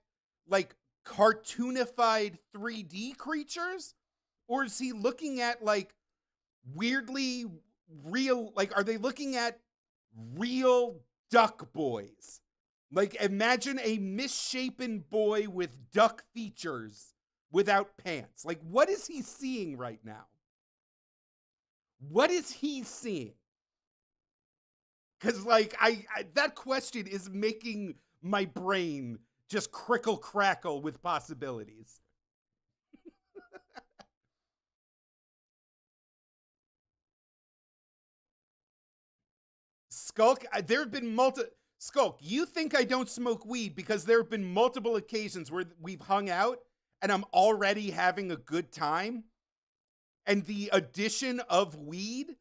Speaker 2: like cartoonified 3D creatures? Or is he looking at like weirdly real, like, are they looking at real duck boys? Like, imagine a misshapen boy with duck features without pants. Like, what is he seeing right now? What is he seeing? Because, like, I that question is making my brain just crickle crackle with possibilities. Skulk, there have been Skulk, you think I don't smoke weed because there have been multiple occasions where we've hung out and I'm already having a good time? And the addition of weed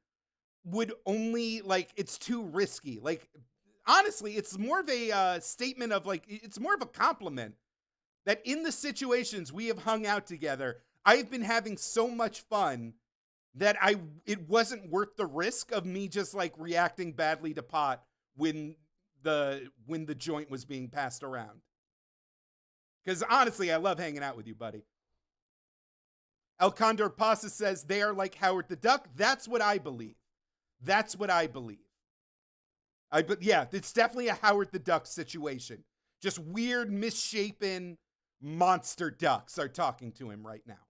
Speaker 2: would only, like, it's too risky. Like, honestly, it's more of a statement of, like, it's more of a compliment that in the situations we have hung out together, I've been having so much fun that it wasn't worth the risk of me just, like, reacting badly to pot when the joint was being passed around. Because honestly, I love hanging out with you, buddy. El Condor Pasa says they are like Howard the Duck. That's what I believe. That's what I believe. But yeah, it's definitely a Howard the Duck situation. Just weird, misshapen monster ducks are talking to him right now.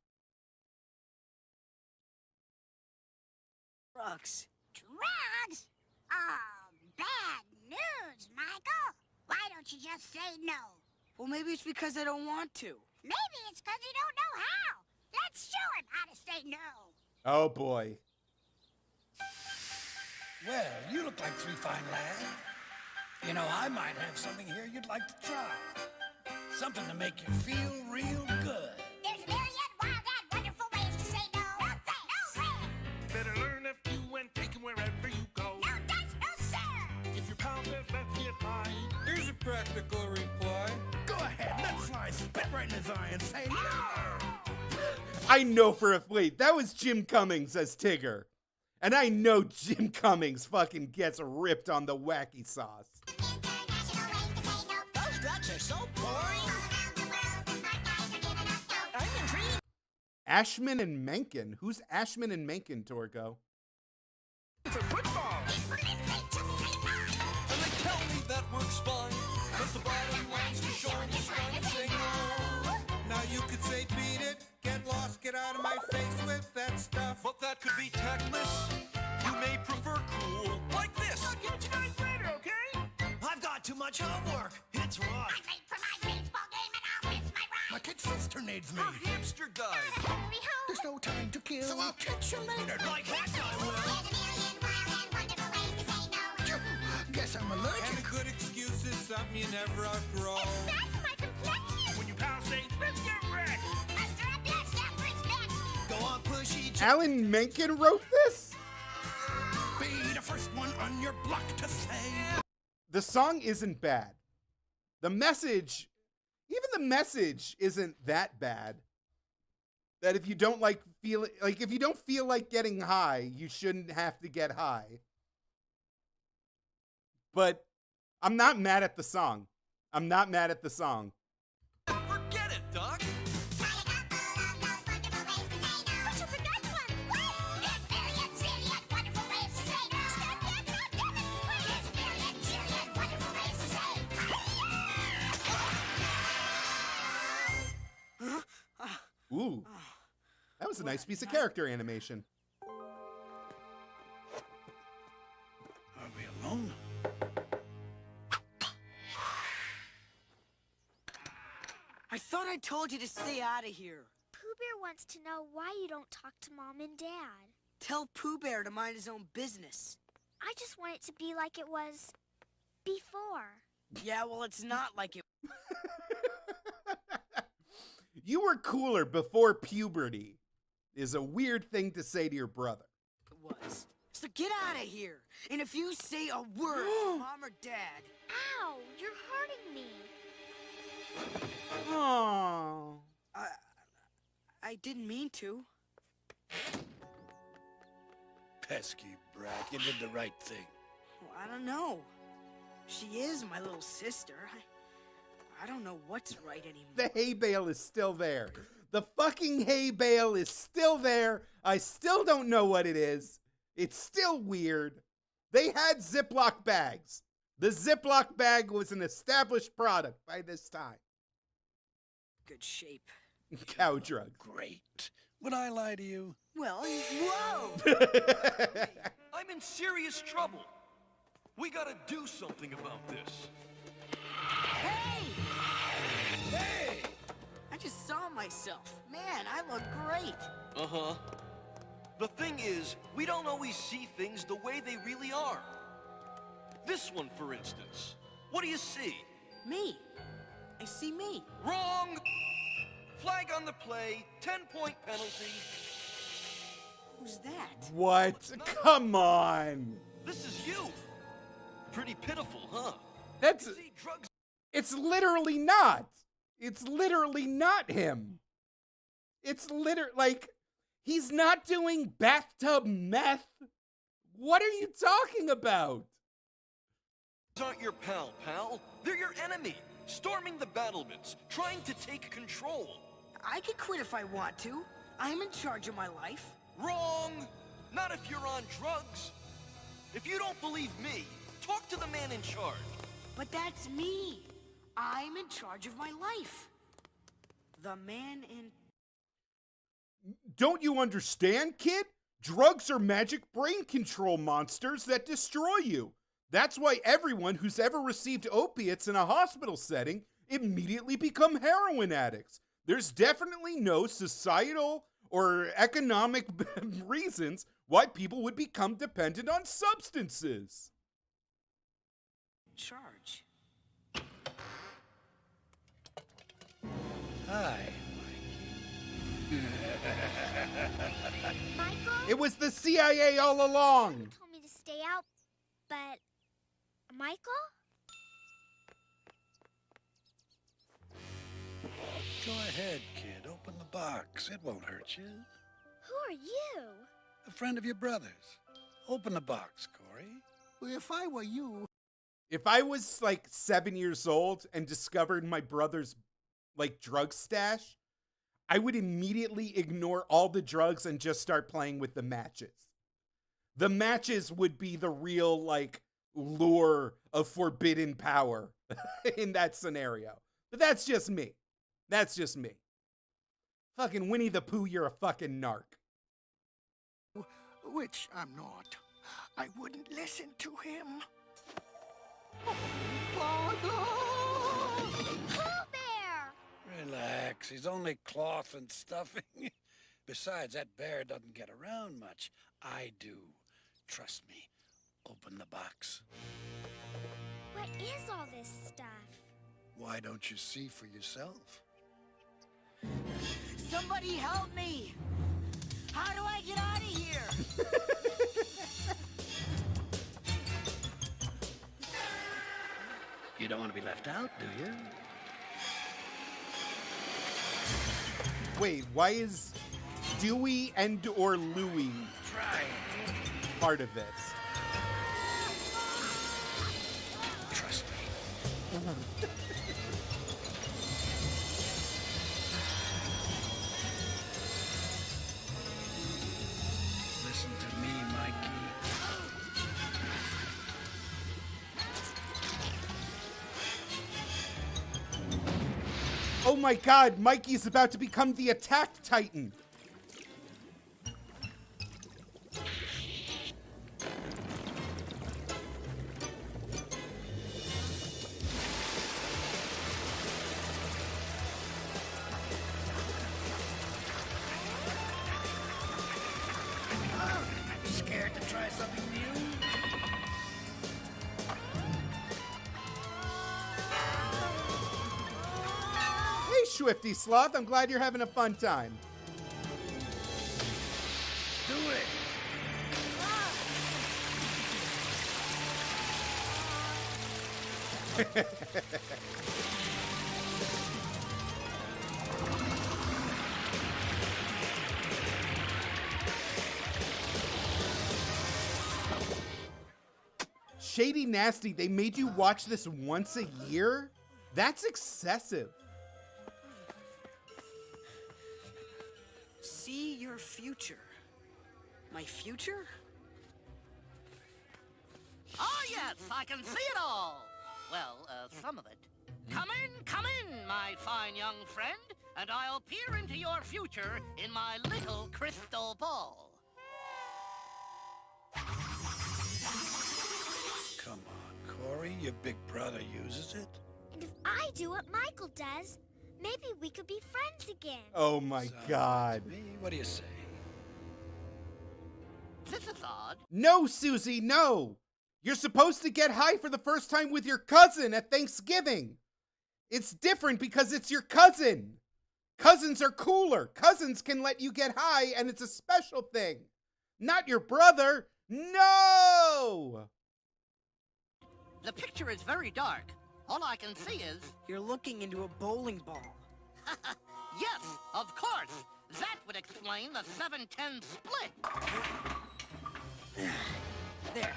Speaker 12: Drugs. Drugs? Oh, bad news, Michael. Why don't you just say no?
Speaker 17: Well, maybe it's because I don't want to.
Speaker 12: Maybe it's because you don't know how. Let's show him how to say no.
Speaker 2: Oh, boy.
Speaker 14: Well, you look like three fine lads. You know, I might have something here you'd like to try. Something to make you feel real good.
Speaker 12: There's myriad wild and wonderful ways to say no. No thanks. No way.
Speaker 10: Better learn a few and take 'em wherever you go.
Speaker 12: No thanks, no sir.
Speaker 10: If your pal says let's get high,
Speaker 19: Here's a practical reply.
Speaker 14: Go ahead, let's fly, spit right in his eye and say no.
Speaker 2: I know for a wait, that was Jim Cummings as Tigger. And I know Jim Cummings fucking gets ripped on the wacky sauce.
Speaker 25: Those drugs are so boring. I'm intrigued.
Speaker 2: Ashman and Menken? Who's Ashman and Menken, Torgo?
Speaker 10: for football.
Speaker 13: And they tell me that works fine. But the bottom line's to show me trying to say no.
Speaker 19: Now you could say beat it, get lost, get out of my face with that stuff.
Speaker 13: But that could be tactless. You may prefer cool, like this.
Speaker 10: I'll catch you guys later, okay?
Speaker 18: I've got too much homework. It's rough.
Speaker 12: I'm late for my baseball game and I'll miss my ride.
Speaker 14: My kid sister needs me.
Speaker 13: Our hamster died.
Speaker 12: Hurry home.
Speaker 14: There's no time to kill. So I'll catch you later.
Speaker 18: Like heck I will.
Speaker 12: There's a million wild and wonderful ways to say no.
Speaker 14: Guess I'm allergic.
Speaker 19: And good excuse is something you never outgrow.
Speaker 12: It's bad for my complexion.
Speaker 10: When you pals say, let's get wrecked.
Speaker 12: Mister, I'm not self-respect.
Speaker 18: Go on, pushy.
Speaker 2: Alan Menken wrote this?
Speaker 14: Be the first one on your block to say.
Speaker 2: The song isn't bad. The message, even the message isn't that bad. That if you don't if you don't feel like getting high, you shouldn't have to get high. But I'm not mad at the song. I'm not mad at the song.
Speaker 13: Forget it, Doc.
Speaker 2: Ooh. That was a nice piece of character animation.
Speaker 14: Are we alone?
Speaker 17: I thought I told you to stay out of here.
Speaker 16: Pooh Bear wants to know why you don't talk to Mom and Dad.
Speaker 17: Tell Pooh Bear to mind his own business.
Speaker 16: I just want it to be like it was before.
Speaker 17: Yeah, well, it's not like it.
Speaker 2: You were cooler before puberty is a weird thing to say to your brother.
Speaker 17: was. So get out of here. And if you say a word to Mom or Dad...
Speaker 16: Ow, you're hurting me.
Speaker 2: Aww.
Speaker 17: I didn't mean to.
Speaker 14: Pesky brat, you did the right thing.
Speaker 17: Well, I don't know. She is my little sister. I don't know what's right anymore.
Speaker 2: The hay bale is still there. The fucking hay bale is still there. I still don't know what it is. It's still weird. They had Ziploc bags. The Ziploc bag was an established product by this time.
Speaker 17: Good shape.
Speaker 2: Cow drug.
Speaker 14: Great. Would I lie to you?
Speaker 17: Well, whoa!
Speaker 13: I'm in serious trouble. We gotta do something about this.
Speaker 17: Hey!
Speaker 14: Hey!
Speaker 17: I just saw myself. Man, I look great.
Speaker 13: Uh-huh. The thing is, we don't always see things the way they really are. This one, for instance. What do you see?
Speaker 17: Me. I see me.
Speaker 13: Wrong! Flag on the play, 10-point penalty.
Speaker 17: Who's that?
Speaker 2: What? Come on.
Speaker 13: This is you. Pretty pitiful, huh?
Speaker 2: That's... It's literally not. It's literally not him. It's like, he's not doing bathtub meth. What are you talking about?
Speaker 13: These aren't your pal. They're your enemy. Storming the battlements, trying to take control.
Speaker 17: I could quit if I want to. I'm in charge of my life.
Speaker 13: Wrong! Not if you're on drugs. If you don't believe me, talk to the man in charge.
Speaker 17: But that's me. I'm in charge of my life. The man in...
Speaker 2: Don't you understand, kid? Drugs are magic brain control monsters that destroy you. That's why everyone who's ever received opiates in a hospital setting immediately become heroin addicts. There's definitely no societal or economic reasons why people would become dependent on substances.
Speaker 17: Charge.
Speaker 1: Hi,
Speaker 16: Michael?
Speaker 2: It was the CIA all along.
Speaker 16: You told me to stay out, but... Michael?
Speaker 1: Go ahead, kid. Open the box. It won't hurt you.
Speaker 16: Who are you?
Speaker 1: A friend of your brother's. Open the box, Corey.
Speaker 14: Well, if I were you...
Speaker 2: If I was like 7 years old and discovered my brother's like drug stash, I would immediately ignore all the drugs and just start playing with the matches. The matches would be the real like lure of forbidden power in that scenario. But that's just me. That's just me. Fucking Winnie the Pooh, you're a fucking narc.
Speaker 14: Which I'm not. I wouldn't listen to him.
Speaker 16: Pooh Bear!
Speaker 1: Relax. He's only cloth and stuffing. Besides, that bear doesn't get around much. I do. Trust me. Open the box.
Speaker 16: What is all this stuff?
Speaker 1: Why don't you see for yourself?
Speaker 17: Somebody help me! How do I get out of here?
Speaker 1: You don't want to be left out, do you?
Speaker 2: Wait, why is Dewey and or Louie part of this?
Speaker 1: Trust me. Listen to me, Mikey.
Speaker 2: Oh my god, Mikey's about to become the Attack Titan.
Speaker 14: Scared to try something new?
Speaker 2: Hey, Swifty Sloth, I'm glad you're having a fun time.
Speaker 14: Do it.
Speaker 2: Shady Nasty, they made you watch this once a year? That's excessive.
Speaker 17: See your future. My future?
Speaker 3: Oh, yes, I can see it all. Well, some of it. Come in, my fine young friend, and I'll peer into your future in my little crystal ball.
Speaker 1: Come on, Corey. Your big brother uses it.
Speaker 16: And if I do what Michael does, maybe we could be friends again.
Speaker 2: Oh my god.
Speaker 1: Me, what do you say?
Speaker 3: This is odd.
Speaker 2: No, Susie, no! You're supposed to get high for the first time with your cousin at Thanksgiving. It's different because it's your cousin. Cousins are cooler. Cousins can let you get high, and it's a special thing. Not your brother. No!
Speaker 25: The picture is very dark. All I can see is...
Speaker 17: You're looking into a bowling ball.
Speaker 25: Yes, of course. That would explain the 7-10 split.
Speaker 17: There.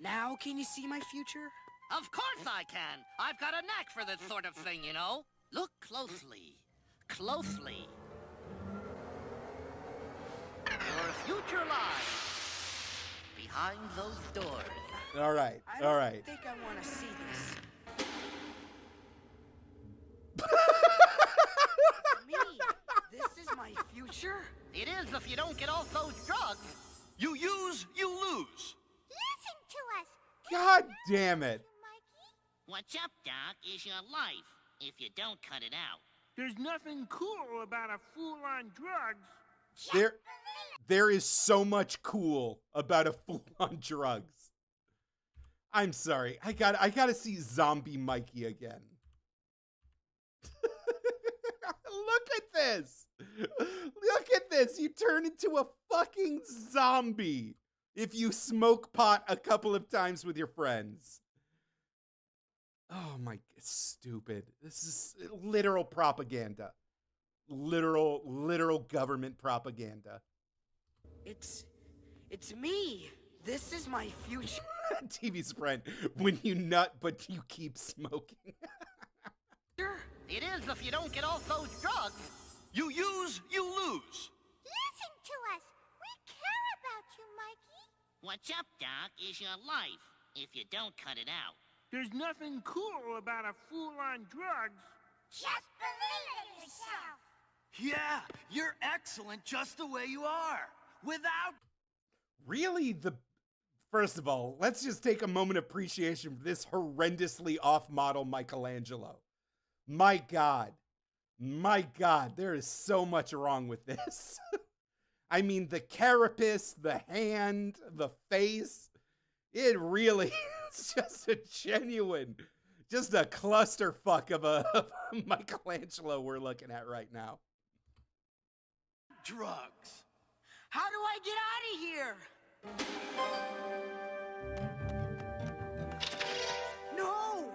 Speaker 17: Now can you see my future?
Speaker 25: Of course I can. I've got a knack for this sort of thing, you know. Look closely. Closely. Your future lies behind those doors.
Speaker 2: All right.
Speaker 17: I don't think I want to see this. It's me. This is my future.
Speaker 25: It is if you don't get off those drugs.
Speaker 13: You use, you lose.
Speaker 12: Listen to us.
Speaker 2: God damn it.
Speaker 25: What's up, Doc, is your life if you don't cut it out.
Speaker 10: There's nothing cool about a fool on drugs.
Speaker 2: There is so much cool about a fool on drugs. I'm sorry. I gotta see Zombie Mikey again. Look at this. Look at this. You turn into a fucking zombie if you smoke pot a couple of times with your friends. Oh my, it's stupid. This is literal propaganda. Literal government propaganda.
Speaker 17: It's me. This is my future.
Speaker 2: TV's friend, when you nut but you keep smoking.
Speaker 25: It is if you don't get off those drugs.
Speaker 13: You use, you lose.
Speaker 12: Listen to us. We care about you, Mikey.
Speaker 25: What's up, Doc, is your life if you don't cut it out.
Speaker 10: There's nothing cool about a fool on drugs.
Speaker 12: Just believe in yourself.
Speaker 18: Yeah, you're excellent just the way you are. Without...
Speaker 2: Really? First of all, let's just take a moment of appreciation for this horrendously off-model Michelangelo. My God, there is so much wrong with this. I mean, the carapace, the hand, the face, it really is just a genuine, just a clusterfuck of a Michelangelo we're looking at right now.
Speaker 18: Drugs.
Speaker 17: How do I get out of here? No!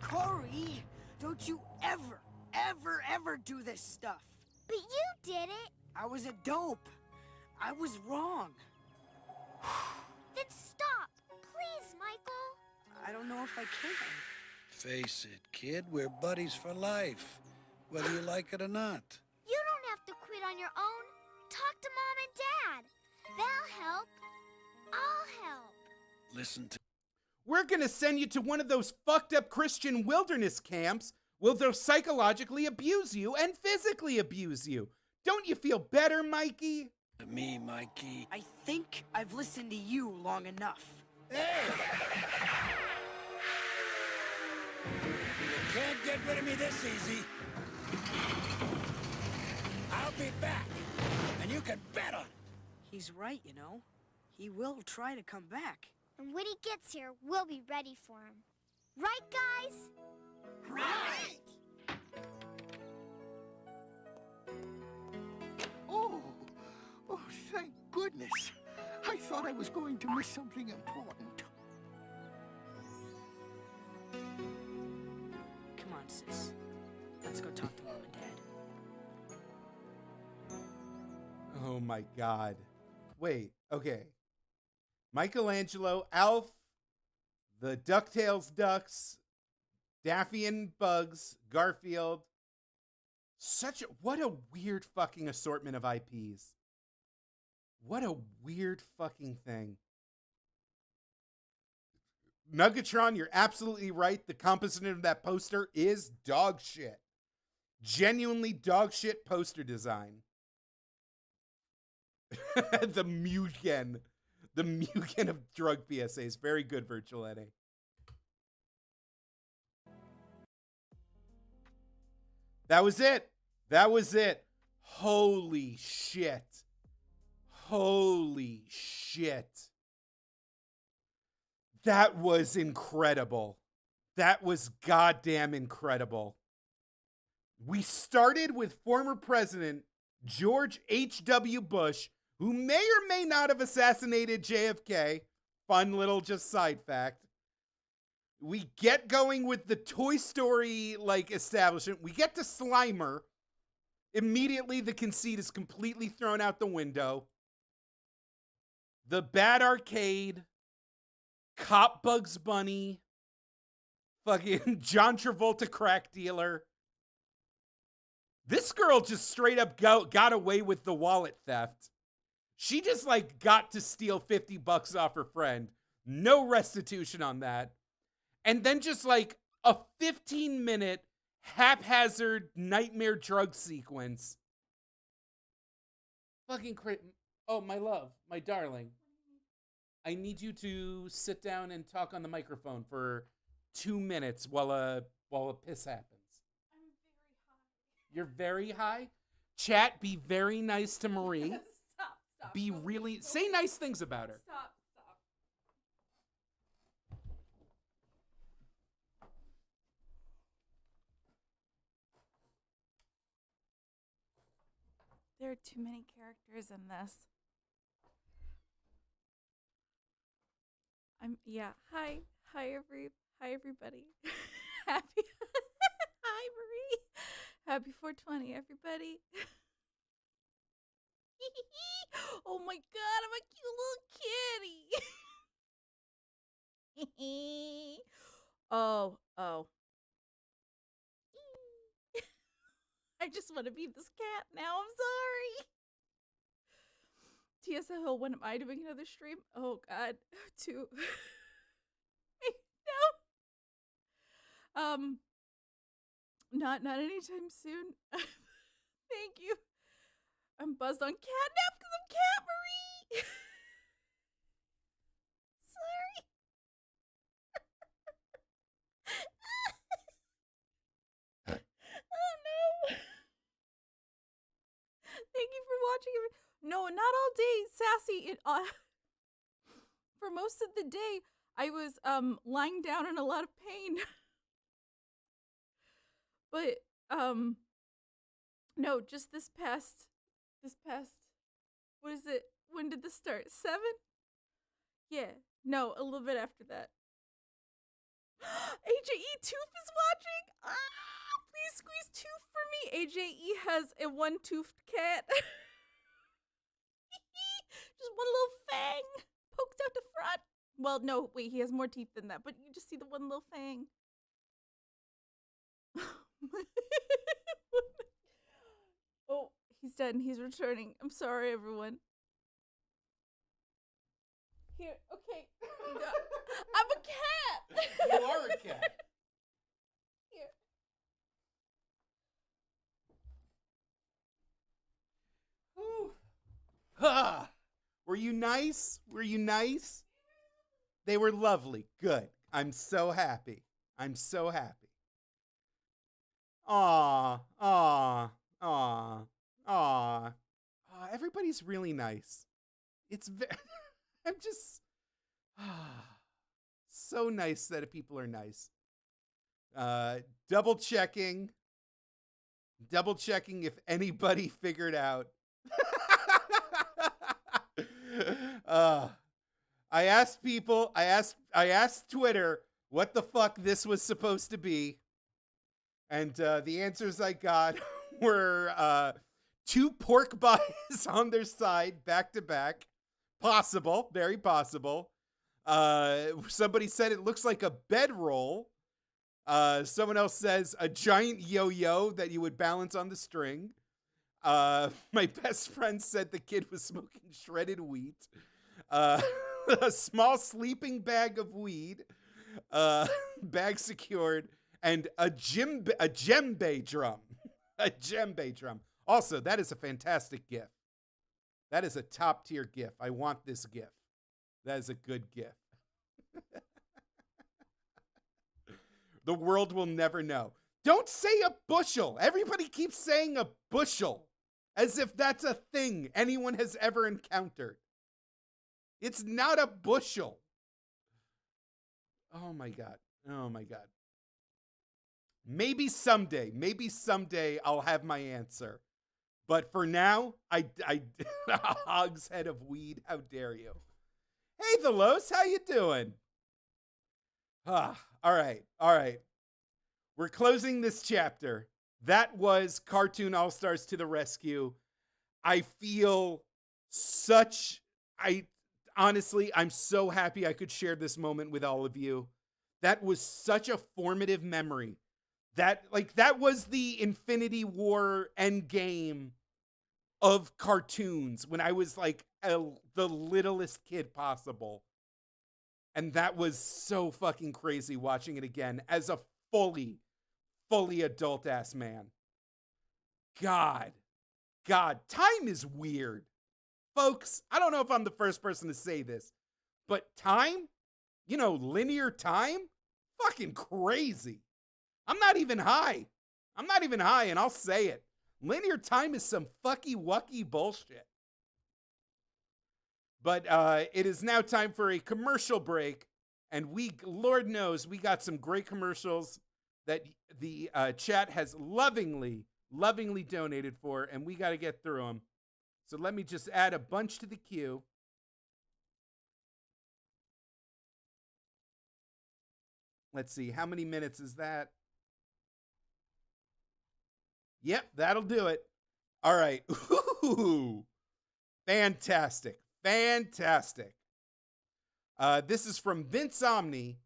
Speaker 17: Corey, don't you ever do this stuff.
Speaker 16: But you did it.
Speaker 17: I was a dope. I was wrong.
Speaker 16: Then stop, please, Michael.
Speaker 17: I don't know if I can.
Speaker 1: Face it, kid, we're buddies for life, whether you like it or not.
Speaker 16: You don't have to quit on your own. Talk to Mom and Dad. They'll help. I'll help.
Speaker 1: Listen to...
Speaker 2: We're gonna send you to one of those fucked up Christian wilderness camps where they'll psychologically abuse you and physically abuse you. Don't you feel better, Mikey?
Speaker 1: Me, Mikey.
Speaker 17: I think I've listened to you long enough.
Speaker 1: Hey! You can't get rid of me this easy. I'll be back, and you can bet on it.
Speaker 17: He's right, you know. He will try to come back.
Speaker 16: And when he gets here, we'll be ready for him. Right, guys?
Speaker 18: Right!
Speaker 14: Oh, thank goodness. I thought I was going to miss something important.
Speaker 17: Come on, sis. Let's go talk to Mom and Dad.
Speaker 2: Oh my God. Wait, okay. Michelangelo, Alf, the DuckTales Ducks, Daffy and Bugs, Garfield. What a weird fucking assortment of IPs. What a weird fucking thing. Nuggetron, you're absolutely right. The composition of that poster is dog shit. Genuinely dog shit poster design. The Mugen. The Mugen of drug PSAs. Very good, Virtual NA. That was it. Holy shit. Holy shit. That was incredible. That was goddamn incredible. We started with former President George H.W. Bush, who may or may not have assassinated JFK. Fun little just side fact. We get going with the Toy Story like establishment. We get to Slimer. Immediately the conceit is completely thrown out the window. The Bad Arcade, Cop Bugs Bunny, fucking John Travolta crack dealer. This girl just straight up got away with the wallet theft. She just like got to steal $50 off her friend. No restitution on that. And then just like a 15-minute haphazard nightmare drug sequence. Fucking crazy. Oh, my love, my darling. I need you to sit down and talk on the microphone for 2 minutes while a piss happens. You're very high? Chat, be very nice to Marie.
Speaker 9: Stop.
Speaker 2: Be really, say nice things about her.
Speaker 9: Stop. There are too many characters in this. Hi everybody. Happy Hi Marie. Happy 420 everybody. Oh my god, I'm a cute little kitty. Oh. I just want to be this cat now. I'm sorry. TSL, when am I doing another stream? Oh god. 2. No. Not anytime soon. Thank you. I'm buzzed on catnap because I'm Cat Marie. Sorry. Oh no. Thank you for watching. No, not all day, Sassy. For most of the day, I was lying down in a lot of pain. But no, just this past what is it? When did this start? 7? Yeah. No, a little bit after that. AJE Tooth is watching. Please squeeze Tooth for me. AJE has a one-toothed cat. Just one little fang poked out the front. Well, no, wait, he has more teeth than that, but you just see the one little fang. Oh, he's dead and he's returning. I'm sorry, everyone. Here, okay. I'm a cat.
Speaker 2: You are a cat.
Speaker 9: Here.
Speaker 2: Were you nice? Were you nice? They were lovely. Good. I'm so happy. I'm so happy. Aw. Everybody's really nice. It's I'm just so nice that people are nice. Double checking if anybody figured out. I asked people, I asked Twitter what the fuck this was supposed to be. And the answers I got were 2 pork buys on their side, back to back. Possible, very possible. Somebody said it looks like a bedroll. Someone else says a giant yo-yo that you would balance on the string. My best friend said the kid was smoking shredded wheat. A small sleeping bag of weed. Bag secured. And a djembe drum. A djembe drum. Also, that is a fantastic GIF. That is a top tier GIF. I want this GIF. That is a good GIF. The world will never know. Don't say a bushel. Everybody keeps saying a bushel. As if that's a thing anyone has ever encountered. It's not a bushel. Oh my God. Oh my God. Maybe someday I'll have my answer. But for now, a hogshead of weed. How dare you? Hey, Velos, how you doing? All right. We're closing this chapter. That was Cartoon All-Stars to the Rescue. I feel honestly, I'm so happy I could share this moment with all of you. That was such a formative memory. That was the Infinity War endgame of cartoons when I was like the littlest kid possible. And that was so fucking crazy watching it again as a fully adult ass man. God, time is weird. Folks, I don't know if I'm the first person to say this, but time, linear time, fucking crazy. I'm not even high, and I'll say it. Linear time is some fucky-wucky bullshit. But it is now time for a commercial break, and Lord knows, we got some great commercials that the chat has lovingly donated for, and we got to get through them. So let me just add a bunch to the queue. Let's see, how many minutes is that? Yep, that'll do it. All right. Ooh, fantastic. This is from Vince Omni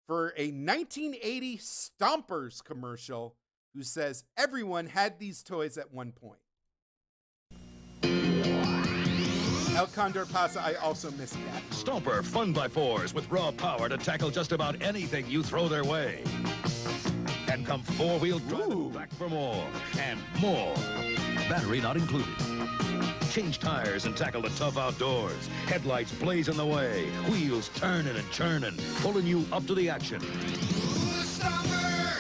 Speaker 2: for a 1980 Stompers commercial who says, everyone had these toys at one point. El Condor Pasa, I also miss that.
Speaker 20: Stomper Fun by Fours with raw power to tackle just about anything you throw their way. And come four-wheel drive back for more and more. Battery not included. Change tires and tackle the tough outdoors. Headlights blazing the way. Wheels turning and churning, pulling you up to the action.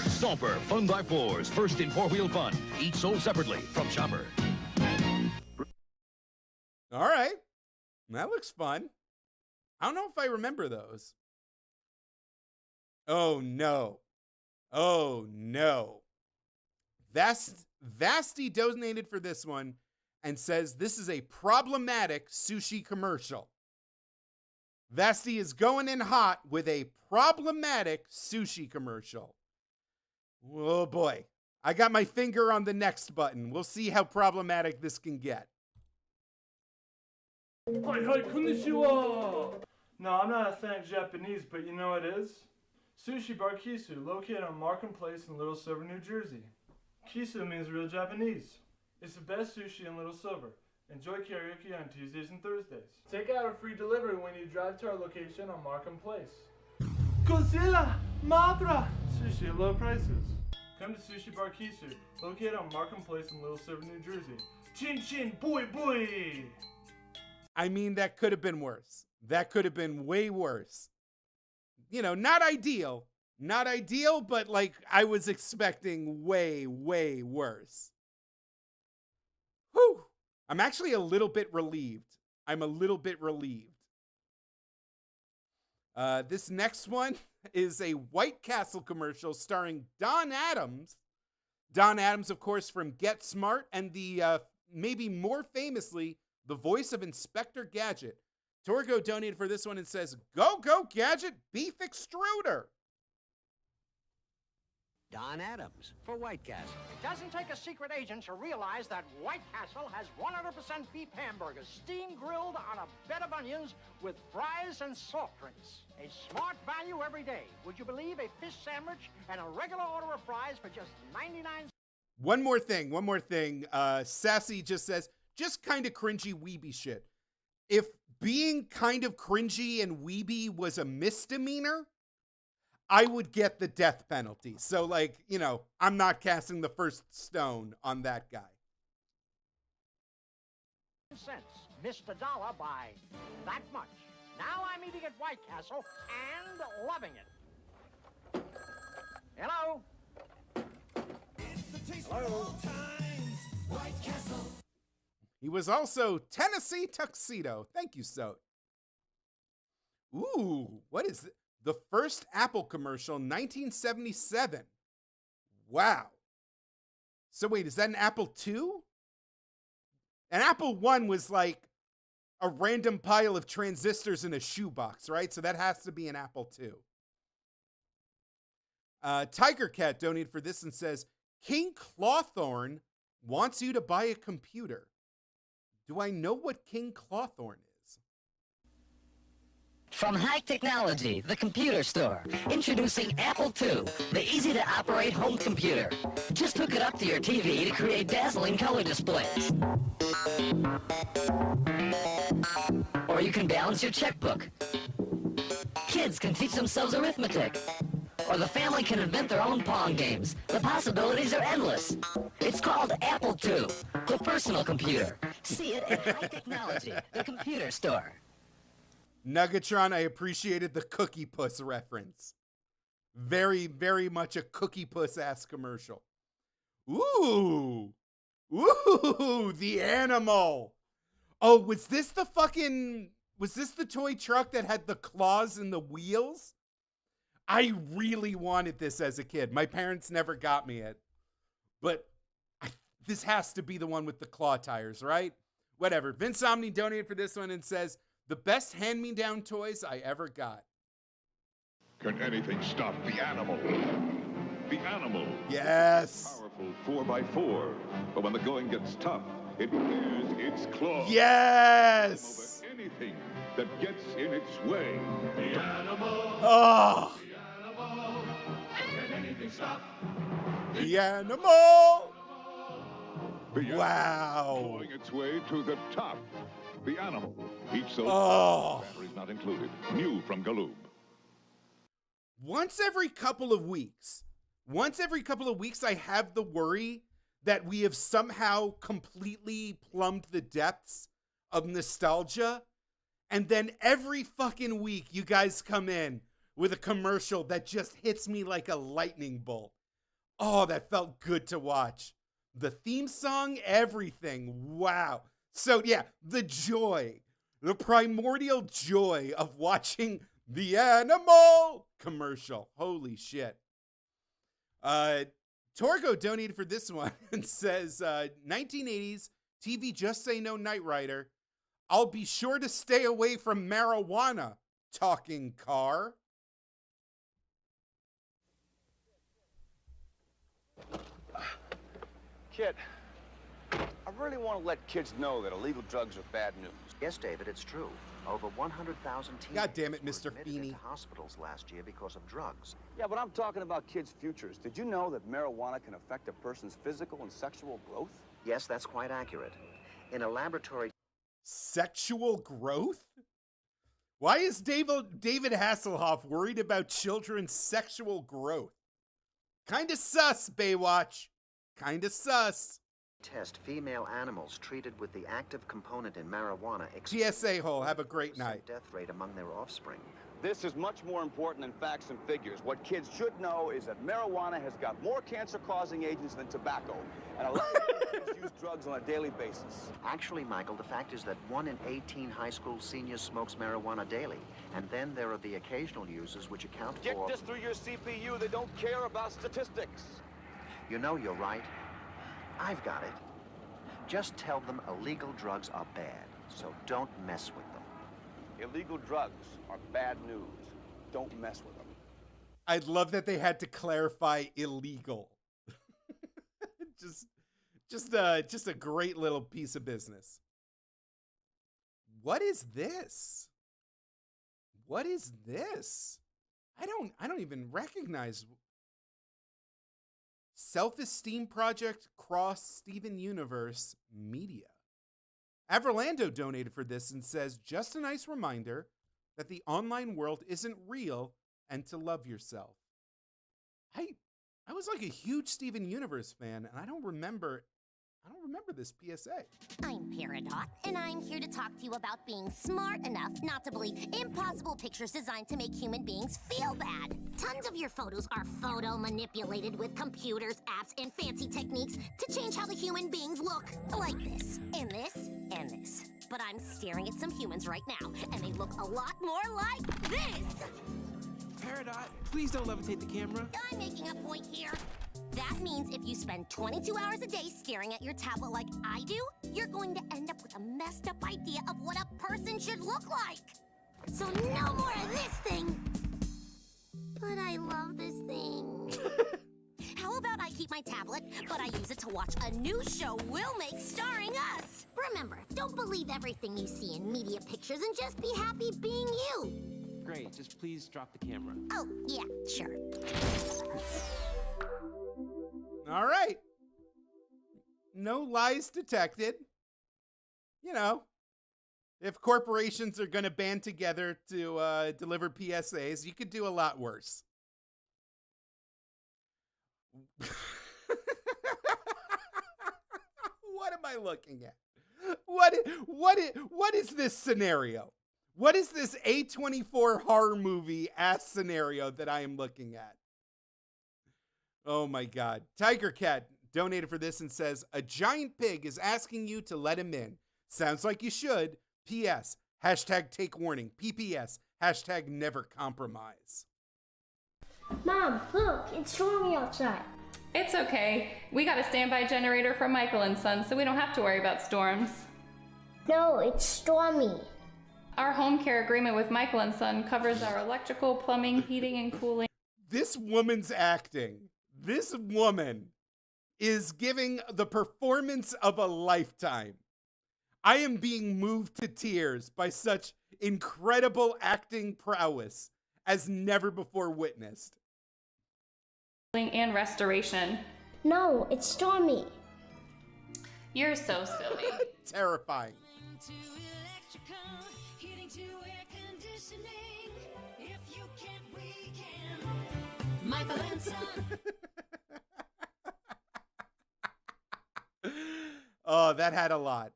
Speaker 20: Stomper Fun by Fours, first in four-wheel fun. Each sold separately from Shopper.
Speaker 2: All right. That looks fun. I don't know if I remember those. Oh, no. Vasty donated for this one and says this is a problematic sushi commercial. Vasty is going in hot with a problematic sushi commercial. Oh boy. I got my finger on the next button. We'll see how problematic this can get.
Speaker 21: Hi, konnichiwa! No, I'm not a fan of Japanese, but you know what is? Sushi Bar Kisu, located on Markham Place in Little Silver, New Jersey. Kisu means real Japanese. It's the best sushi in Little Silver. Enjoy karaoke on Tuesdays and Thursdays. Take out a free delivery when you drive to our location on Markham Place. Godzilla! Madra! Sushi at low prices. Come to Sushi Bar Kisu, located on Markham Place in Little Silver, New Jersey. Chin chin, boy boy!
Speaker 2: I mean, that could have been worse. That could have been way worse. Not ideal, but like I was expecting way worse. Whew. I'm actually a little bit relieved. This next one is a White Castle commercial starring Don Adams. Don Adams, of course, from Get Smart, and the maybe more famously, the voice of Inspector Gadget. Torgo donated for this one and says, go Gadget beef extruder.
Speaker 22: Don Adams for White Castle.
Speaker 23: It doesn't take a secret agent to realize that White Castle has 100% beef hamburgers, steam grilled on a bed of onions with fries and soft drinks. A smart value every day. Would you believe a fish sandwich and a regular order of fries for just 99 cents?
Speaker 2: One more thing. Sassy just says, just kind of cringy weeby shit. If being kind of cringy and weeby was a misdemeanor, I would get the death penalty. So, I'm not casting the first stone on that guy.
Speaker 23: Cents. Missed $1 by that much. Now I'm eating at White Castle and loving it. Hello? Hello?
Speaker 2: He was also Tennessee Tuxedo. Thank you, Soat. Ooh, what is it? The first Apple commercial, 1977. Wow. So wait, is that an Apple II? An Apple I was like a random pile of transistors in a shoebox, right? So that has to be an Apple II. Tiger Cat donated for this and says, King Clawthorne wants you to buy a computer. Do I know what King Clawthorne is?
Speaker 4: From High Technology, the computer store, introducing Apple II, the easy-to-operate home computer. Just hook it up to your TV to create dazzling color displays. Or you can balance your checkbook. Kids can teach themselves arithmetic. Or the family can invent their own Pong games. The possibilities are endless. It's called Apple II, the personal computer. See it at High Technology, the computer store.
Speaker 2: Nuggetron, I appreciated the Cookie Puss reference. Very, very much a Cookie Puss-ass commercial. Ooh! Ooh, the animal! Oh, was this the toy truck that had the claws and the wheels? I really wanted this as a kid. My parents never got me it. But this has to be the one with the claw tires, right? Whatever. Vince Omni donated for this one and says, the best hand-me-down toys I ever got.
Speaker 20: Can anything stop the animal? The animal.
Speaker 2: Yes.
Speaker 20: Powerful 4x4. But when the going gets tough, it bares its claws.
Speaker 2: Yes.
Speaker 20: Over anything that gets in its way. The animal.
Speaker 2: Oh.
Speaker 20: The animal. Can anything stop?
Speaker 2: The animal.
Speaker 20: Wow. Going its way to the top. The animal. Each so batteries not included. New from Galoob.
Speaker 2: Once every couple of weeks, I have the worry that we have somehow completely plumbed the depths of nostalgia. And then every fucking week, you guys come in with a commercial that just hits me like a lightning bolt. Oh, that felt good to watch. The theme song, everything. Wow. So yeah, the joy, the primordial joy of watching the animal commercial. Holy shit. Torgo donated for this one and says, 1980s TV Just Say No Knight Rider. I'll be sure to stay away from marijuana, talking car.
Speaker 5: Kid, I really want to let kids know that illegal drugs are bad news.
Speaker 22: Yes, David, it's true. Over 100,000 teenagers
Speaker 2: God damn it, Mr.
Speaker 22: were admitted
Speaker 2: Feeney.
Speaker 22: into hospitals last year because of drugs.
Speaker 5: Yeah, but I'm talking about kids' futures. Did you know that marijuana can affect a person's physical and sexual growth?
Speaker 22: Yes, that's quite accurate. In a laboratory...
Speaker 2: Sexual growth? Why is David Hasselhoff worried about children's sexual growth? Kinda sus, Baywatch. Kinda sus.
Speaker 22: Test female animals treated with the active component in marijuana.
Speaker 2: GSA hole, have a great night.
Speaker 22: Death rate among their offspring.
Speaker 5: This is much more important than facts and figures. What kids should know is that marijuana has got more cancer-causing agents than tobacco, and a lot of kids use drugs on a daily basis.
Speaker 22: Actually, Michael, the fact is that 1 in 18 high school seniors smokes marijuana daily, and then there are the occasional users which account
Speaker 5: Get
Speaker 22: for...
Speaker 5: this through your CPU. They don't care about statistics.
Speaker 22: You know, you're right. I've got it. Just tell them illegal drugs are bad, so don't mess with them.
Speaker 5: Illegal drugs are bad news. Don't mess with them.
Speaker 2: I love that they had to clarify illegal. just a great little piece of business. What is this? What is this? I don't even recognize. Self-Esteem Project Cross Steven Universe Media. Averlando donated for this and says, just a nice reminder that the online world isn't real and to love yourself. I was like a huge Steven Universe fan, and I don't remember this PSA.
Speaker 12: I'm Peridot, and I'm here to talk to you about being smart enough not to believe impossible pictures designed to make human beings feel bad. Tons of your photos are photo manipulated with computers, apps, and fancy techniques to change how the human beings look. Like this. And this.
Speaker 6: but I'm staring at some humans right now, and they look a lot more like this.
Speaker 7: Peridot, please don't levitate the camera.
Speaker 6: I'm making a point here. That means if you spend 22 hours a day staring at your tablet like I do, you're going to end up with a messed up idea of what a person should look like. So no more of this thing. But I love this thing. How about I keep my tablet, but I use it to watch a new show we'll make starring us? Remember, don't believe everything you see in media pictures and just be happy being you.
Speaker 7: Great, just please drop the camera.
Speaker 6: Oh, yeah, sure.
Speaker 2: All right. No lies detected. You know, if corporations are going to band together to deliver PSAs, you could do a lot worse. What am I looking at? What is this scenario? What is this A24 horror movie ass scenario that I am looking at? Oh my God. Tiger Cat donated for this and says, a giant pig is asking you to let him in. Sounds like you should. P.S. Hashtag take warning. PPS. Hashtag never compromise.
Speaker 8: Mom, look, it's stormy outside.
Speaker 11: It's okay. We got a standby generator from Michael and Son, so we don't have to worry about storms.
Speaker 8: No, it's stormy.
Speaker 11: Our home care agreement with Michael and Son covers our electrical, plumbing, heating, and cooling.
Speaker 2: This woman's acting. This woman is giving the performance of a lifetime. I am being moved to tears by such incredible acting prowess as never before witnessed.
Speaker 11: And restoration.
Speaker 8: No, it's stormy.
Speaker 11: You're so silly.
Speaker 2: Terrifying.
Speaker 11: Michael and Son.
Speaker 2: Oh, that had a lot.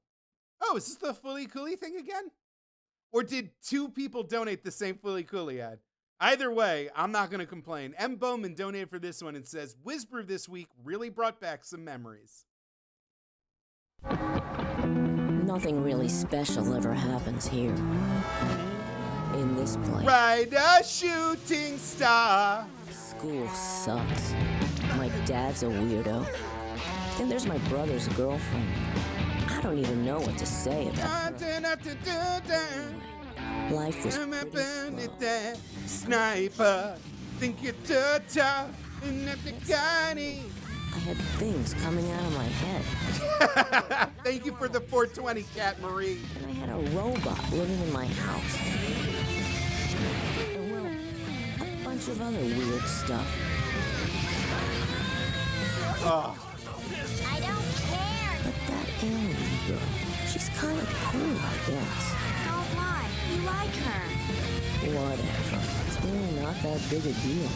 Speaker 2: Oh, is this the Fully Cooley thing again? Or did two people donate the same Fully Cooley ad? Either way, I'm not going to complain. M. Bowman donated for this one and says, Whizbrew this week really brought back some memories.
Speaker 24: Nothing really special ever happens here. In this place.
Speaker 2: Ride a shooting star.
Speaker 24: School sucks. My dad's a weirdo. Then there's my brother's girlfriend. I don't even know what to say about her. Life was pretty slow.
Speaker 2: Sniper, think you're too tough.
Speaker 24: I had things coming out of my head.
Speaker 2: Thank you for the 420, Cat Marie.
Speaker 24: And I had a robot living in my house. And well, a bunch of other weird stuff.
Speaker 2: Oh.
Speaker 12: I don't care.
Speaker 24: But that alien girl, she's kind of cool, I guess.
Speaker 12: Don't lie. You like her.
Speaker 24: Whatever. It's really not that big a deal.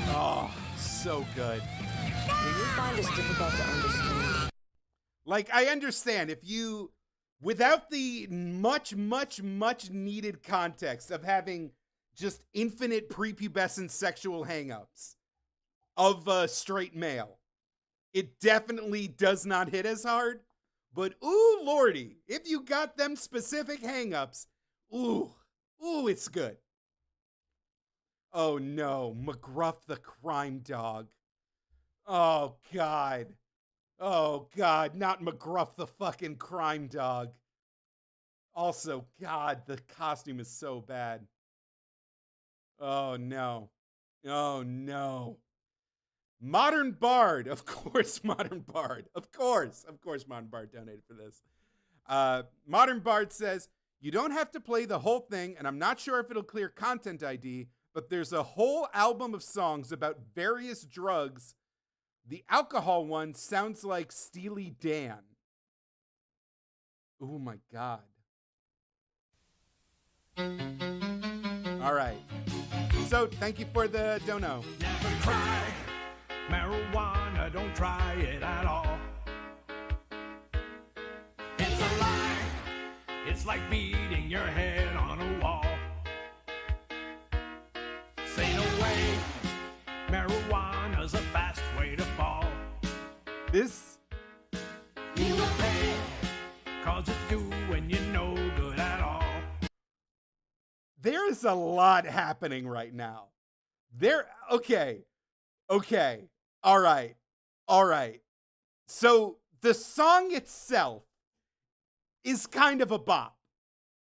Speaker 2: Oh, so good.
Speaker 24: Do you find this difficult to understand?
Speaker 2: Like, I understand if you, without the much needed context of having just infinite prepubescent sexual hangups of a straight male, it definitely does not hit as hard. But ooh, lordy, if you got them specific hangups, ooh, it's good. Oh no, McGruff the crime dog. Oh God, not McGruff the fucking crime dog. Also, God, the costume is so bad. Oh no. Modern Bard, of course, Modern Bard. Of course, Modern Bard donated for this. Modern Bard says, you don't have to play the whole thing, and I'm not sure if it'll clear Content ID, but there's a whole album of songs about various drugs. The alcohol one sounds like Steely Dan. Oh my God. All right. So, thank you for the dono.
Speaker 10: Never cry. Marijuana, don't try it at all. It's a lie. It's like beating your head on a wall. Say no way. Marijuana's a fast way to fall.
Speaker 2: This.
Speaker 10: You will pay. 'cause it's doing you no good at all.
Speaker 2: There is a lot happening right now. Okay. All right. So the song itself is kind of a bop.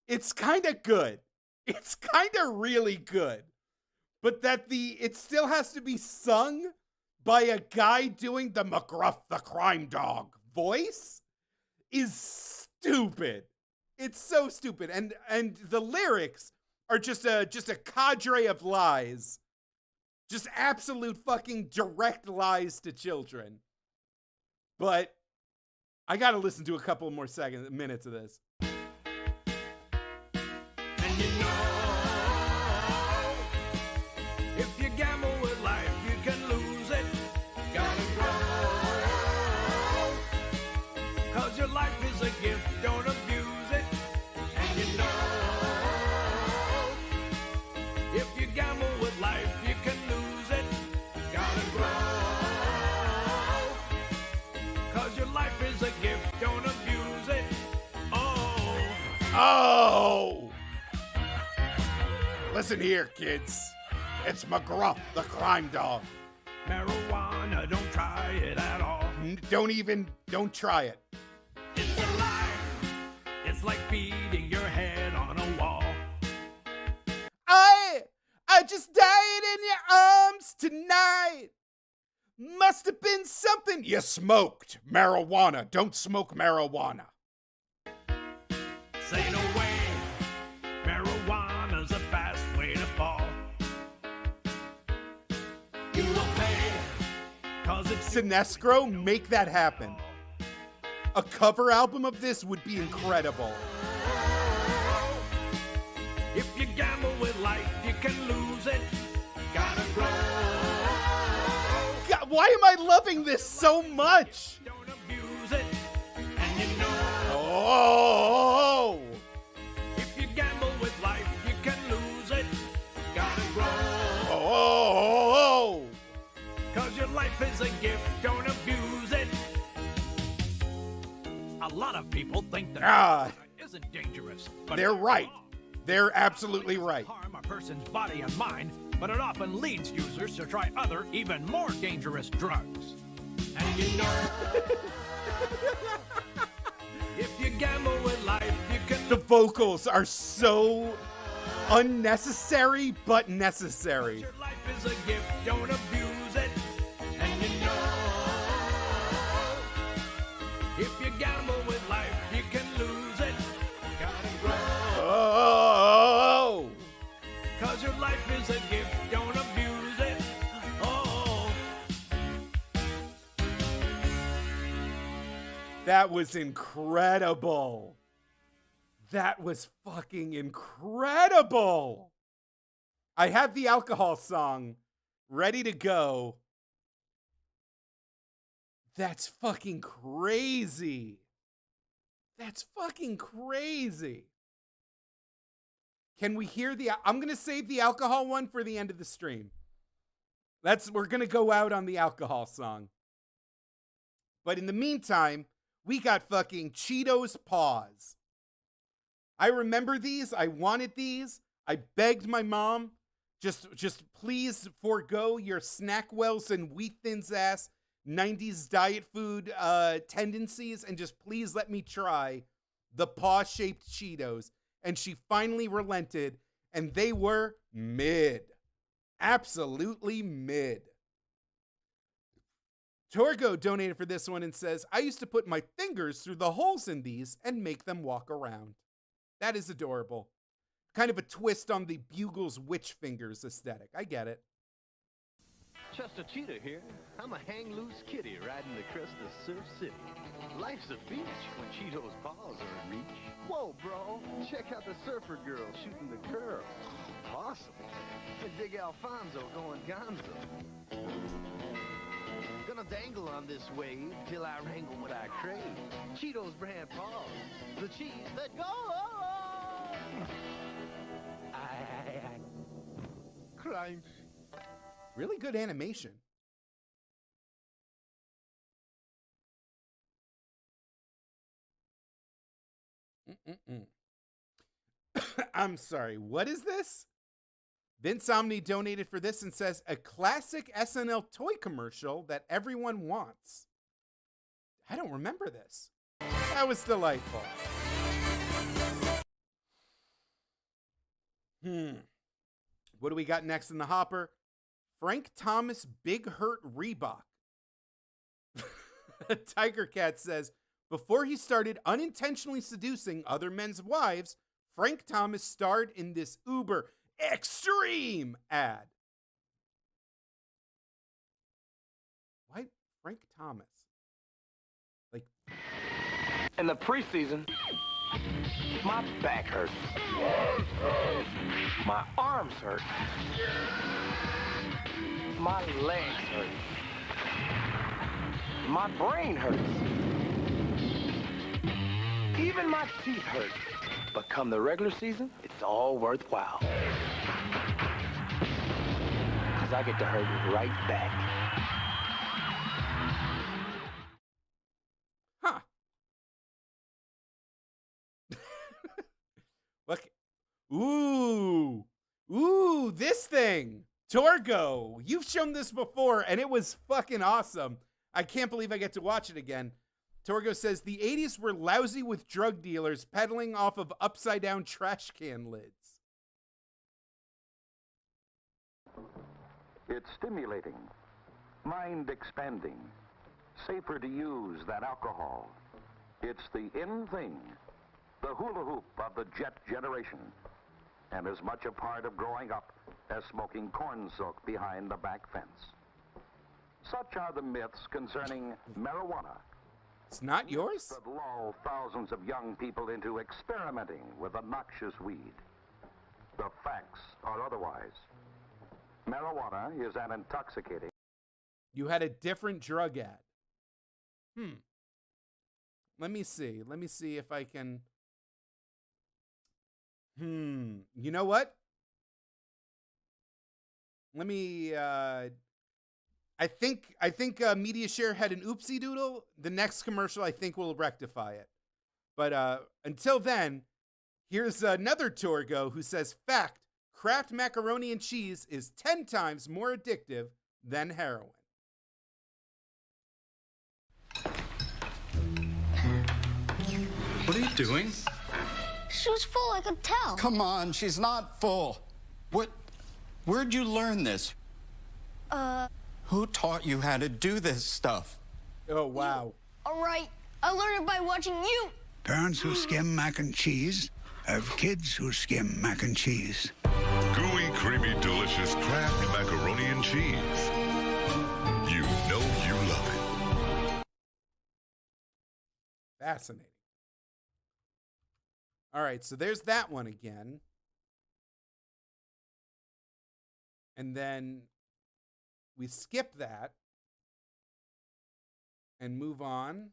Speaker 2: It's kind of good. It's kind of really good. But it still has to be sung by a guy doing the McGruff the crime dog voice is stupid. It's so stupid. And the lyrics are just a cadre of lies. Just absolute fucking direct lies to children. But I got to listen to a couple more minutes of this.
Speaker 10: And you know, if you gamble with life, you can lose it. Gotta grow, 'cause your life is a gift, don't abuse it. And you know, if you gamble with life, you can lose it. Gotta grow, 'cause your life is a gift, don't abuse it.
Speaker 2: Oh! Listen here, kids. It's McGruff, the crime dog.
Speaker 10: Marijuana, don't try it at all.
Speaker 2: Don't try it.
Speaker 10: It's a lie. It's like beating your head on a wall.
Speaker 2: I just died in your arms tonight. Must have been something you smoked. Marijuana. Don't smoke marijuana.
Speaker 10: Say no way. Marijuana's a fast way to fall. You will pay, 'cause it's
Speaker 2: Sinestro, make that happen. A cover album of this would be incredible.
Speaker 10: If you gamble with life, you can lose it. Gotta grow.
Speaker 2: God, why am I loving this so much?
Speaker 10: Don't abuse it. And you know,
Speaker 2: Oh!
Speaker 10: if you gamble with life, you can lose it. Gotta grow.
Speaker 2: Oh!
Speaker 10: 'Cause your life is a gift, don't abuse it. A lot of people think that isn't dangerous. But
Speaker 2: They're right. They're absolutely right.
Speaker 10: Harm a person's body and mind, but it often leads users to try other, even more dangerous drugs. And you know, if you gamble with life, you can.
Speaker 2: The vocals are so unnecessary, but necessary.
Speaker 10: Your life is a gift, don't abuse it. And you know, if you gamble with life, you can lose it. Gotta grow.
Speaker 2: Oh!
Speaker 10: 'Cause your life is a gift, don't abuse it. Oh.
Speaker 2: That was incredible. That was fucking incredible. I have the alcohol song ready to go. That's fucking crazy. That's fucking crazy. Can we hear I'm going to save the alcohol one for the end of the stream. We're going to go out on the alcohol song. But in the meantime, we got fucking Cheetos Paws. I remember these. I wanted these. I begged my mom, just please forego your Snackwells and Wheat Thins ass 90s diet food tendencies and just please let me try the paw-shaped Cheetos. And she finally relented, and they were mid. Absolutely mid. Torgo donated for this one and says, I used to put my fingers through the holes in these and make them walk around. That is adorable. Kind of a twist on the Bugle's witch fingers aesthetic. I get it.
Speaker 3: Just a cheetah here. I'm a hang-loose kitty riding the crest of Surf City. Life's a beach when Cheeto's paws are in reach. Whoa, bro. Check out the surfer girl shooting the curl. Awesome. And Big Alfonso going gonzo. Gonna dangle on this wave till I wrangle what I crave. Cheeto's brand paws. The cheese that go. Crimes.
Speaker 2: Really good animation. I'm sorry, what is this? Vince Omni donated for this and says, a classic SNL toy commercial that everyone wants. I don't remember this. That was delightful. What do we got next in the hopper? Frank Thomas Big Hurt Reebok. Tiger Cat says, before he started unintentionally seducing other men's wives, Frank Thomas starred in this uber extreme ad. Why Frank Thomas? Like,
Speaker 1: in the preseason, my back hurts. My arms hurt. My legs hurt. My brain hurts. Even my teeth hurt. But come the regular season, it's all worthwhile. Because I get to hurt right back.
Speaker 2: Huh. Look. Ooh, this thing. Torgo, you've shown this before, and it was fucking awesome. I can't believe I get to watch it again. Torgo says, the 80s were lousy with drug dealers peddling off of upside-down trash can lids.
Speaker 22: It's stimulating, mind-expanding, safer to use than alcohol. It's the in thing, the hula hoop of the jet generation, and as much a part of growing up as smoking corn silk behind the back fence. Such are the myths concerning marijuana.
Speaker 2: It's not yours?
Speaker 22: That lull thousands of young people into experimenting with a noxious weed. The facts are otherwise. Marijuana is an intoxicating.
Speaker 2: You had a different drug ad. Let me see. Let me see if I can. You know what? Let me. I think MediaShare had an oopsie doodle. The next commercial, I think, will rectify it. But until then, here's another Torgo who says, fact, Kraft macaroni and cheese is 10 times more addictive than heroin.
Speaker 13: What are you doing?
Speaker 8: She was full, I could tell.
Speaker 13: Come on, she's not full. Where'd you learn this? Who taught you how to do this stuff?
Speaker 2: Oh, wow.
Speaker 8: All right, I learned it by watching you.
Speaker 14: Parents who skim mac and cheese have kids who skim mac and cheese.
Speaker 20: Gooey, creamy, delicious Kraft macaroni and cheese. You know you love it.
Speaker 2: Fascinating. All right, so there's that one again. And then we skip that and move on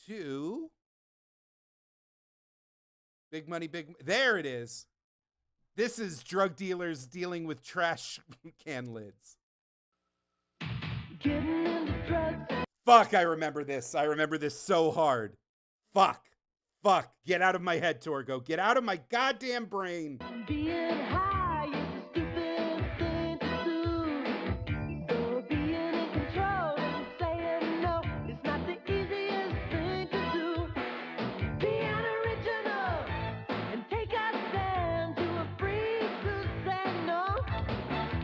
Speaker 2: to Big Money, there it is. This is drug dealers dealing with trash can lids. Fuck, I remember this. I remember this so hard. Fuck. Get out of my head, Torgo. Get out of my goddamn brain.
Speaker 10: Being high is a stupid thing to do. So being in control and saying no is not the easiest thing to do. Being original and take a stand to a freak who said no.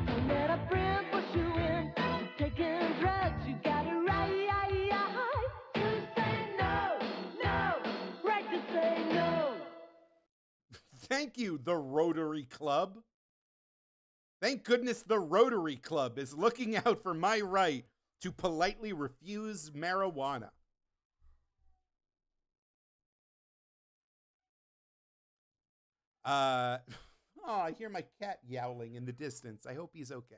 Speaker 10: Don't let a friend push you in to taking drugs. You got it right to say no, right to say no.
Speaker 2: Thank you, the Rotary Club. Thank goodness the Rotary Club is looking out for my right to politely refuse marijuana. I hear my cat yowling in the distance. I hope he's okay.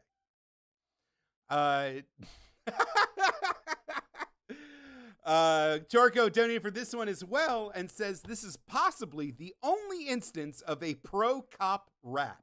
Speaker 2: Torko donated for this one as well and says this is possibly the only instance of a pro-cop rap.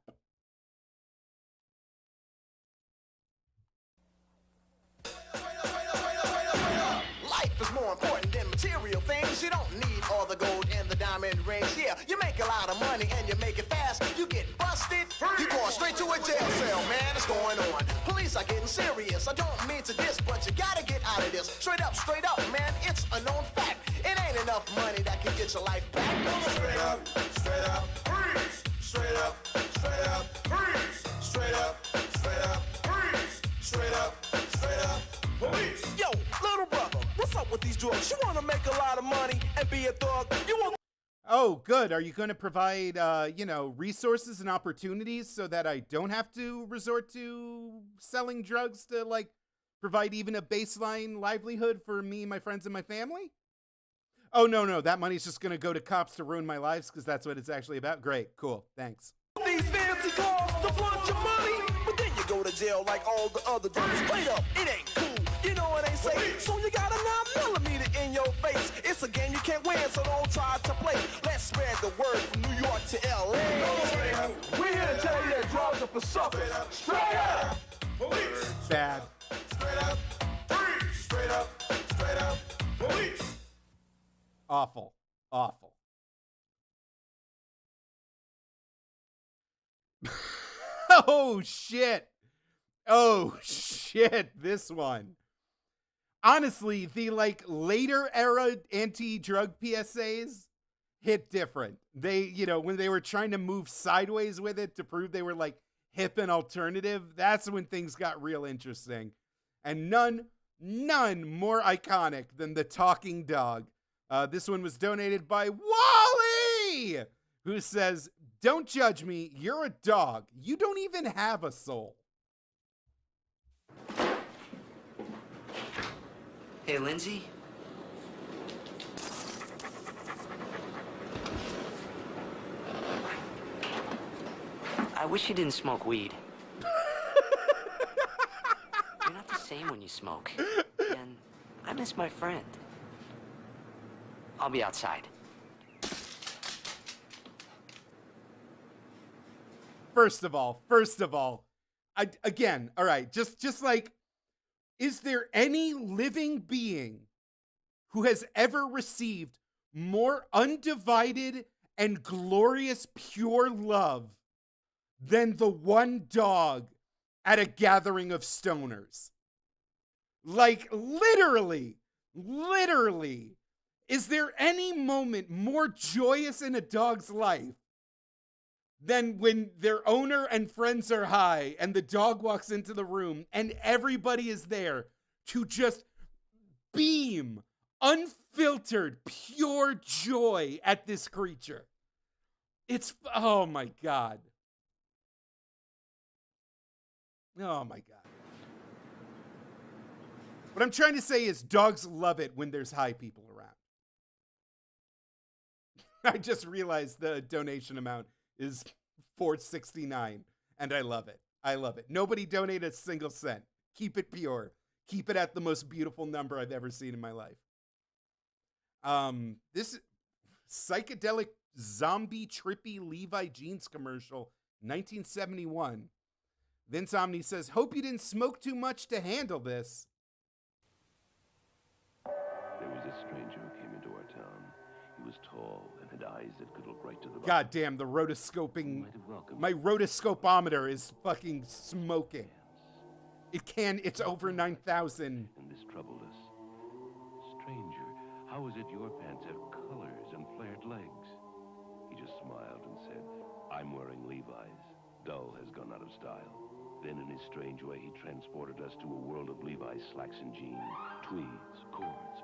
Speaker 15: Life is more important than material things. You don't need all the gold and the diamonds. diamond rings. Yeah, you make a lot of money and you make it fast. You get busted, you going straight to a jail cell, man. It's going on. Police are getting serious. I don't mean to diss, but you gotta get out of this. Straight up, man. It's a known fact. It ain't enough money that can get your life back. Straight up, freeze. Straight up, freeze. Straight up, freeze. Straight up, police. Yo, little brother, what's up with these drugs? You wanna make a lot of money and be a thug? You want...
Speaker 2: Oh, good. Are you going to provide, resources and opportunities so that I don't have to resort to selling drugs to, provide even a baseline livelihood for me, my friends, and my family? Oh, no. That money's just going to go to cops to ruin my lives because that's what it's actually about. Great. Cool. Thanks.
Speaker 15: These fancy cars to flaunt your money, but then you go to jail like all the other drugs. Straight up, it ain't cool. You know it ain't safe. So you got a 9mm in your face. It's a game you can't win, so don't try to play. Let's spread the word from New York to LA. We're here to tell you that drugs are for suckers. Straight up, police.
Speaker 2: Bad.
Speaker 15: Straight up, freeze. Straight up, police.
Speaker 2: Awful. Oh, shit. This one. Honestly, the later era anti-drug PSAs hit different. They, when they were trying to move sideways with it to prove they were hip and alternative, that's when things got real interesting. And none more iconic than the talking dog. This one was donated by Wally, who says, "Don't judge me. You're a dog. You don't even have a soul."
Speaker 16: Hey, Lindsay. I wish you didn't smoke weed. You're not the same when you smoke. And I miss my friend. I'll be outside.
Speaker 2: First of all, all right, just is there any living being who has ever received more undivided and glorious pure love than the one dog at a gathering of stoners? Literally, is there any moment more joyous in a dog's life than when their owner and friends are high and the dog walks into the room and everybody is there to just beam unfiltered, pure joy at this creature? It's, oh my God. Oh my God. What I'm trying to say is dogs love it when there's high people around. I just realized the donation amount is $4.69, and I love it. Nobody donate a single cent. Keep it pure. Keep it at the most beautiful number I've ever seen in my life. This psychedelic zombie trippy Levi jeans commercial, 1971. Vince Omni says, "Hope you didn't smoke too much to handle this."
Speaker 18: There was a stranger who came into our town. He was tall and had eyes that could look right to the...
Speaker 2: God damn, the rotoscoping. My rotoscopometer is fucking smoking. It's over 9,000.
Speaker 18: And this troubled us. Stranger, how is it your pants have colors and flared legs? He just smiled and said, I'm wearing Levi's. Dull has gone out of style. Then in his strange way, he transported us to a world of Levi's slacks and jeans, tweeds, cords,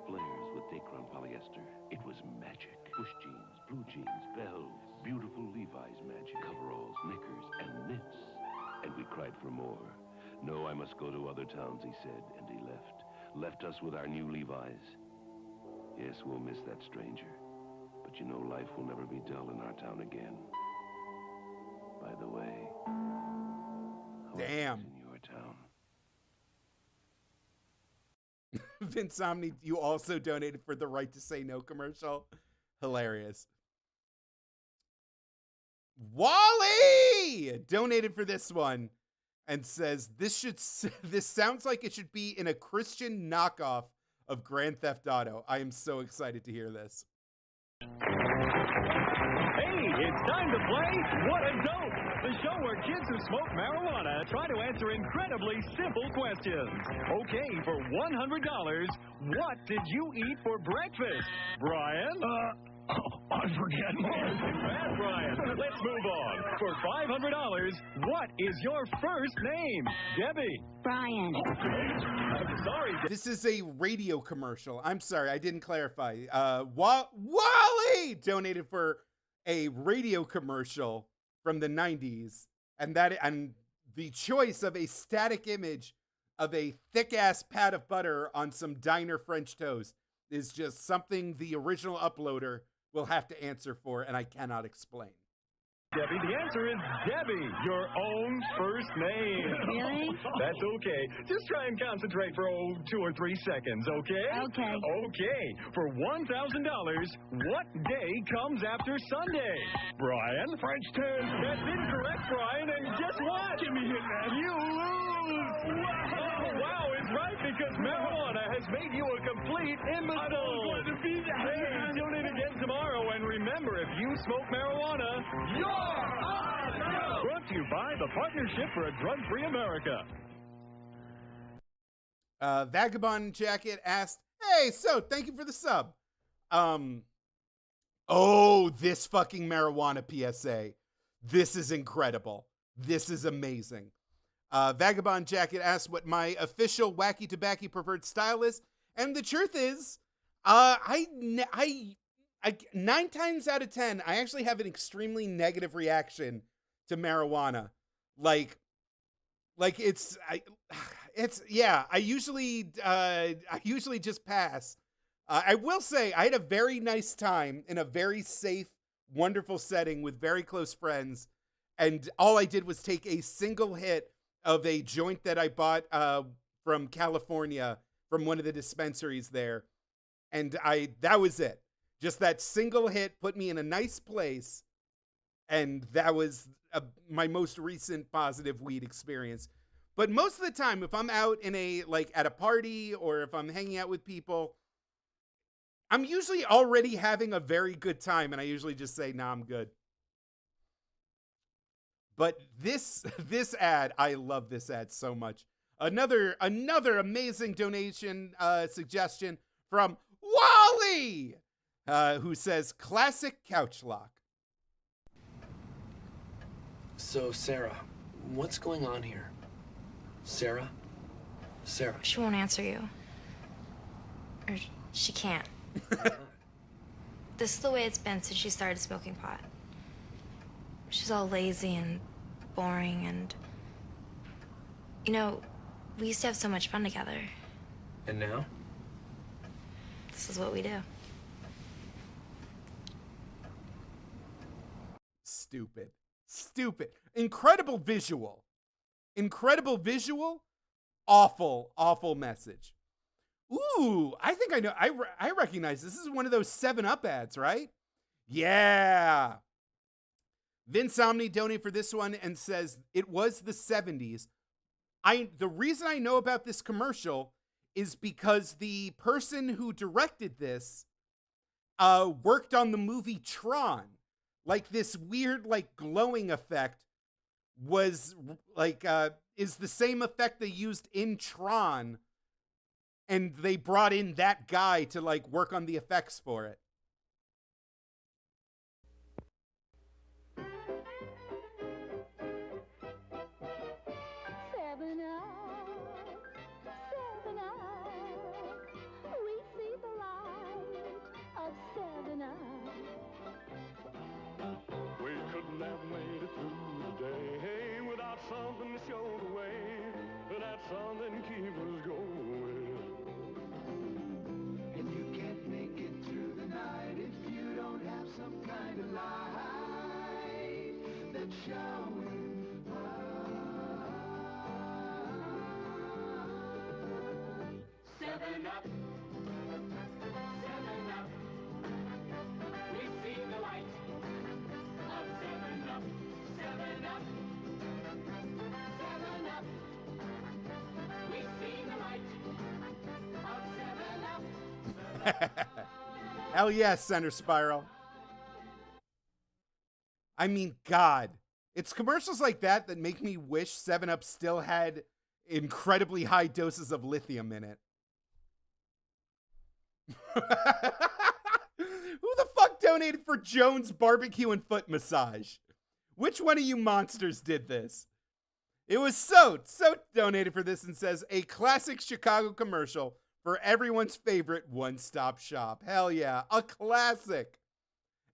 Speaker 18: flares with Dacron polyester. It was magic. Push jeans, blue jeans, bells, beautiful Levi's magic, coveralls, knickers, and knits. And we cried for more. No, I must go to other towns, he said, and he left. Left us with our new Levi's. Yes, we'll miss that stranger. But you know, life will never be dull in our town again. By the way,
Speaker 2: damn.
Speaker 18: In your town.
Speaker 2: Vince Omni, you also donated for the Right to Say No commercial. Hilarious. Wally donated for this one and says this sounds like it should be in a Christian knockoff of Grand Theft Auto. I am so excited to hear this.
Speaker 9: Hey, it's time to play What a Dope, the show where kids who smoke marijuana try to answer incredibly simple questions. Okay, for $100, what did you eat for breakfast? Brian?
Speaker 18: I forget.
Speaker 9: Too bad, Brian. Let's move on. For $500, what is your first name? Debbie.
Speaker 24: Brian.
Speaker 9: I'm sorry.
Speaker 2: This is a radio commercial. I'm sorry, I didn't clarify. Wally donated for a radio commercial from the 90s, and the choice of a static image of a thick-ass pat of butter on some diner French toast is just something the original uploader will have to answer for, and I cannot explain.
Speaker 9: Debbie, the answer is Debbie, your own first name.
Speaker 24: Really?
Speaker 9: That's okay. Just try and concentrate for 2 or 3 seconds, okay?
Speaker 24: Okay.
Speaker 9: Okay. For $1,000, what day comes after Sunday? Brian?
Speaker 18: French toast.
Speaker 9: That's incorrect, Brian, and guess what?
Speaker 18: Give me a hit, man.
Speaker 9: You lose! Oh, wow, it's right, because marijuana has made you a complete imbecile.
Speaker 18: I don't want to be that.
Speaker 9: Hey, tune in again tomorrow, and remember, if you smoke marijuana, you're awesome! Brought to you by the Partnership for a Drug-Free America.
Speaker 2: Vagabond Jacket asked, hey, so thank you for the sub. Oh, this fucking marijuana PSA. This is incredible. This is amazing. Vagabond Jacket asked what my official wacky tobacco preferred style is, and the truth is, 9 times out of 10, I actually have an extremely negative reaction to marijuana. I usually just pass. I will say I had a very nice time in a very safe, wonderful setting with very close friends, and all I did was take a single hit of a joint that I bought from California from one of the dispensaries there, and that was it. Just that single hit put me in a nice place, and that was my most recent positive weed experience. But most of the time, if I'm out in at a party or if I'm hanging out with people, I'm usually already having a very good time, and I usually just say, nah, I'm good. But this ad, I love this ad so much. Another amazing donation suggestion from Wally, who says, classic couch lock.
Speaker 17: So, Sarah, what's going on here? Sarah? Sarah.
Speaker 19: She won't answer you. Or she can't. This is the way it's been since she started smoking pot. She's all lazy and boring and... You know, we used to have so much fun together.
Speaker 17: And now?
Speaker 19: This is what we do.
Speaker 2: Stupid. Incredible visual. Awful message. Ooh, I think I know. I recognize this is one of those 7-Up ads, right? Yeah. Vince Omni donated for this one and says it was the 70s. The reason I know about this commercial is because the person who directed this worked on the movie Tron. Like this weird glowing effect was is the same effect they used in Tron, and they brought in that guy to work on the effects for it.
Speaker 10: We couldn't have made it through the day without something to show the way, but that something keeps us going. And you can't make it through the night if you don't have some kind of light that's showing. 7-Up. 7-Up. We've seen the light of 7-Up. 7-Up. 7-Up. We've seen the light of 7-Up.
Speaker 2: Hell yes, Center Spiral. I mean, God. It's commercials like that that make me wish 7-Up still had incredibly high doses of lithium in it. Who the fuck donated for Jones barbecue and foot massage? Which one of you monsters did this? It was Soat. Soat donated for this and says, a classic Chicago commercial for everyone's favorite one-stop shop. Hell yeah, a classic.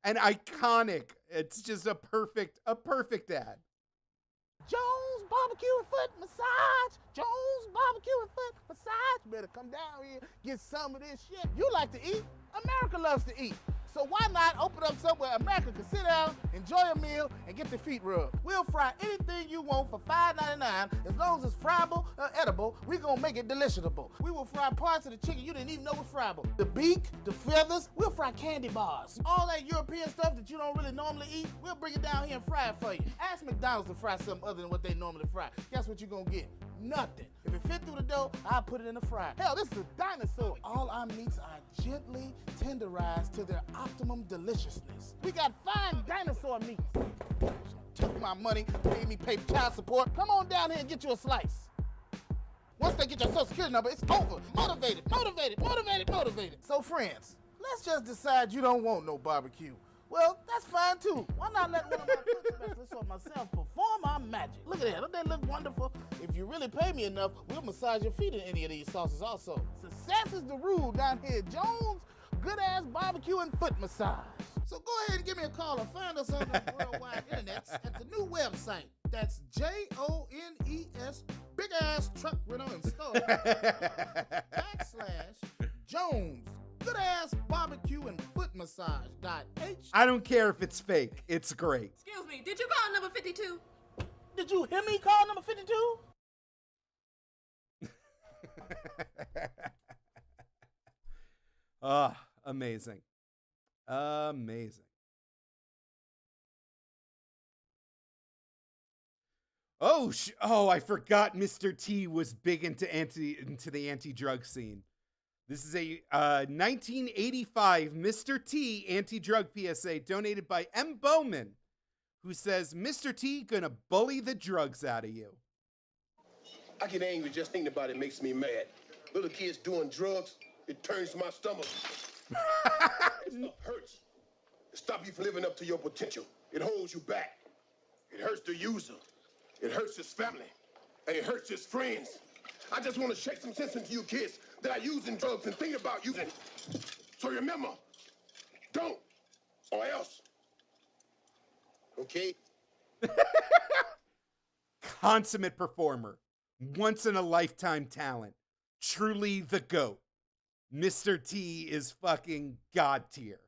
Speaker 2: An iconic. It's just a perfect ad.
Speaker 4: Jones barbecue and foot massage. Jones barbecue and foot massage. Better come down here, get some of this shit. You like to eat. America loves to eat. So why not open up somewhere America can sit down, enjoy a meal, and get their feet rubbed? We'll fry anything you want for $5.99. As long as it's friable or edible, we're gonna make it deliciable. We will fry parts of the chicken you didn't even know was friable. The beak, the feathers, we'll fry candy bars. All that European stuff that you don't really normally eat, we'll bring it down here and fry it for you. Ask McDonald's to fry something other than what they normally fry. Guess what you're gonna get? Nothing. If it fit through the dough, I'll put it in the fryer. Hell, this is a dinosaur. All our meats are gently tenderized to their optimum deliciousness. We got fine dinosaur meats. Took my money, made me pay child support. Come on down here and get you a slice. Once they get your social security number, it's over. Motivated, motivated, motivated, motivated. So friends, let's just decide you don't want no barbecue. Well, that's fine too. Why not let one of my food specialists or myself perform our magic? Look at that, don't they look wonderful? If you really pay me enough, we'll massage your feet in any of these sauces also. Success is the rule down here at Jones. Good ass barbecue and foot massage. So go ahead and give me a call or find us on the worldwide internet at the new website. That's JONES, big ass truck rental and store, / Jones. Good ass barbecue and foot massage.h.
Speaker 2: I don't care if it's fake. It's great.
Speaker 5: Excuse me, did you call number 52?
Speaker 4: Did you hear me call number 52?
Speaker 2: Amazing. Amazing. Oh, I forgot Mr. T was big into the anti-drug scene. This is a 1985 Mr. T anti-drug PSA donated by M. Bowman, who says, Mr. T gonna bully the drugs out of you.
Speaker 21: I get angry just thinking about it makes me mad. Little kids doing drugs, it turns my stomach. It stuff hurts. It stops you from living up to your potential. It holds you back. It hurts the user. It hurts his family. And it hurts his friends. I just want to shake some sense into you kids that are using drugs and thinking about using. So remember, don't, or else. Okay?
Speaker 2: Consummate performer. Once in a lifetime talent. Truly the GOAT. Mr. T is fucking God tier.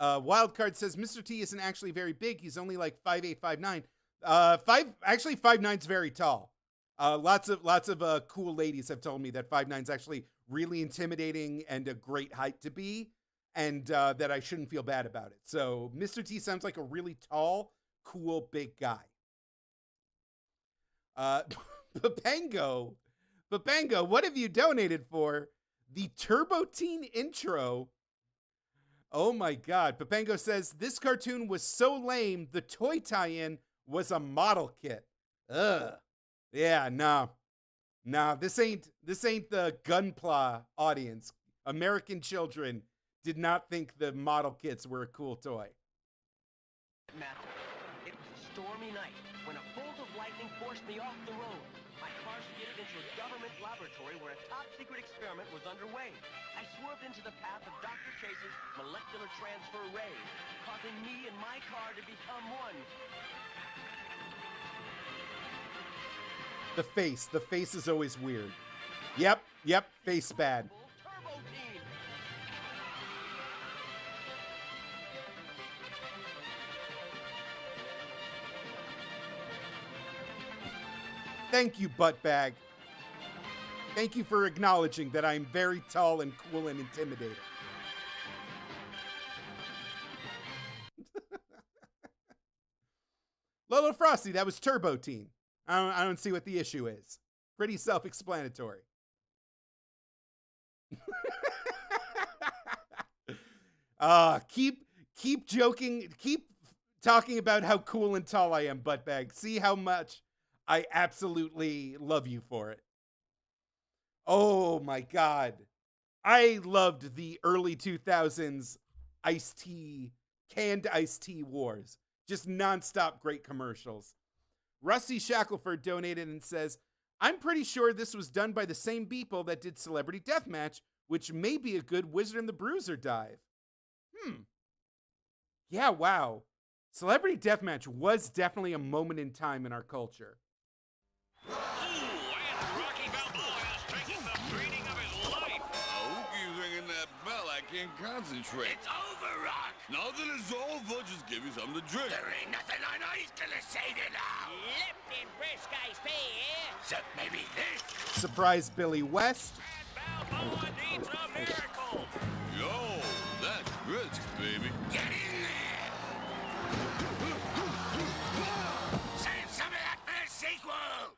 Speaker 2: Wildcard says Mr. T isn't actually very big. He's only like 5'8", 5'9". 5'9" very tall. Lots of cool ladies have told me that 5'9" is actually really intimidating and a great height to be, and that I shouldn't feel bad about it. So Mr. T sounds like a really tall, cool, big guy. Papango, what have you donated for? The Turbo Teen intro. Oh my God. Papango says, this cartoon was so lame, the toy tie-in was a model kit. Ugh. Yeah, no. No, this ain't the Gunpla audience. American children did not think the model kits were a cool toy.
Speaker 23: It was a stormy night when a bolt of lightning forced me off the road. My car skidded into a government laboratory where a top-secret experiment was underway. I swerved into the path of Dr. Chase's molecular transfer ray, causing me and my car to become one.
Speaker 2: The face is always weird. Yep, face bad. Thank you, Buttbag. Thank you for acknowledging that I'm very tall and cool and intimidating. Lolo Frosty, that was Turbo Teen. I don't see what the issue is. Pretty self-explanatory. Keep joking. Keep talking about how cool and tall I am, buttbag. See how much I absolutely love you for it. Oh my God. I loved the early 2000s canned iced tea wars. Just nonstop great commercials. Rusty Shackelford donated and says, I'm pretty sure this was done by the same people that did Celebrity Deathmatch, which may be a good Wizard and the Bruiser dive. Yeah, wow. Celebrity Deathmatch was definitely a moment in time in our culture.
Speaker 6: Can't concentrate.
Speaker 14: It's over, Rock.
Speaker 6: Now that it's over, just give me something to drink.
Speaker 14: There ain't nothing I know he's gonna say to now.
Speaker 7: Lipton brisk iced tea, eh?
Speaker 14: Except maybe this.
Speaker 2: Surprise Billy West.
Speaker 7: Balboa needs a miracle.
Speaker 6: Yo, that's brisk, baby.
Speaker 14: Get in there. Save some of that for the sequel.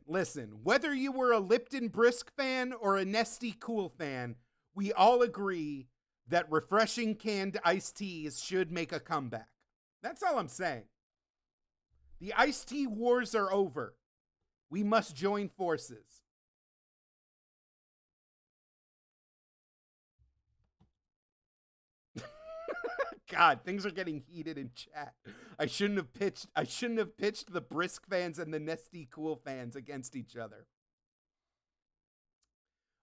Speaker 2: Listen. Whether you were a Lipton Brisk fan or a Nesty Cool fan, we all agree that refreshing canned iced teas should make a comeback. That's all I'm saying. The iced tea wars are over. We must join forces. God, things are getting heated in chat. I shouldn't have pitched the Brisk fans and the Nesty Cool fans against each other.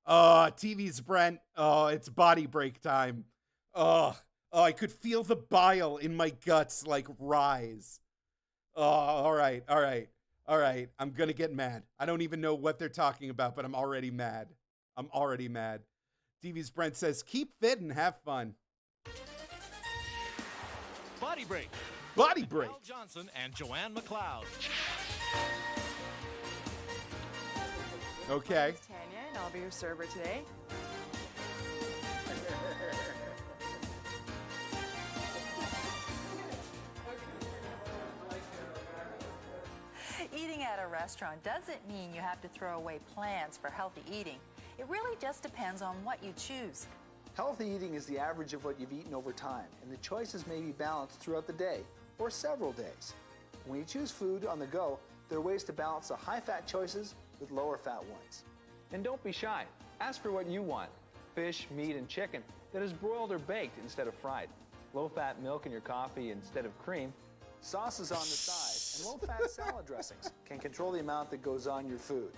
Speaker 2: TV's Brent. Oh, it's body break time. Oh, I could feel the bile in my guts like rise. Oh, all right. I'm gonna get mad. I don't even know what they're talking about, but I'm already mad. TV's Brent says, keep fit and have fun.
Speaker 11: Body break.
Speaker 2: Al
Speaker 11: Johnson and Joanne McLeod.
Speaker 2: Okay.
Speaker 12: My name's Tanya, and I'll be your server today. Eating at a restaurant doesn't mean you have to throw away plans for healthy eating. It really just depends on what you choose.
Speaker 25: Healthy eating is the average of what you've eaten over time, and the choices may be balanced throughout the day or several days. When you choose food on the go, there are ways to balance the high-fat choices with lower-fat ones.
Speaker 26: And don't be shy. Ask for what you want. Fish, meat, and chicken that is broiled or baked instead of fried. Low-fat milk in your coffee instead of cream.
Speaker 25: Sauces on the side and low-fat salad dressings can control the amount that goes on your food,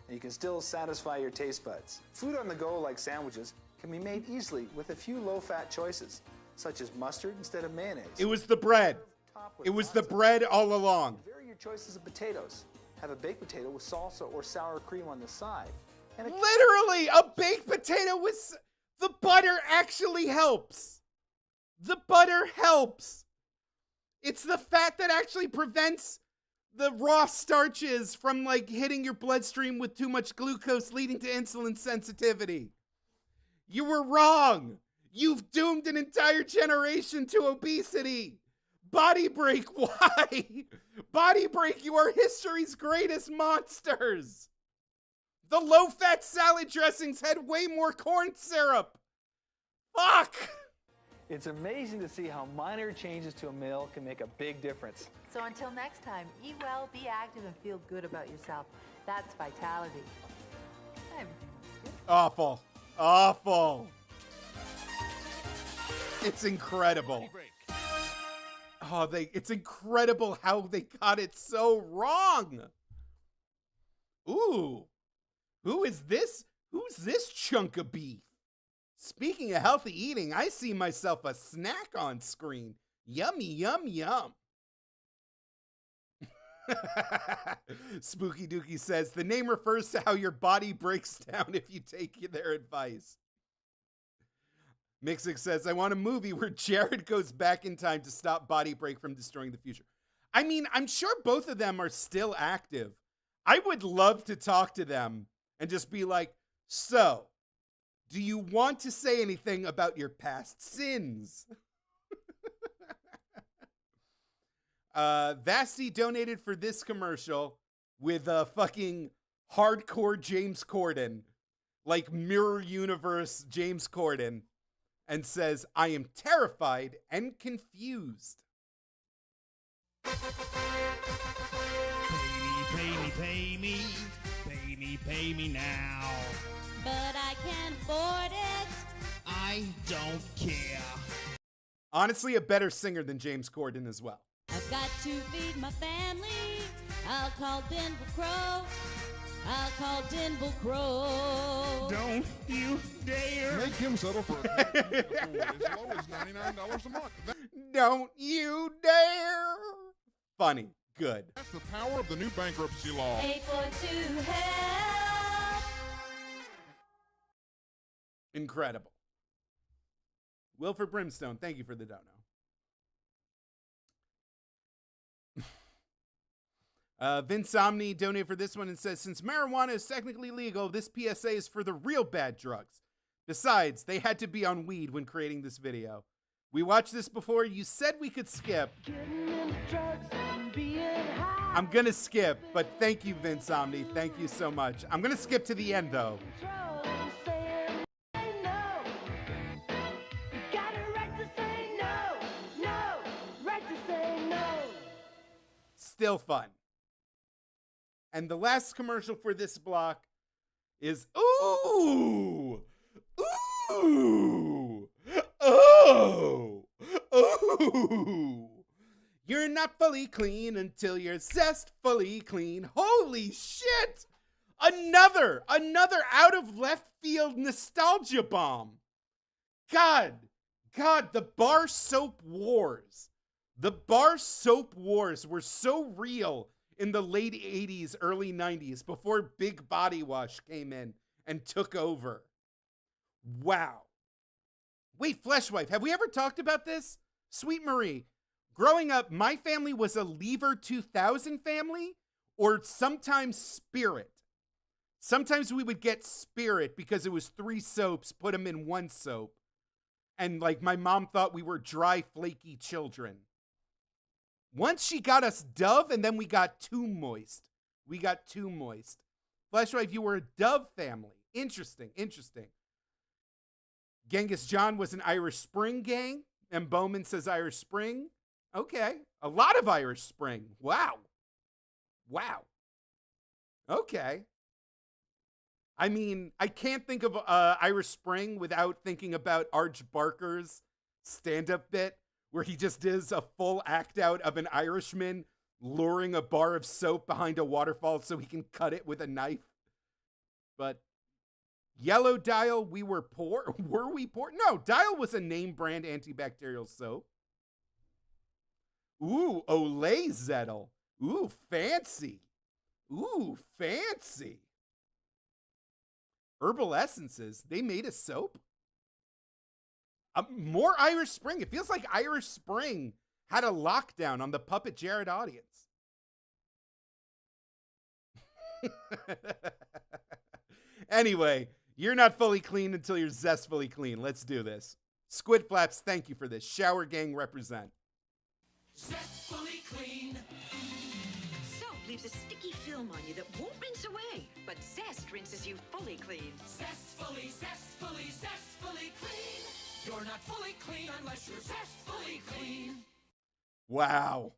Speaker 25: and you can still satisfy your taste buds. Food on the go, like sandwiches, can be made easily with a few low-fat choices, such as mustard instead of mayonnaise.
Speaker 2: It was the bread. It was the bread all along.
Speaker 25: Vary your choices of potatoes. Have a baked potato with salsa or sour cream on the side. And
Speaker 2: Literally, a baked potato with the butter actually helps. The butter helps. It's the fat that actually prevents the raw starches from like hitting your bloodstream with too much glucose, leading to insulin sensitivity. You were wrong. You've doomed an entire generation to obesity. Body break, why? Body break, you are history's greatest monsters. The low-fat salad dressings had way more corn syrup. Fuck.
Speaker 26: It's amazing to see how minor changes to a meal can make a big difference.
Speaker 12: So until next time, eat well, be active, and feel good about yourself. That's vitality.
Speaker 2: Awful. It's incredible. It's incredible how they got it so wrong. Ooh. Who is this? Who's this chunk of beef? Speaking of healthy eating, I see myself a snack on screen. Yummy, yum, yum. Spooky Dookie says, the name refers to how your body breaks down if you take their advice. Mixix says, I want a movie where Jared goes back in time to stop Body Break from destroying the future. I mean, I'm sure both of them are still active. I would love to talk to them and just be like, so, do you want to say anything about your past sins? Vasti donated for this commercial with a fucking hardcore James Corden, like Mirror Universe James Corden. and says, I am terrified and confused.
Speaker 1: Pay me now.
Speaker 10: But I can't afford it.
Speaker 1: I don't care.
Speaker 2: Honestly, a better singer than James Corden as well.
Speaker 10: I've got to feed my family. I'll call Denver Crow. I'll call Denver Crow.
Speaker 1: Don't you dare.
Speaker 3: Make him settle for a as low as $99 a month.
Speaker 2: Don't you dare. Funny. Good.
Speaker 3: That's the power of the new bankruptcy law.
Speaker 10: 842 help.
Speaker 2: Incredible. Wilford Brimstone, thank you for the dono. Vince Omni donated for this one and says, since marijuana is technically legal, this PSA is for the real bad drugs. Besides, they had to be on weed when creating this video. We watched this before. You said we could skip. I'm going to skip, but thank you, Vince Omni. Thank you so much. I'm going to skip to the end, though. Still fun. And the last commercial for this block is, ooh, ooh, oh, ooh. You're not fully clean until you're zestfully clean. Holy shit! Another out of left field nostalgia bomb. God, the bar soap wars. The bar soap wars were so real in the late 80s, early 90s, before Big Body Wash came in and took over. Wow. Wait, Fleshwife, have we ever talked about this? Sweet Marie, growing up, my family was a Lever 2000 family, or sometimes Spirit. Sometimes we would get Spirit because it was 3 soaps, put them in 1 soap. And like my mom thought we were dry, flaky children. Once she got us Dove, and then we got Too Moist. Fleshwife, you were a Dove family. Interesting. Genghis John was an Irish Spring gang, and Bowman says Irish Spring. Okay, a lot of Irish Spring. Wow. Okay. I mean, I can't think of Irish Spring without thinking about Arch Barker's stand-up bit, where he just does a full act out of an Irishman luring a bar of soap behind a waterfall so he can cut it with a knife. But Yellow Dial, we were poor. Were we poor? No, Dial was a name brand antibacterial soap. Ooh, Olay Zettel. Ooh, fancy. Herbal Essences, they made a soap? More Irish Spring. It feels like Irish Spring had a lockdown on the PuppetJared audience. Anyway, you're not fully clean until you're zestfully clean. Let's do this. Squid Flaps, thank you for this. Shower Gang represent.
Speaker 8: Zestfully clean. Soap leaves a sticky film on you that won't rinse away, but Zest rinses you fully clean.
Speaker 1: Zestfully clean. You're not fully clean unless you're zestfully clean.
Speaker 2: Wow.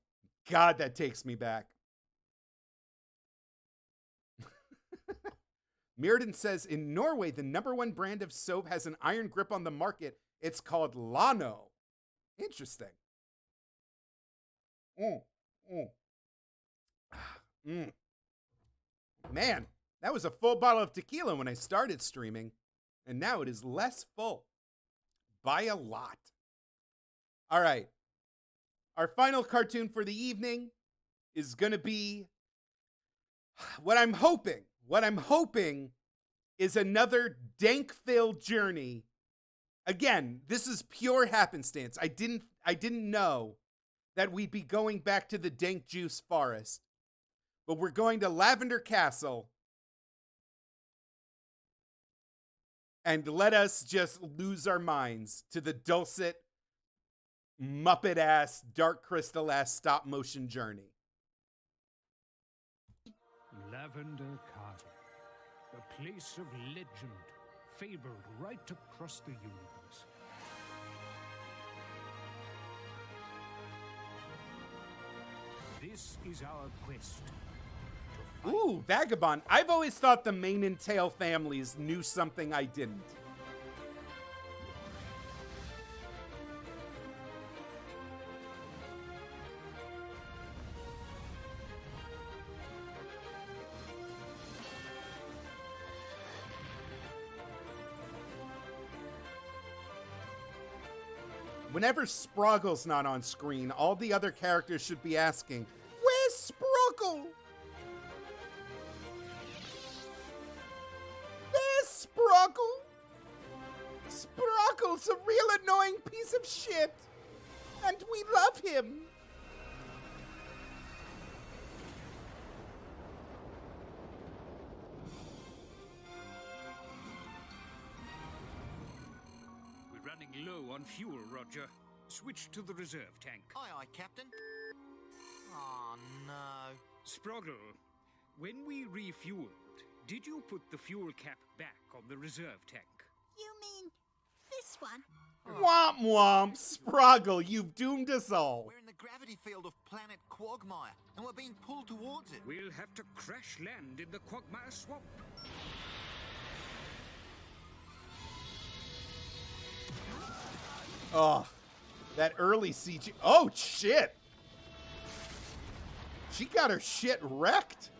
Speaker 2: God, that takes me back. Mirrodin says, in Norway, the #1 brand of soap has an iron grip on the market. It's called Lano. Interesting. Man, that was a full bottle of tequila when I started streaming, and now it is less full. By a lot. All right. Our final cartoon for the evening is going to be what I'm hoping is another dank-filled journey. Again, this is pure happenstance. I didn't know that we'd be going back to the dank juice forest. But we're going to Lavender Castle. And let us just lose our minds to the dulcet, Muppet-ass, Dark Crystal-ass stop-motion journey.
Speaker 13: Lavender Castle, a place of legend, fabled right across the universe. This is our quest.
Speaker 2: Ooh, Vagabond. I've always thought the Mane and Tail families knew something I didn't. Whenever Sproggle's not on screen, all the other characters should be asking, "Where's Sproggle? Where's Sproggle? Sproggle's a real annoying piece of shit, and we love him."
Speaker 13: We're running low on fuel, Roger. Switch to the reserve tank.
Speaker 11: Aye, aye, Captain. Oh, no.
Speaker 13: Sproggle, when we refueled, did you put the fuel cap back on the reserve tank?
Speaker 15: You mean this one?
Speaker 2: Womp womp, Sproggle, you've doomed us all.
Speaker 11: We're in the gravity field of planet Quagmire, and we're being pulled towards it.
Speaker 13: We'll have to crash land in the Quagmire swamp.
Speaker 2: Oh, that early CG. Oh, shit. She got her shit wrecked.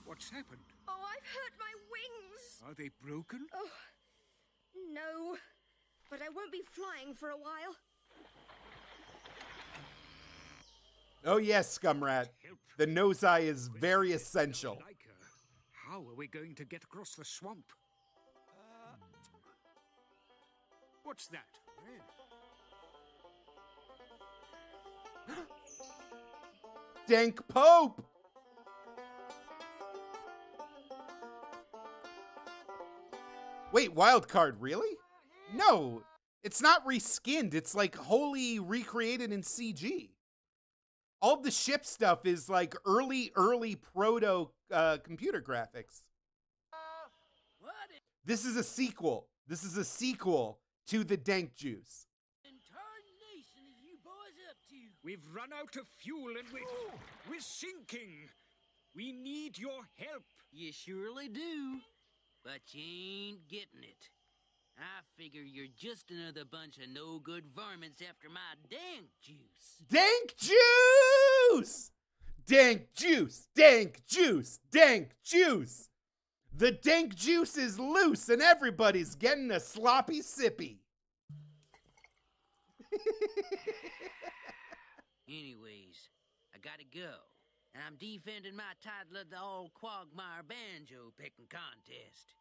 Speaker 13: What's happened?
Speaker 5: Oh, I've hurt my wings.
Speaker 13: Are they broken?
Speaker 5: Oh, no. But I won't be flying for a while.
Speaker 2: Oh, yes, Scumrat. The nose eye is very essential.
Speaker 13: How are we going to get across the swamp? What's that?
Speaker 2: Dank Pope! Wait, Wildcard, really? No, it's not reskinned. It's like wholly recreated in CG. All the ship stuff is like early proto computer graphics. This is a sequel. This is a sequel to the Dank Juice.
Speaker 13: We've run out of fuel and we're sinking. We need your help.
Speaker 16: You surely do, but you ain't getting it. I figure you're just another bunch of no-good varmints after my dank juice.
Speaker 2: Dank Juice! Dank Juice! Dank Juice! Dank Juice! The Dank Juice is loose and everybody's getting a sloppy sippy.
Speaker 16: Anyways, I gotta go. And I'm defending my title at the All Quagmire Banjo Picking Contest.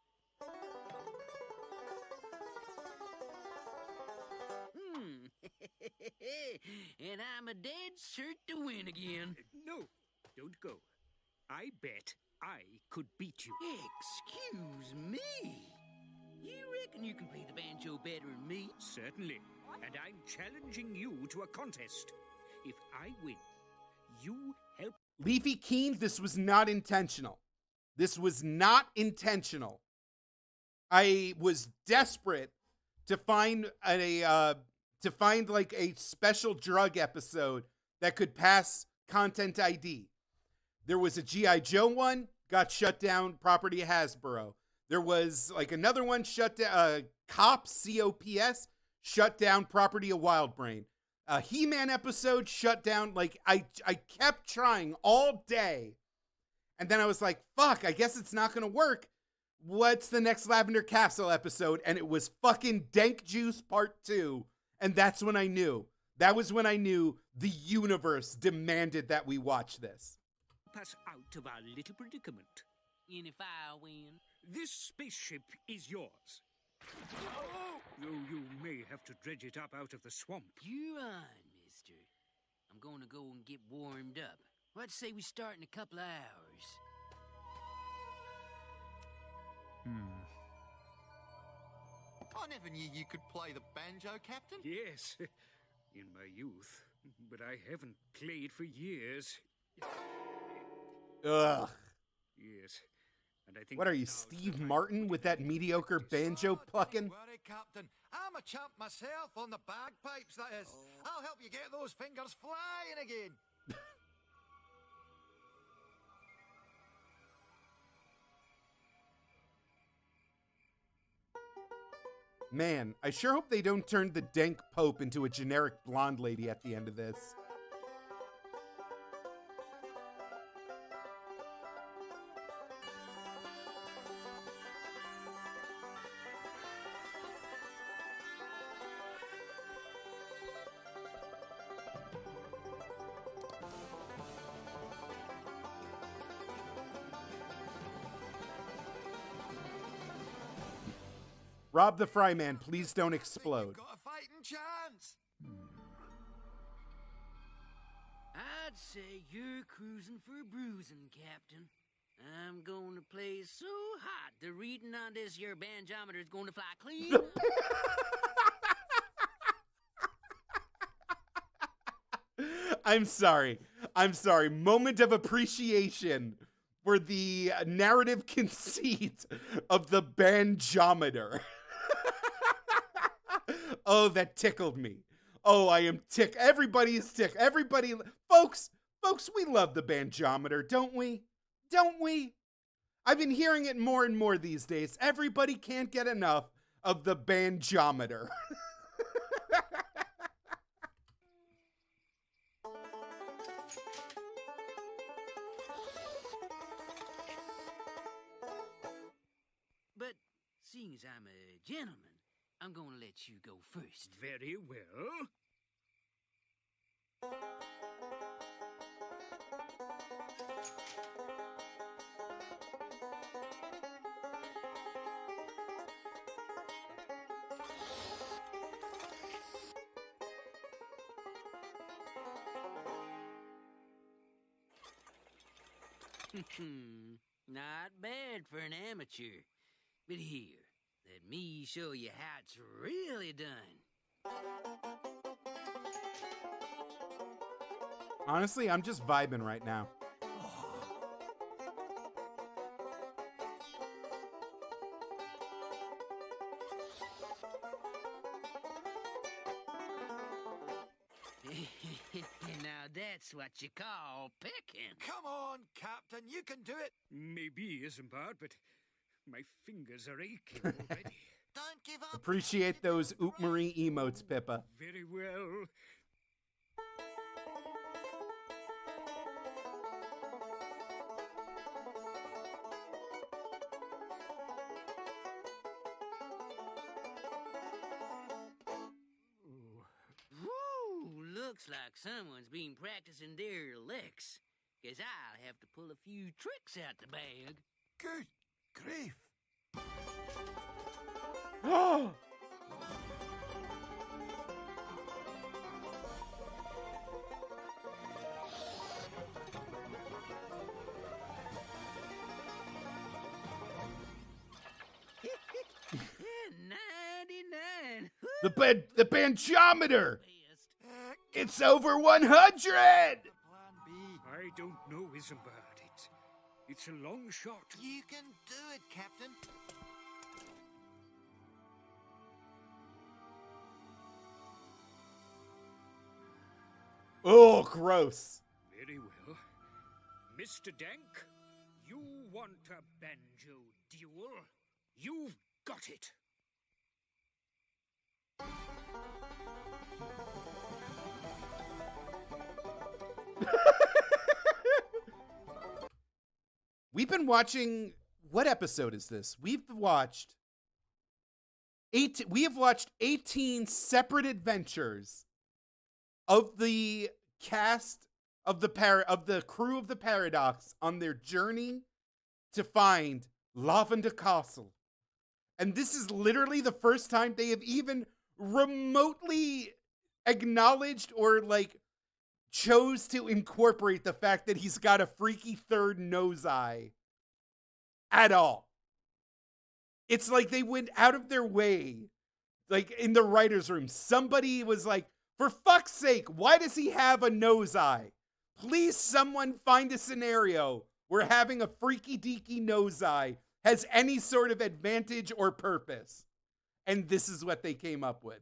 Speaker 16: And I'm a dead cert to win again.
Speaker 13: No, don't go. I bet I could beat you.
Speaker 16: Excuse me? You reckon you can play the banjo better than me?
Speaker 13: Certainly. And I'm challenging you to a contest. If I win, you help.
Speaker 2: Leafy Keen, this was not intentional. This was not intentional. I was desperate to find like a special drug episode that could pass Content ID. There was a G.I. Joe one, got shut down, property of Hasbro. There was like another one shut down, Cops, C-O-P-S, shut down, property of Wildbrain. A He-Man episode shut down. Like I kept trying all day. And then I was like, fuck, I guess it's not going to work. What's the next Lavender Castle episode? And it was fucking Dank Juice Part 2. And that's when I knew. That was when I knew the universe demanded that we watch this.
Speaker 13: Pass out of our little predicament.
Speaker 16: And if I win?
Speaker 13: This spaceship is yours. Though you may have to dredge it up out of the swamp.
Speaker 16: You're on, mister. I'm going to go and get warmed up. Let's say we start in a couple of hours.
Speaker 11: I never knew you could play the banjo, Captain.
Speaker 13: Yes, in my youth. But I haven't played for years.
Speaker 2: Ugh.
Speaker 13: Yes. And I think
Speaker 2: What are you, Steve Martin, with that mediocre banjo plucking?
Speaker 11: Worry, Captain. I'm a champ myself on the bagpipes, that is. I'll help you get those fingers flying again.
Speaker 2: Man, I sure hope they don't turn the dank Pope into a generic blonde lady at the end of this. Rob the Fry Man, please don't explode.
Speaker 11: Got a fighting chance.
Speaker 16: I'd say you're cruising for bruising, Captain. I'm going to play so hot the reading on this your banjometer is going to fly clean.
Speaker 2: I'm sorry. Moment of appreciation for the narrative conceit of the banjometer. Oh, that tickled me. Oh, I am tick. Everybody is tick. Everybody, folks, we love the banjometer, don't we? Don't we? I've been hearing it more and more these days. Everybody can't get enough of the banjometer.
Speaker 16: But seeing as I'm a gentleman, I'm going to let you go first.
Speaker 13: Very well.
Speaker 16: Not bad for an amateur. But here, let me show you how it's really done.
Speaker 2: Honestly, I'm just vibing right now.
Speaker 16: Now that's what you call picking.
Speaker 11: Come on, Captain, you can do it.
Speaker 13: Maybe, Isambard, but my fingers are aching already.
Speaker 11: Don't give up.
Speaker 2: Appreciate those Oop Marie emotes, Pippa.
Speaker 13: Very well.
Speaker 16: Looks like someone's been practicing their licks. Guess I'll have to pull a few tricks out the bag.
Speaker 11: Good grief.
Speaker 2: The banjometer! It's over 100!
Speaker 13: I don't know, Isambard. It's a long shot.
Speaker 11: You can do it, Captain.
Speaker 2: Oh, gross.
Speaker 13: Very well. Mr. Dank, you want a banjo duel? You've got it.
Speaker 2: We've been watching. What episode is this? We have watched 18 separate adventures of the cast of the crew of the Paradox on their journey to find Lavender Castle. And this is literally the first time they have even remotely acknowledged or chose to incorporate the fact that he's got a freaky third nose eye at all. It's like they went out of their way, in the writer's room. Somebody was like, for fuck's sake, why does he have a nose eye? Please, someone find a scenario where having a freaky deaky nose eye has any sort of advantage or purpose. And this is what they came up with.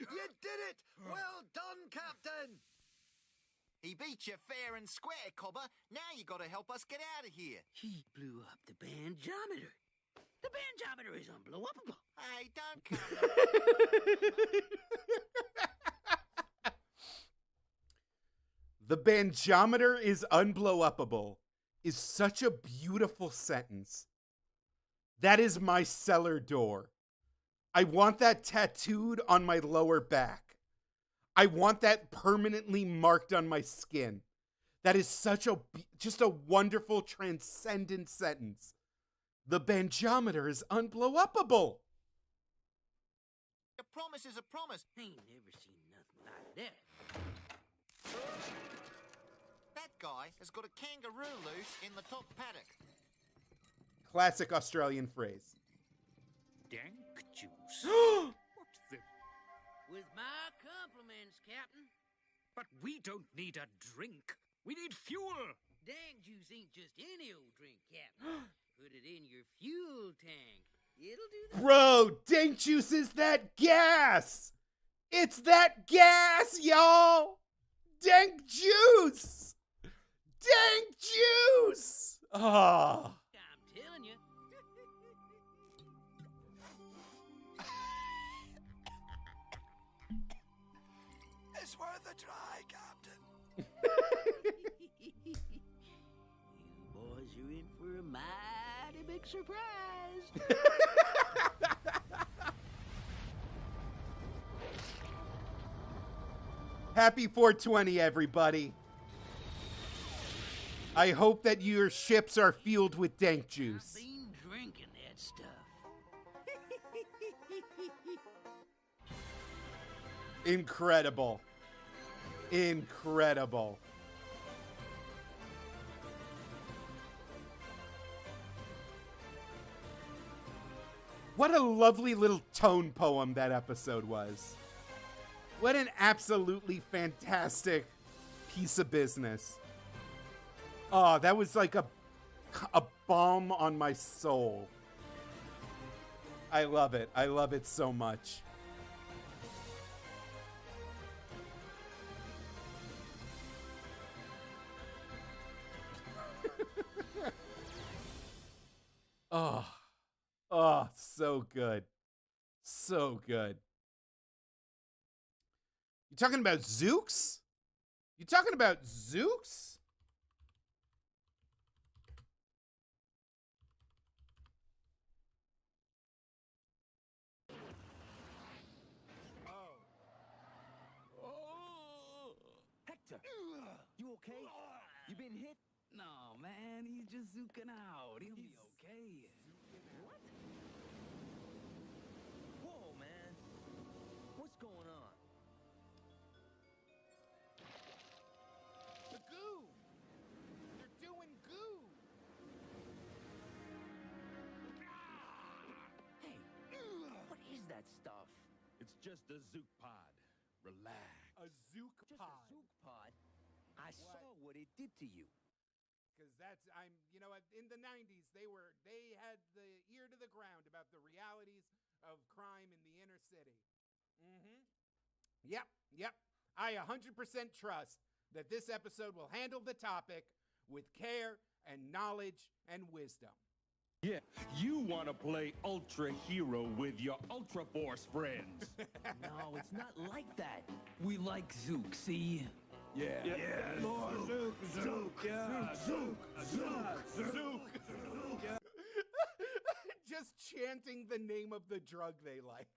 Speaker 11: You did it! Well done, Captain! He beat you fair and square, Cobber. Now you gotta help us get out of here.
Speaker 16: He blew up the banjometer. The banjometer is unblowable.
Speaker 11: Hey, don't come.
Speaker 2: The banjometer is unblowupable is such a beautiful sentence. That is my cellar door. I want that tattooed on my lower back. I want that permanently marked on my skin. That is such just a wonderful, transcendent sentence. The banjometer is unblowupable.
Speaker 11: A promise is a promise.
Speaker 16: Ain't never seen nothing like that.
Speaker 11: That guy has got a kangaroo loose in the top paddock.
Speaker 2: Classic Australian phrase.
Speaker 13: Dank juice. What the...
Speaker 16: With my compliments, Captain.
Speaker 13: But we don't need a drink. We need fuel.
Speaker 16: Dang juice ain't just any old drink, Captain. Put it in your fuel tank. It'll do the...
Speaker 2: Bro, dank juice is that gas. It's that gas, y'all. Dank juice. Dank juice. Ah. Oh.
Speaker 16: I'm telling you.
Speaker 14: It's worth a try, Captain.
Speaker 16: You boys are in for a mighty big surprise.
Speaker 2: Happy 420, everybody. I hope that your ships are fueled with dank juice.
Speaker 16: I've been drinking that stuff.
Speaker 2: Incredible. Incredible. What a lovely little tone poem that episode was. What an absolutely fantastic piece of business. Oh, that was like a balm on my soul. I love it. I love it so much. Oh, so good. So good. You talking about Zooks? You talking about Zooks?
Speaker 9: Hector, you okay? You been hit? No, man, he's just zooking out. He'll be okay. What? Whoa, man. What's going on?
Speaker 4: The goo! They're doing goo!
Speaker 9: Hey, what is that stuff?
Speaker 17: It's just a zook pod. Relax.
Speaker 2: A Zook
Speaker 9: Just
Speaker 2: pod.
Speaker 9: a zook pod? I saw what it did to you.
Speaker 2: Because that's, in the 90s, they had the ear to the ground about the realities of crime in the inner city. Yep. I 100% trust that this episode will handle the topic with care and knowledge and wisdom.
Speaker 17: Yeah, you want to play Ultra Hero with your Ultra Force friends.
Speaker 9: No, it's not like that. We like Zook, see?
Speaker 17: Yeah.
Speaker 9: Lord.
Speaker 17: Zook.
Speaker 2: Just chanting the name of the drug they like.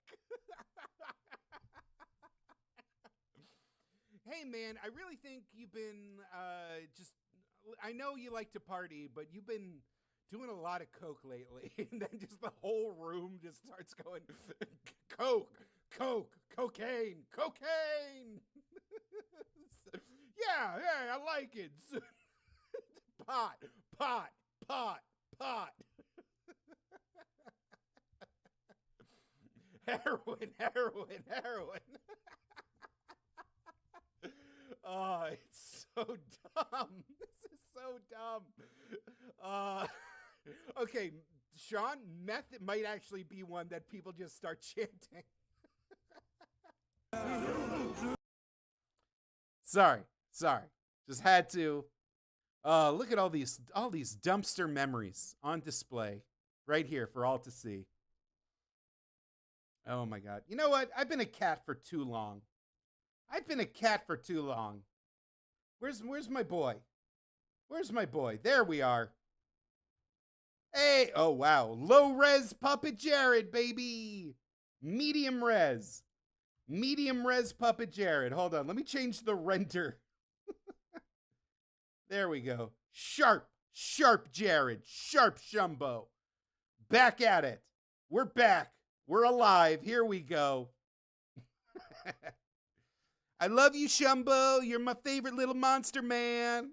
Speaker 2: Hey, man, I really think you've been just I know you like to party, but you've been doing a lot of coke lately, and then just the whole room just starts going, coke, cocaine. Yeah, I like it. Pot. Heroin. Oh, it's so dumb. This is so dumb. Okay, Sean, meth might actually be one that people just start chanting. Sorry. Just had to. Look at all these dumpster memories on display right here for all to see. Oh my God. You know what? I've been a cat for too long. Where's my boy? Where's my boy? There we are. Hey, oh wow. Low res PuppetJared, baby. Medium res PuppetJared. Hold on. Let me change the render. There we go. Sharp Jared. Sharp Shumbo. Back at it. We're back. We're alive. Here we go. I love you, Shumbo. You're my favorite little monster man.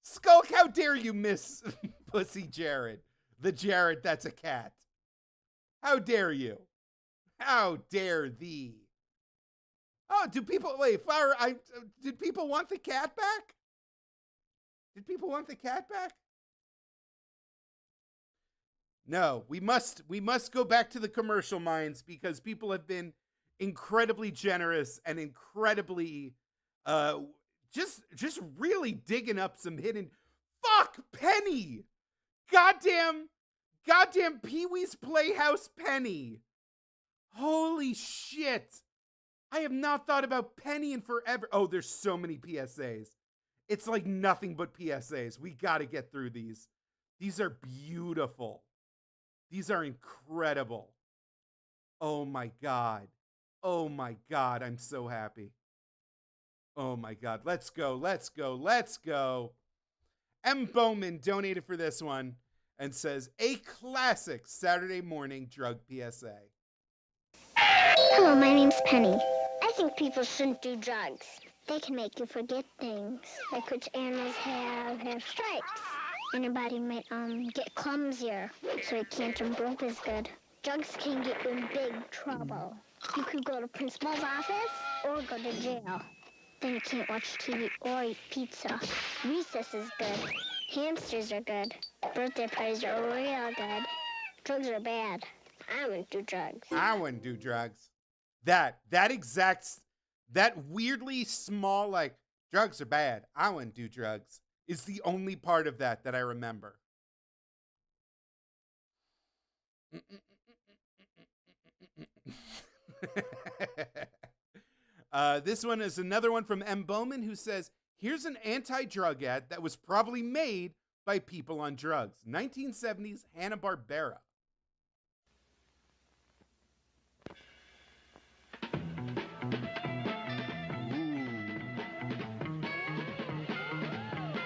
Speaker 2: Skulk, how dare you miss Pussy Jared? The Jared that's a cat. How dare you? How dare thee? Oh, did people want the cat back? Did people want the cat back? No, we must go back to the commercial mines because people have been incredibly generous and incredibly just really digging up some hidden. Fuck Penny! Goddamn Pee-wee's Playhouse Penny. Holy shit. I have not thought about Penny in forever. Oh, there's so many PSAs. It's like nothing but PSAs. We got to get through these. These are beautiful. These are incredible. Oh my God. I'm so happy. Oh my God. Let's go. M. Bowman donated for this one and says, a classic Saturday morning drug PSA.
Speaker 18: Hello, my name's Penny. I think people shouldn't do drugs. They can make you forget things, like which animals have stripes. And your body might get clumsier, so you can't jump rope as good. Drugs can get you in big trouble. You could go to principal's office or go to jail. Then you can't watch TV or eat pizza. Recess is good. Hamsters are good. Birthday parties are real good. Drugs are bad. I wouldn't do drugs. That weirdly small, like, drugs are bad, I wouldn't do drugs, is the only part of that I remember. This one is another one from M. Bowman who says, here's an anti-drug ad that was probably made by people on drugs. 1970s Hanna-Barbera.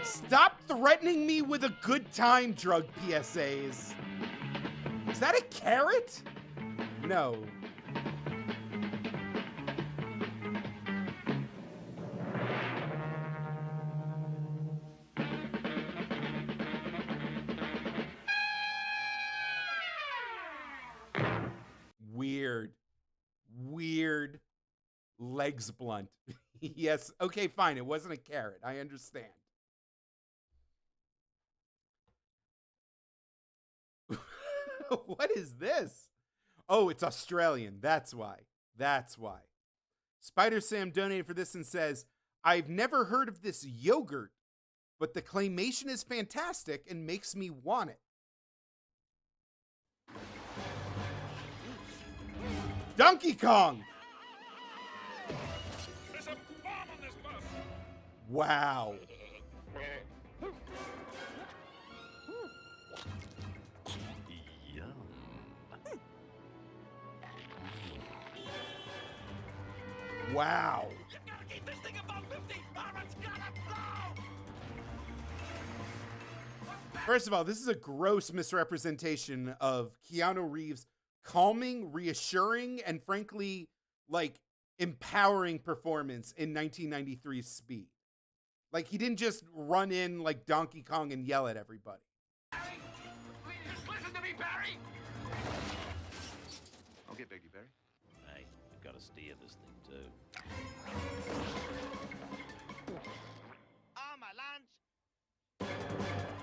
Speaker 18: Stop threatening me with a good time, drug PSAs. Is that a carrot? No. Weird. Legs blunt. Yes. Okay, fine. It wasn't a carrot. I understand. What is this? Oh, it's Australian. That's why. Spider Sam donated for this and says, I've never heard of this yogurt, but the claymation is fantastic and makes me want it. Donkey Kong!
Speaker 3: There's a bomb on this bus!
Speaker 2: Wow. Wow. First of all, this is a gross misrepresentation of Keanu Reeves' calming, reassuring, and frankly, like, empowering performance in 1993's Speed. Like, he didn't just run in like Donkey Kong and yell at everybody.
Speaker 19: Just listen to me, Barry!
Speaker 20: Okay, Biggie Barry.
Speaker 21: Hey, you've got to steer this thing too.
Speaker 19: Oh, my lunch!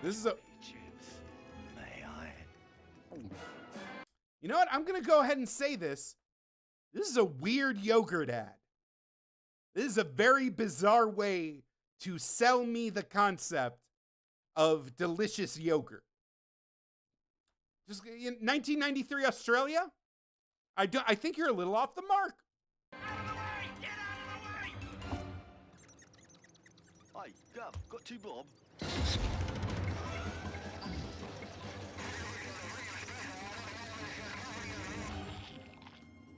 Speaker 2: This is a...
Speaker 20: May I?
Speaker 2: You know what? I'm going to go ahead and say this. This is a weird yogurt ad. This is a very bizarre way to sell me the concept of delicious yogurt. Just in 1993 Australia, I think you're a little off the mark.
Speaker 20: Hey, Gov, got 2 bob?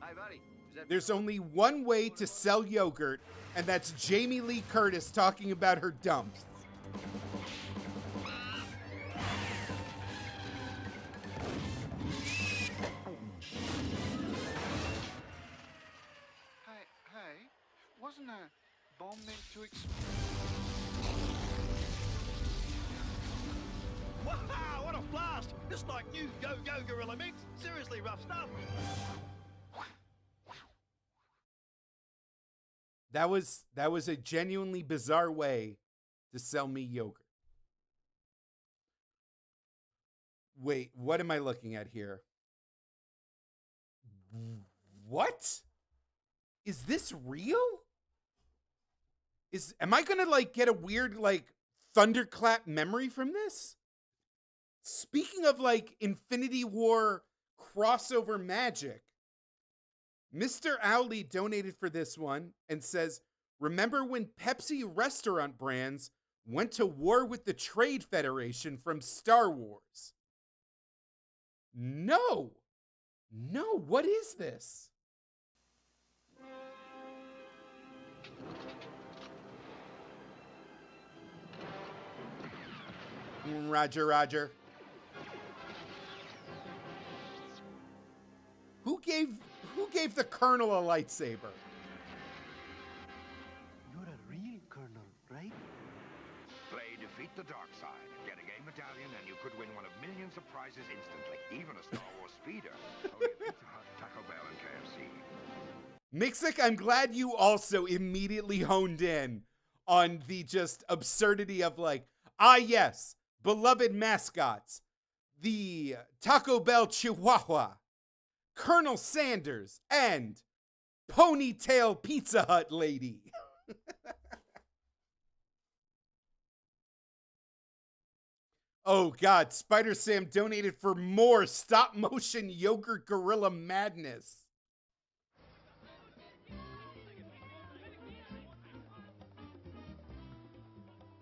Speaker 20: Hey, buddy.
Speaker 2: There's only one way to sell yogurt, and that's Jamie Lee Curtis talking about her dumps.
Speaker 20: Hey, wasn't a bomb meant to explode?
Speaker 19: Wow, what a blast! Just like new Go-Go Gorilla Mix. Seriously rough stuff.
Speaker 2: That was a genuinely bizarre way to sell me yogurt. Wait, what am I looking at here? What? Is this real? Am I gonna like get a weird like thunderclap memory from this? Speaking of like Infinity War crossover magic, Mr. Owley donated for this one and says, remember when Pepsi restaurant brands went to war with the Trade Federation from Star Wars? No, what is this? Roger. Who gave the Colonel a lightsaber?
Speaker 20: You're a real colonel, right?
Speaker 22: Play Defeat the Dark Side. Get a game medallion and you could win one of millions of prizes instantly. Even a Star Wars speeder. Only at Pizza Hut, Taco Bell, and KFC.
Speaker 2: Mixic, I'm glad you also immediately honed in on the just absurdity of like, yes, beloved mascots, the Taco Bell Chihuahua, Colonel Sanders, and Ponytail Pizza Hut Lady. Oh God, Spider Sam donated for more stop motion yogurt gorilla madness.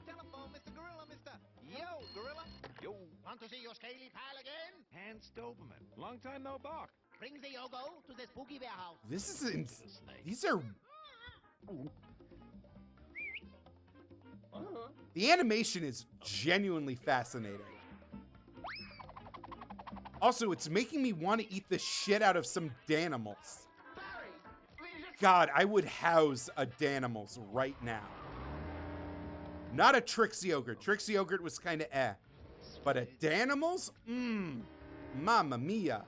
Speaker 19: Telephone, Mr. Gorilla, Mr. Yo, Gorilla. Yo. Want to see your scaly pal again?
Speaker 17: Hans Doberman. Long time no bark.
Speaker 19: Bring the Yogo to the spooky warehouse.
Speaker 2: This is these are the animation is genuinely fascinating. Also, it's making me want to eat the shit out of some Danimals. God, I would house a Danimals right now. Not a Trix yogurt. Trix yogurt was kind of but a Danimals? Mamma mia.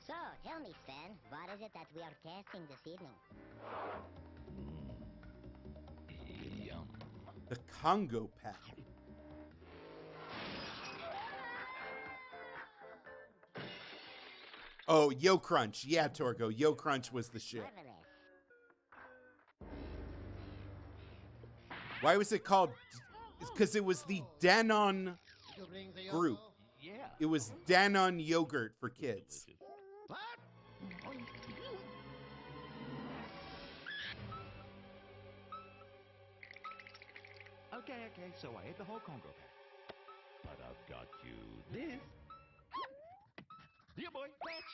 Speaker 23: So, tell me, Stan, what is it that we are casting this evening?
Speaker 21: Yum.
Speaker 2: The Congo Pack. Oh, Yo Crunch. Yeah, Torgo. Yo Crunch was the shit. Why was it called? It's because it was the Danone group.
Speaker 19: Yeah.
Speaker 2: It was Danone yogurt for kids.
Speaker 19: What?
Speaker 21: Okay, so I ate the whole Congo pack. But I've got you this. Yeah, boy, catch!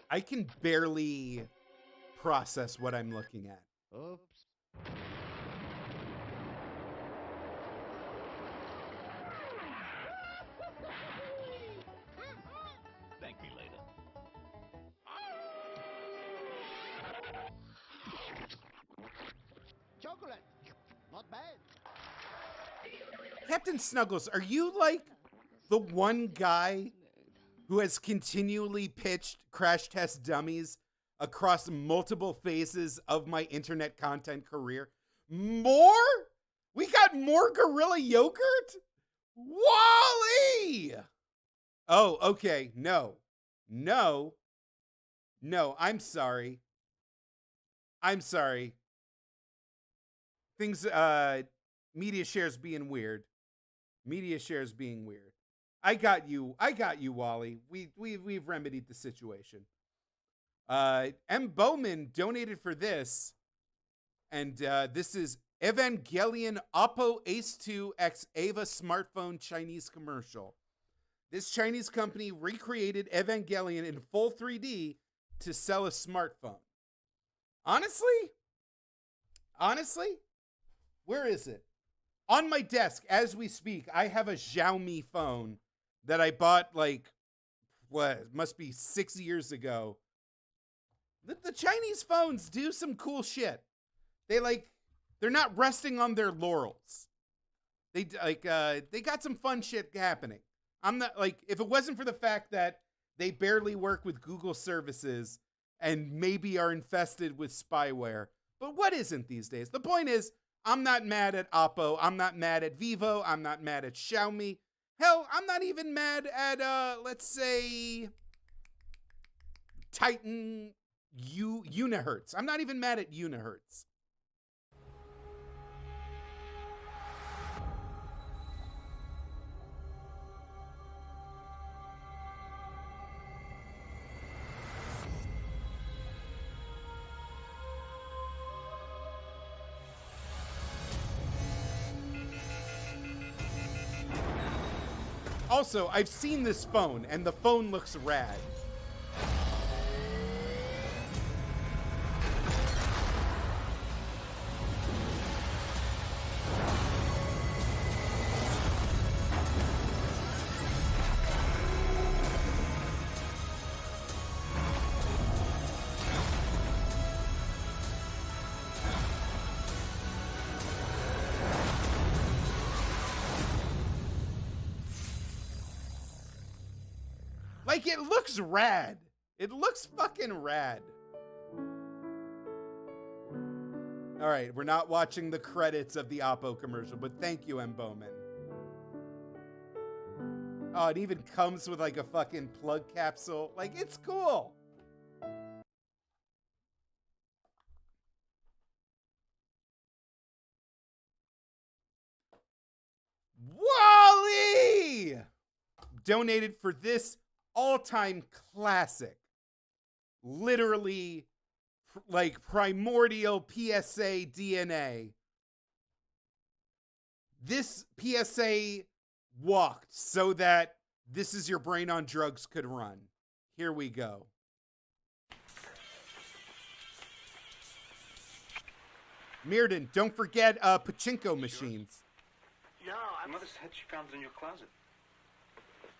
Speaker 2: I can barely process what I'm looking at.
Speaker 19: Oops. Not bad.
Speaker 2: Captain Snuggles, are you like the one guy who has continually pitched crash test dummies across multiple phases of my internet content career? More? We got more Gorilla Yogurt? Wally! Oh, okay. No, I'm sorry. Things, media shares being weird. I got you, Wally. We've remedied the situation. M. Bowman donated for this, and this is Evangelion Oppo Ace 2 X Ava smartphone Chinese commercial. This Chinese company recreated Evangelion in full 3D to sell a smartphone. Honestly, where is it? On my desk as we speak, I have a Xiaomi phone that I bought like, what, must be 6 years ago. The Chinese phones do some cool shit. They're not resting on their laurels. They got some fun shit happening. I'm not like, if it wasn't for the fact that they barely work with Google services and maybe are infested with spyware, but what isn't these days? The point is, I'm not mad at Oppo. I'm not mad at Vivo. I'm not mad at Xiaomi. Hell, I'm not even mad at, let's say, Titan Unihertz. I'm not even mad at Unihertz. Also, I've seen this phone, and the phone looks rad. Like, it looks rad. It looks fucking rad. All right, we're not watching the credits of the Oppo commercial, but thank you, M. Bowman. Oh, it even comes with like a fucking plug capsule. Like, it's cool. Wally! Donated for this all-time classic, literally like primordial PSA DNA. This PSA walked so that This Is Your Brain on Drugs could run. Here we go. Mirden, don't forget pachinko machines.
Speaker 6: No,
Speaker 20: Mother said she found it in your closet.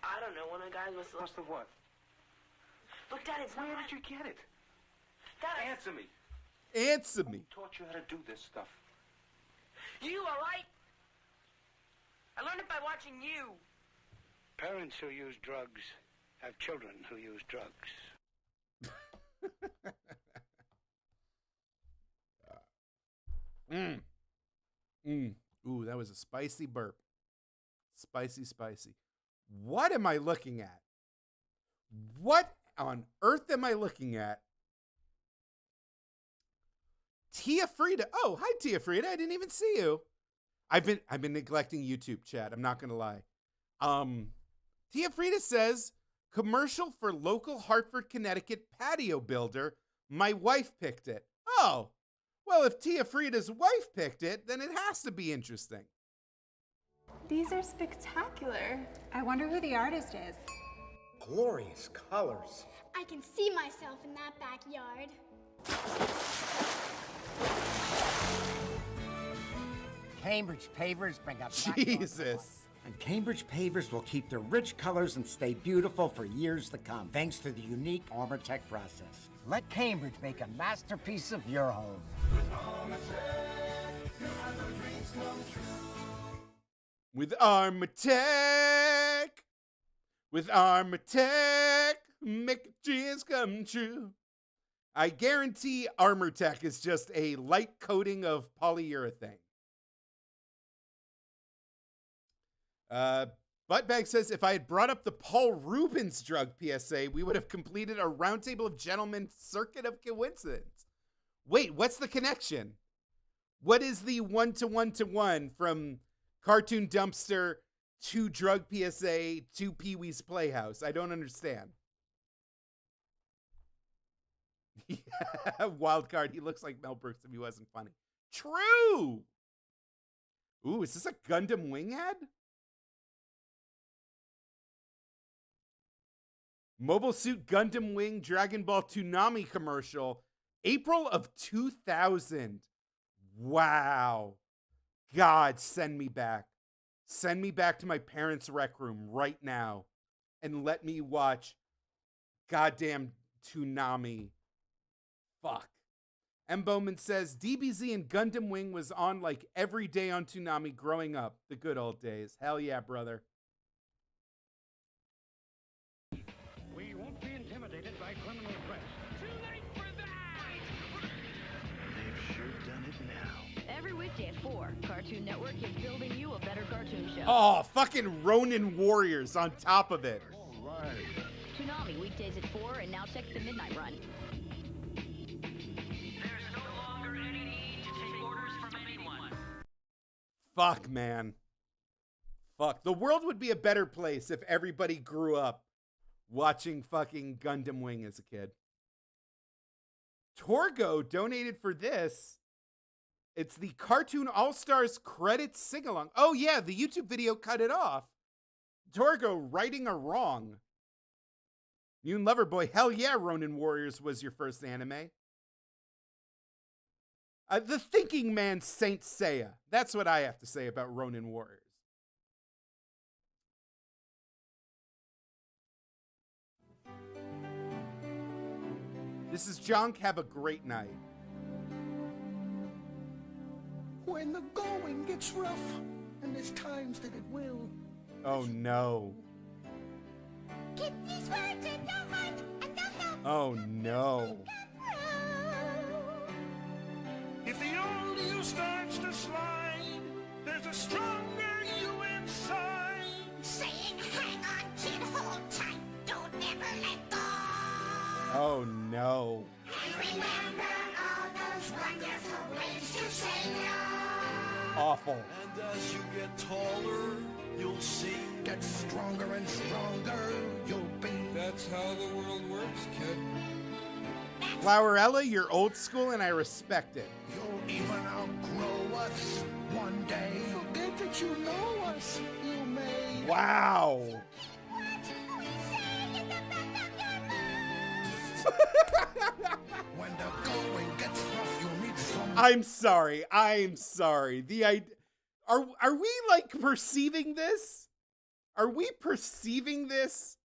Speaker 6: I don't know. One of the guys was.
Speaker 20: Must have what?
Speaker 6: Look, Dad, it's
Speaker 20: Where
Speaker 6: not.
Speaker 20: did you get it?
Speaker 6: Dad,
Speaker 20: Answer me.
Speaker 2: Answer me.
Speaker 20: Who taught you how to do this stuff?
Speaker 6: You, all right? I learned it by watching you.
Speaker 14: Parents who use drugs have children who use drugs.
Speaker 2: Ooh, that was a spicy burp. Spicy, spicy. What am I looking at? What on earth am I looking at? Tia Frida. Oh, hi, Tia Frida. I didn't even see you. I've been neglecting YouTube chat. I'm not gonna lie. Tia Frida says, commercial for local Hartford, Connecticut patio builder. My wife picked it. Oh, well, if Tia Frida's wife picked it, then it has to be interesting.
Speaker 7: These are spectacular. I wonder who the artist is.
Speaker 12: Glorious colors.
Speaker 18: I can see myself in that backyard.
Speaker 12: Cambridge pavers bring up
Speaker 2: Jesus.
Speaker 12: And Cambridge pavers will keep their rich colors and stay beautiful for years to come, thanks to the unique Armortech process. Let Cambridge make a masterpiece of your home.
Speaker 2: With Armatech. With Armatech. Make dreams come true. I guarantee Armortech is just a light coating of polyurethane. Buttbag says, if I had brought up the Paul Rubens drug PSA, we would have completed a roundtable of gentlemen circuit of coincidence. Wait, what's the connection? What is the 1-to-1-to-1 from Cartoon Dumpster to drug PSA to Pee-wee's Playhouse? I don't understand. Yeah, wild card. He looks like Mel Brooks if he wasn't funny. True. Ooh, is this a Gundam Wing ad? Mobile Suit Gundam Wing Dragon Ball Toonami commercial, April of 2000. Wow. God, send me back. Send me back to my parents' rec room right now and let me watch goddamn Toonami. Fuck. M. Bowman says, DBZ and Gundam Wing was on like every day on Toonami growing up. The good old days. Hell yeah, brother.
Speaker 13: We won't be intimidated by criminal threats. Too late for that!
Speaker 1: They've sure done it now.
Speaker 8: Every weekday at 4, Cartoon Network is building you a better cartoon show.
Speaker 2: Oh, fucking Ronin Warriors on top of it.
Speaker 3: All right.
Speaker 8: Toonami, weekdays at 4, and now check the midnight run.
Speaker 6: There's no longer any need to take orders from anyone.
Speaker 2: Fuck, man. Fuck. The world would be a better place if everybody grew up watching fucking Gundam Wing as a kid. Torgo donated for this. It's the Cartoon All-Stars credits sing-along. Oh, yeah, the YouTube video cut it off. Torgo, righting a wrong. Mutant Lover Boy, hell yeah, Ronin Warriors was your first anime. The Thinking Man Saint Seiya. That's what I have to say about Ronin Warriors. This is Junk. Have a great night.
Speaker 14: When the going gets rough, and there's times that it will.
Speaker 2: Oh, no.
Speaker 15: Keep these words in your mind and don't know.
Speaker 2: Oh, no.
Speaker 14: If the old you starts to slide, there's a stronger you inside.
Speaker 15: Saying hang on, kid, hold tight, don't ever let go.
Speaker 2: Oh, no.
Speaker 15: And remember all those wonderful ways to say no.
Speaker 2: Awful.
Speaker 14: And as you get taller, you'll see. Get stronger and stronger, you'll be. That's how the world works, kid.
Speaker 2: Flowerella, you're old school and I respect it.
Speaker 14: You'll even outgrow us one day. Forget that you know us, you may.
Speaker 2: Wow.
Speaker 14: When the going gets rough, you'll need someone.
Speaker 2: I'm sorry. Are we like perceiving this? Are we perceiving this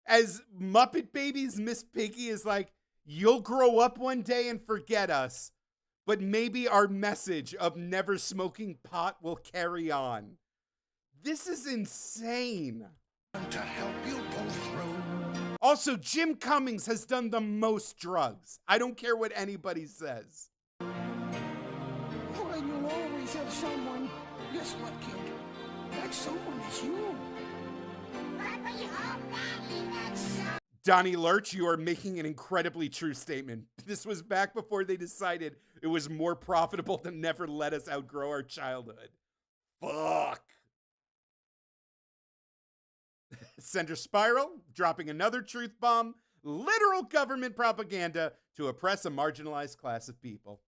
Speaker 2: as Muppet Babies? Miss Piggy is like, you'll grow up one day and forget us, but maybe our message of never smoking pot will carry on. This is insane.
Speaker 14: To help you pull through.
Speaker 2: Also, Jim Cummings has done the most drugs. I don't care what anybody says.
Speaker 14: When you'll always have someone. Guess what, kid? That someone is you.
Speaker 15: But we hope that's so.
Speaker 2: Donnie Lurch, you are making an incredibly true statement. This was back before they decided it was more profitable to never let us outgrow our childhood. Fuck. Center Spiral, dropping another truth bomb. Literal government propaganda to oppress a marginalized class of people.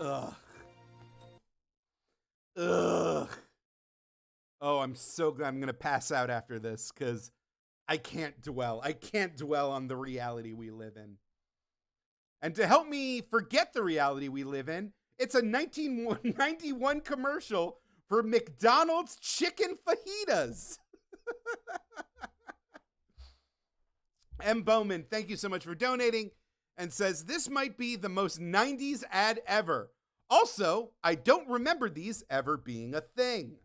Speaker 2: Ugh. Ugh. Oh, I'm so glad I'm going to pass out after this because I can't dwell on the reality we live in. And to help me forget the reality we live in, it's a 1991 commercial for McDonald's chicken fajitas. M. Bowman, thank you so much for donating, and says, this might be the most 90s ad ever. Also, I don't remember these ever being a thing.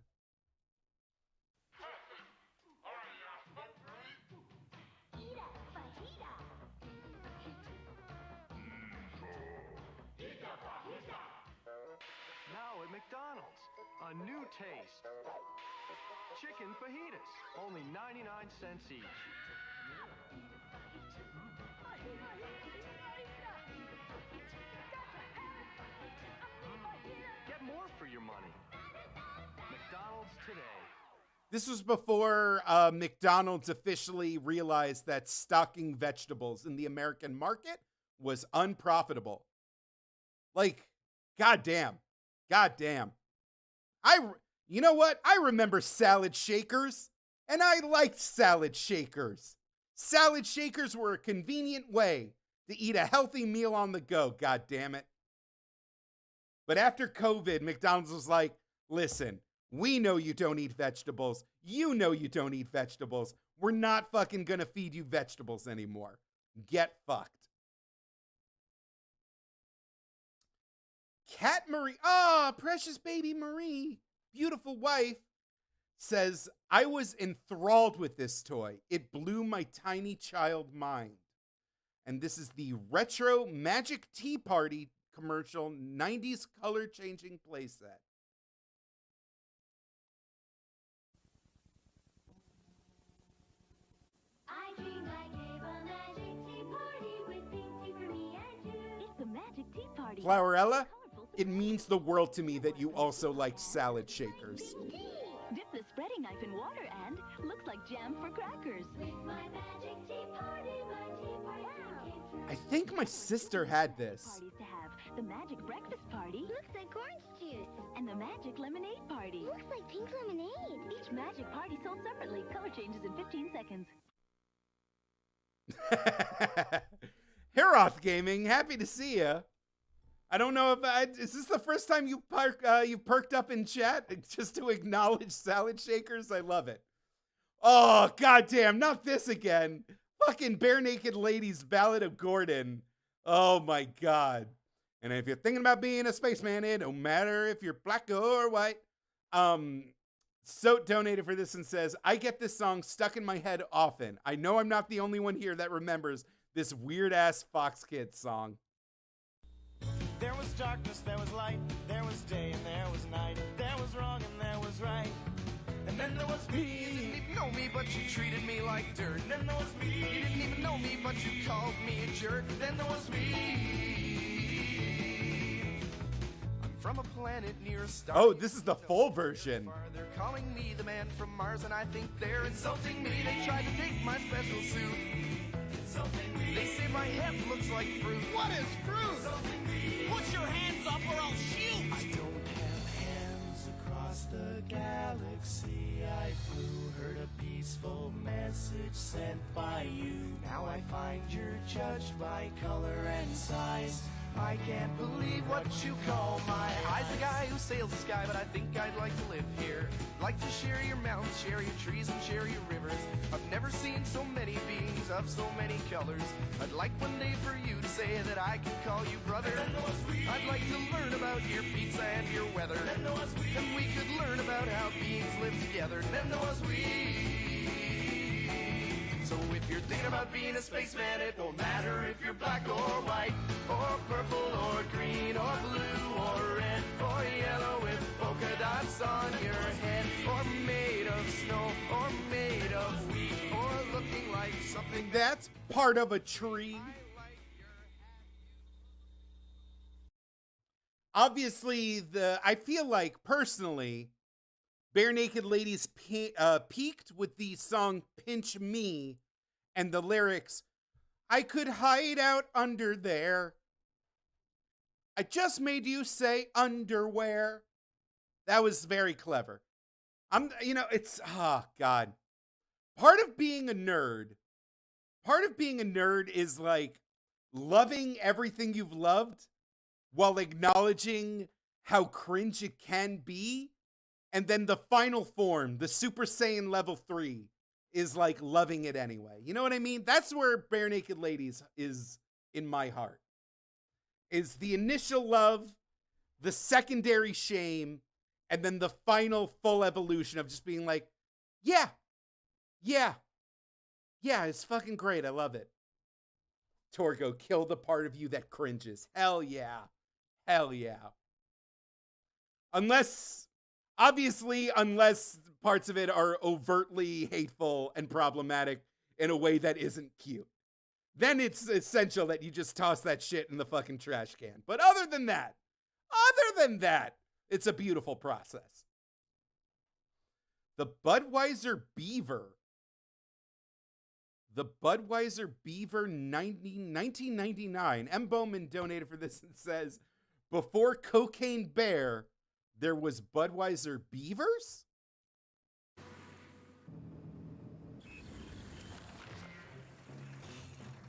Speaker 1: Now at McDonald's, a new taste. Chicken fajitas, only 99 cents each. Get more for your money. McDonald's today.
Speaker 2: This was before McDonald's officially realized that stocking vegetables in the American market was unprofitable. Like, goddamn. You know what? I remember salad shakers, and I liked salad shakers. Salad shakers were a convenient way to eat a healthy meal on the go, god damn it. But after COVID, McDonald's was like, listen, we know you don't eat vegetables. You know you don't eat vegetables. We're not fucking gonna feed you vegetables anymore. Get fucked. Cat Marie, precious baby Marie, beautiful wife, says, I was enthralled with this toy. It blew my tiny child mind. And this is the retro Magic Tea Party commercial 90s color changing playset.
Speaker 15: I dream I gave a magic tea party with pink tea for me and you.
Speaker 8: It's a magic tea party.
Speaker 2: Flowerella, it means the world to me that you also like salad shakers.
Speaker 8: Dip the spreading knife in water and looks like jam for crackers.
Speaker 15: With my magic tea party, my tea party came true.
Speaker 2: I think my sister had this.
Speaker 8: Parties to have the magic breakfast party.
Speaker 18: Looks like orange juice.
Speaker 8: And the magic lemonade party.
Speaker 18: Looks like pink lemonade.
Speaker 8: Each magic party sold separately. Color changes in 15 seconds.
Speaker 2: Heroth Gaming, happy to see ya. I don't know if is this the first time you perked up in chat just to acknowledge salad shakers? I love it. Oh, goddamn, not this again. Fucking Bare Naked Ladies Ballad of Gordon. Oh my god. And if you're thinking about being a spaceman, it don't matter if you're black or white. Soat donated for this and says, I get this song stuck in my head often. I know I'm not the only one here that remembers this weird-ass Fox Kids song.
Speaker 5: There was darkness, there was light, there was day and there was night, there was wrong and there was right. And then there was me, you didn't even know me, but you treated me like dirt. And then there was me, you didn't even know me, but you called me a jerk. And then there was me. I'm from a planet near a star.
Speaker 2: Oh, this is the full version.
Speaker 5: They're calling me the man from Mars, and I think they're insulting me. They tried to take my special suit. They say my head looks like fruit. What is fruit? Put your hands up or I'll shoot! I don't have hands across the galaxy. I flew, heard a peaceful message sent by you. Now I find you're judged by color and size. I can't believe what you call my eyes. The guy who sails the sky, but I think I'd like to live here. Like to share your mountains, share your trees, and share your rivers. I've never seen so many beings of so many colors. I'd like one day for you to say that I can call you brother. I'd like to learn about your pizza and your weather. And we could learn about how beings live together. Then there was we. So if you're thinking about being a spaceman, it won't matter if you're black or white, or purple or green, or blue or red, or yellow with polka dots on your head, or made of snow, or made of wheat, or looking like something
Speaker 2: that's part of a tree. Obviously, I feel like, personally, Bare Naked Ladies peaked with the song Pinch Me and the lyrics, I could hide out under there. I just made you say underwear. That was very clever. God. part of being a nerd is like loving everything you've loved while acknowledging how cringe it can be. And then the final form, the Super Saiyan level 3, is like loving it anyway. You know what I mean? That's where Bare Naked Ladies is in my heart. Is the initial love, the secondary shame, and then the final full evolution of just being like, yeah, it's fucking great. I love it. Torgo, kill the part of you that cringes. Hell yeah. Unless parts of it are overtly hateful and problematic in a way that isn't cute. Then it's essential that you just toss that shit in the fucking trash can. But other than that, it's a beautiful process. The Budweiser Beaver 1999. M. Bowman donated for this and says, before Cocaine Bear, there was Budweiser Beavers?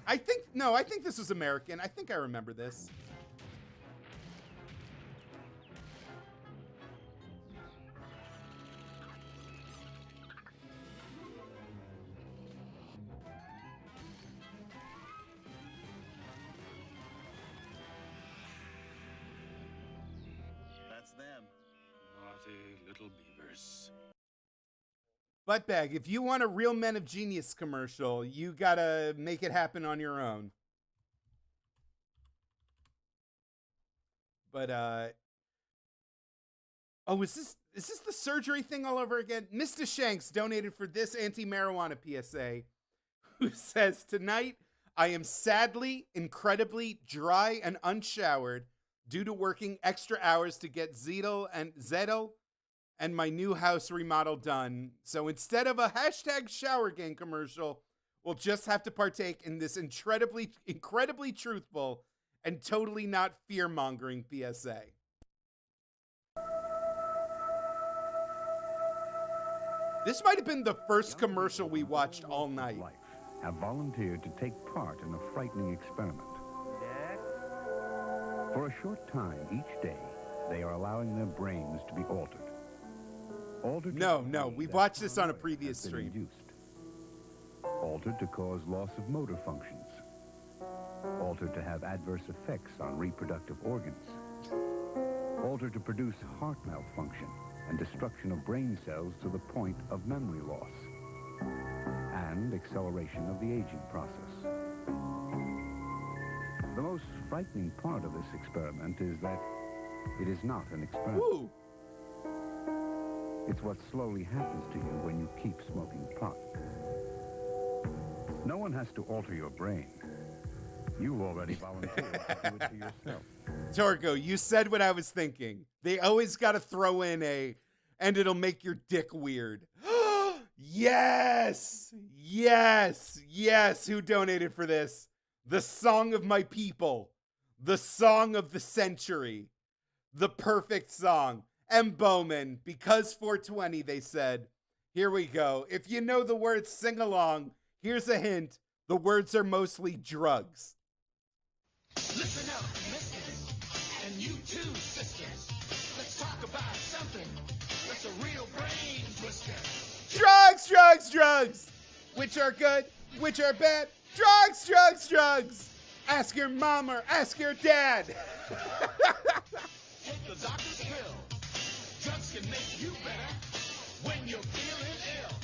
Speaker 2: I think this was American. I think I remember this.
Speaker 9: That's them. Naughty little beavers.
Speaker 2: Buttbag, if you want a Real Men of Genius commercial, you gotta make it happen on your own. But, oh, is this the surgery thing all over again? Mr. Shanks donated for this anti-marijuana PSA, who says, tonight, I am sadly, incredibly dry and unshowered due to working extra hours to get Zettel and my new house remodel done. So instead of a hashtag shower gang commercial, we'll just have to partake in this incredibly truthful and totally not fear-mongering PSA. This might have been the first commercial we watched all night.
Speaker 21: Have volunteered to take part in a frightening experiment. For a short time each day, they are allowing their brains to be altered.
Speaker 2: No, we've watched this on a previous stream.
Speaker 21: Altered to cause loss of motor functions. Altered to have adverse effects on reproductive organs. Altered to produce heart malfunction and destruction of brain cells to the point of memory loss. And acceleration of the aging process. The most frightening part of this experiment is that it is not an experiment.
Speaker 2: Ooh.
Speaker 21: It's what slowly happens to you when you keep smoking pot. No one has to alter your brain. You've already volunteered to do it to yourself.
Speaker 2: Torgo, you said what I was thinking. They always got to throw in and it'll make your dick weird. Yes! Who donated for this? The song of my people. The song of the century. The perfect song. M. Bowman, because 420, they said. Here we go. If you know the words, sing along. Here's a hint. The words are mostly drugs.
Speaker 15: Listen up, misters, and you too, sisters. Let's talk about something that's a real brain twister.
Speaker 2: Drugs! Which are good, which are bad. Drugs! Ask your mom or ask your dad.
Speaker 15: Take the doctor's pill. Drugs can make you better when you're feeling ill.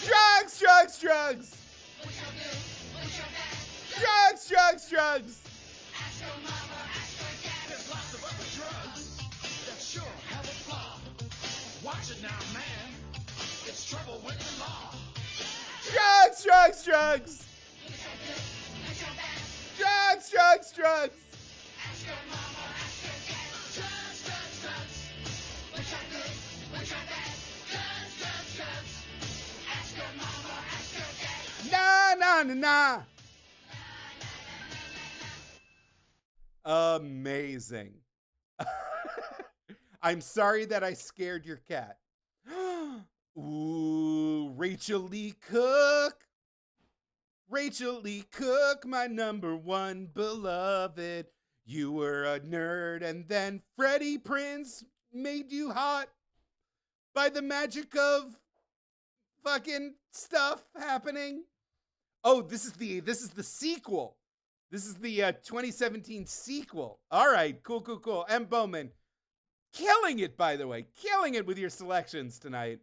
Speaker 2: Drugs!
Speaker 15: Which are good, which are bad.
Speaker 2: Drugs!
Speaker 15: Ask your mama, ask your dad. There's lots of other drugs that sure have a flaw. Watch it now, man. It's trouble with the law.
Speaker 2: Drugs!
Speaker 15: Which are good, which are bad.
Speaker 2: Drugs!
Speaker 15: Ask your mama, ask your dad. Drugs. Which are good, which are bad. Drugs. Ask your mama, ask your dad.
Speaker 2: Nah. Amazing. I'm sorry that I scared your cat. Ooh, Rachel Lee Cook. Rachel Lee Cook, my number one beloved. You were a nerd, and then Freddie Prinze made you hot by the magic of fucking stuff happening. Oh, this is the sequel. This is the 2017 sequel. All right, cool. M. Bowman, killing it, by the way. Killing it with your selections tonight.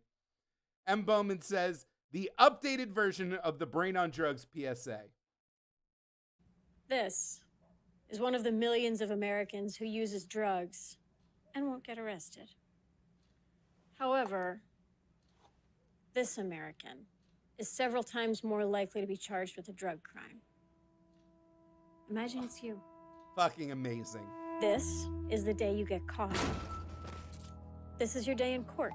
Speaker 2: M. Bowman says, the updated version of the Brain on Drugs PSA.
Speaker 10: This is one of the millions of Americans who uses drugs and won't get arrested. However, this American is several times more likely to be charged with a drug crime. Imagine it's you.
Speaker 2: Fucking amazing.
Speaker 10: This is the day you get caught. This is your day in court.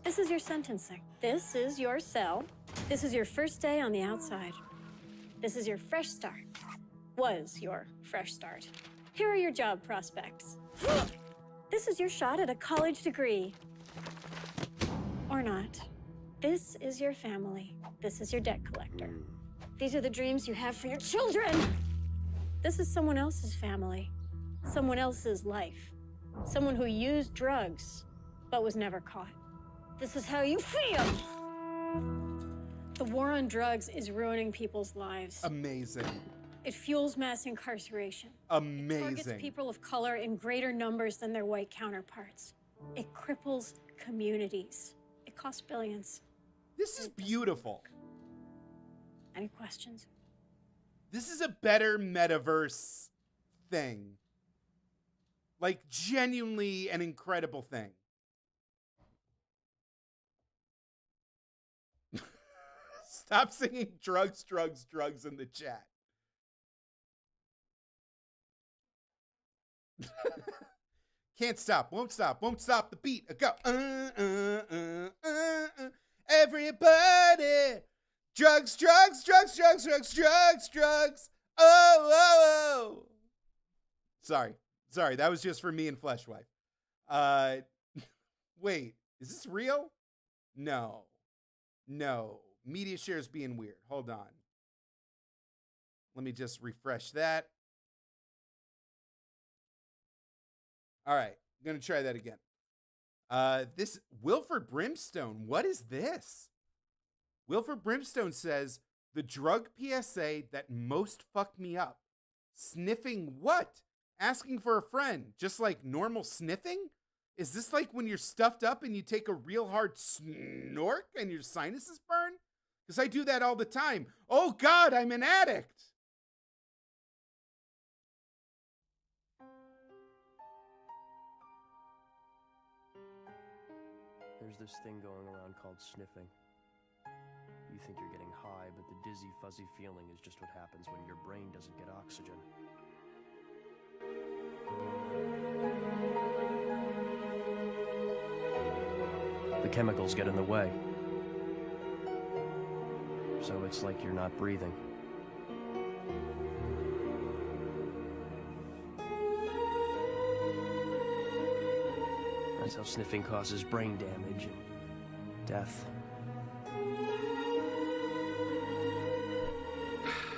Speaker 10: This is your sentencing. This is your cell. This is your first day on the outside. This is your fresh start. Was your fresh start. Here are your job prospects. This is your shot at a college degree. Or not. This is your family. This is your debt collector. These are the dreams you have for your children. This is someone else's family. Someone else's life. Someone who used drugs, but was never caught. This is how you feel. The war on drugs is ruining people's lives.
Speaker 2: Amazing.
Speaker 10: It fuels mass incarceration.
Speaker 2: Amazing.
Speaker 10: It targets people of color in greater numbers than their white counterparts. It cripples communities. It costs billions.
Speaker 2: This is beautiful.
Speaker 10: Any questions?
Speaker 2: This is a better metaverse thing. Like, genuinely an incredible thing. Stop singing drugs in the chat. Can't stop, won't stop the beat. Go. Everybody. Drugs. Oh. Sorry, that was just for me and Fleshwife. Wait, is this real? No. Media share's being weird. Hold on. Let me just refresh that. All right, I'm going to try that again. This Wilford Brimstone, what is this? Wilford Brimstone says, the drug PSA that most fucked me up. Sniffing what? Asking for a friend, just like normal sniffing? Is this like when you're stuffed up and you take a real hard snork and your sinuses burn? Because I do that all the time. Oh God, I'm an addict.
Speaker 11: There's this thing going around called sniffing. You think you're getting high, but the dizzy, fuzzy feeling is just what happens when your brain doesn't get oxygen. The chemicals get in the way. So it's like you're not breathing. That's how sniffing causes brain damage and death.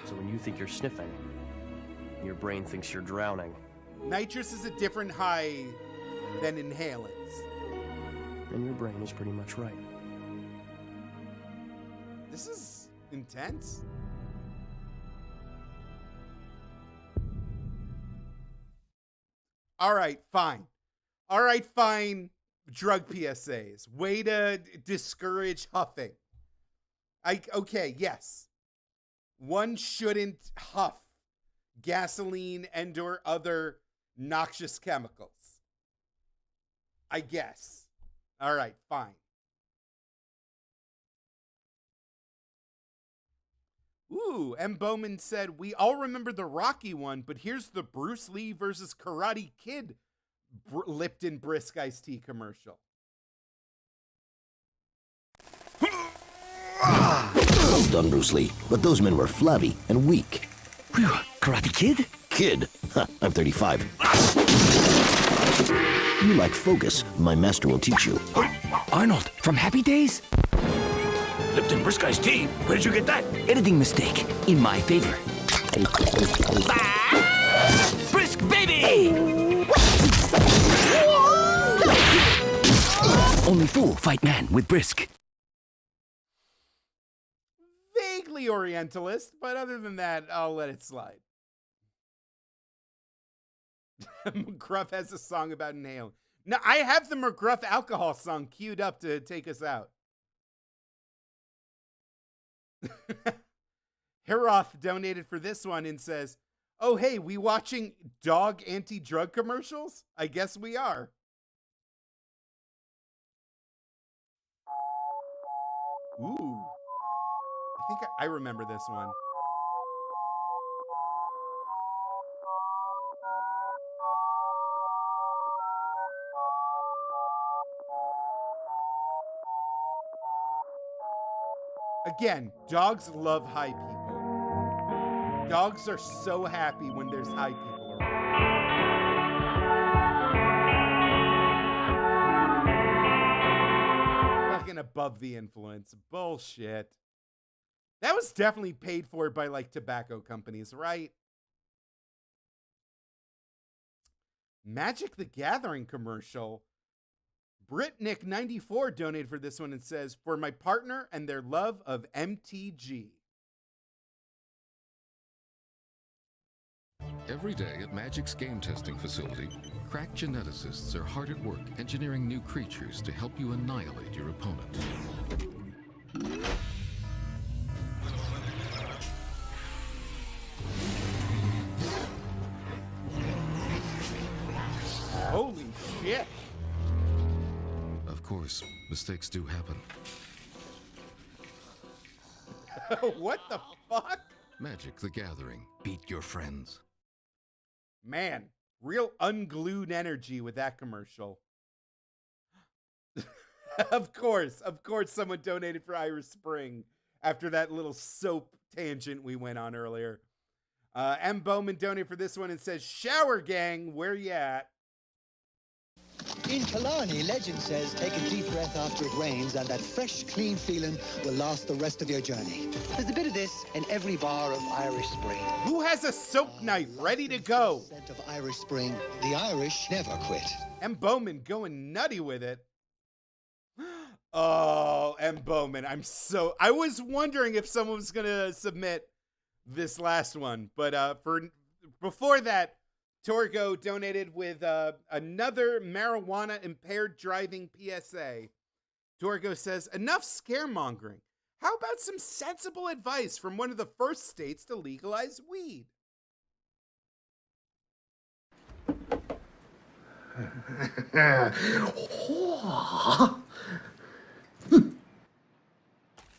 Speaker 11: So when you think you're sniffing, your brain thinks you're drowning.
Speaker 2: Nitrous is a different high than inhalants.
Speaker 11: And your brain is pretty much right.
Speaker 2: This is intense. All right, fine. Drug PSAs. Way to discourage huffing. Okay, yes. One shouldn't huff gasoline and or other noxious chemicals. I guess. All right, fine. Ooh, M. Bowman said, we all remember the Rocky one, but here's the Bruce Lee versus Karate Kid Lipton Brisk Iced Tea commercial.
Speaker 16: Well done, Bruce Lee, but those men were flabby and weak. Karate Kid? Kid? Huh, I'm 35. You lack focus. My master will teach you.
Speaker 14: Arnold, from Happy Days?
Speaker 16: Lipton Brisk Iced Tea? Where did you get that? Editing mistake. In my favor. Brisk baby! Only fool fight man with Brisk.
Speaker 2: Vaguely Orientalist, but other than that, I'll let it slide. McGruff has a song about inhaling. No, I have the McGruff alcohol song queued up to take us out. Heroth donated for this one and says, "Oh, hey, we watching dog anti-drug commercials? I guess we are." Ooh. I think I remember this one. Again, dogs love high people. Dogs are so happy when there's high people around. Fucking above the influence. Bullshit. That was definitely paid for by like tobacco companies, right? Magic the Gathering commercial. Britnick94 donated for this one and says, "For my partner and their love of MTG."
Speaker 4: Every day at Magic's game testing facility, crack geneticists are hard at work engineering new creatures to help you annihilate your opponent.
Speaker 2: Holy shit.
Speaker 4: Of course, mistakes do happen.
Speaker 2: What the fuck?
Speaker 4: Magic the Gathering. Beat your friends.
Speaker 2: Man, real unglued energy with that commercial. Of course someone donated for Irish Spring after that little soap tangent we went on earlier. M. Bowman donated for this one and says, "Shower gang, where you at?"
Speaker 17: In Killarney, legend says take a deep breath after it rains and that fresh, clean feeling will last the rest of your journey. There's a bit of this in every bar of Irish Spring.
Speaker 2: Who has a soap knife ready to go?
Speaker 17: Scent of Irish Spring. The Irish never quit.
Speaker 2: M. Bowman going nutty with it. Oh, M. Bowman, I was wondering if someone was going to submit this last one, but before that, Torgo donated with another marijuana impaired driving PSA. Torgo says, "Enough scaremongering. How about some sensible advice from one of the first states to legalize weed?"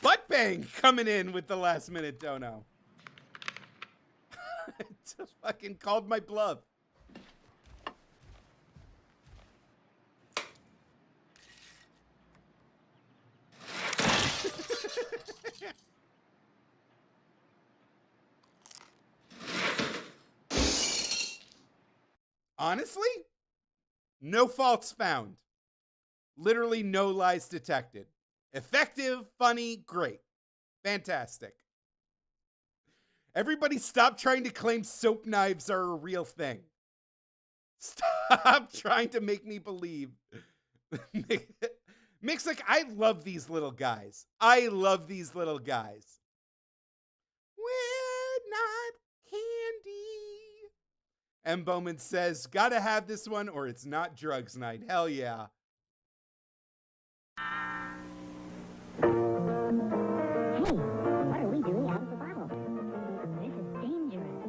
Speaker 2: Butt bang coming in with the last minute dono. Just fucking called my bluff. Honestly, no faults found. Literally no lies detected. Effective, funny, great. Fantastic. Everybody stop trying to claim soap knives are a real thing. Stop trying to make me believe. Mix, like, I love these little guys. I love these little guys. We're not candy. M. Bowman says, "Gotta have this one or it's not drugs night." Hell yeah.
Speaker 8: What are we doing out of the bottle? This is dangerous.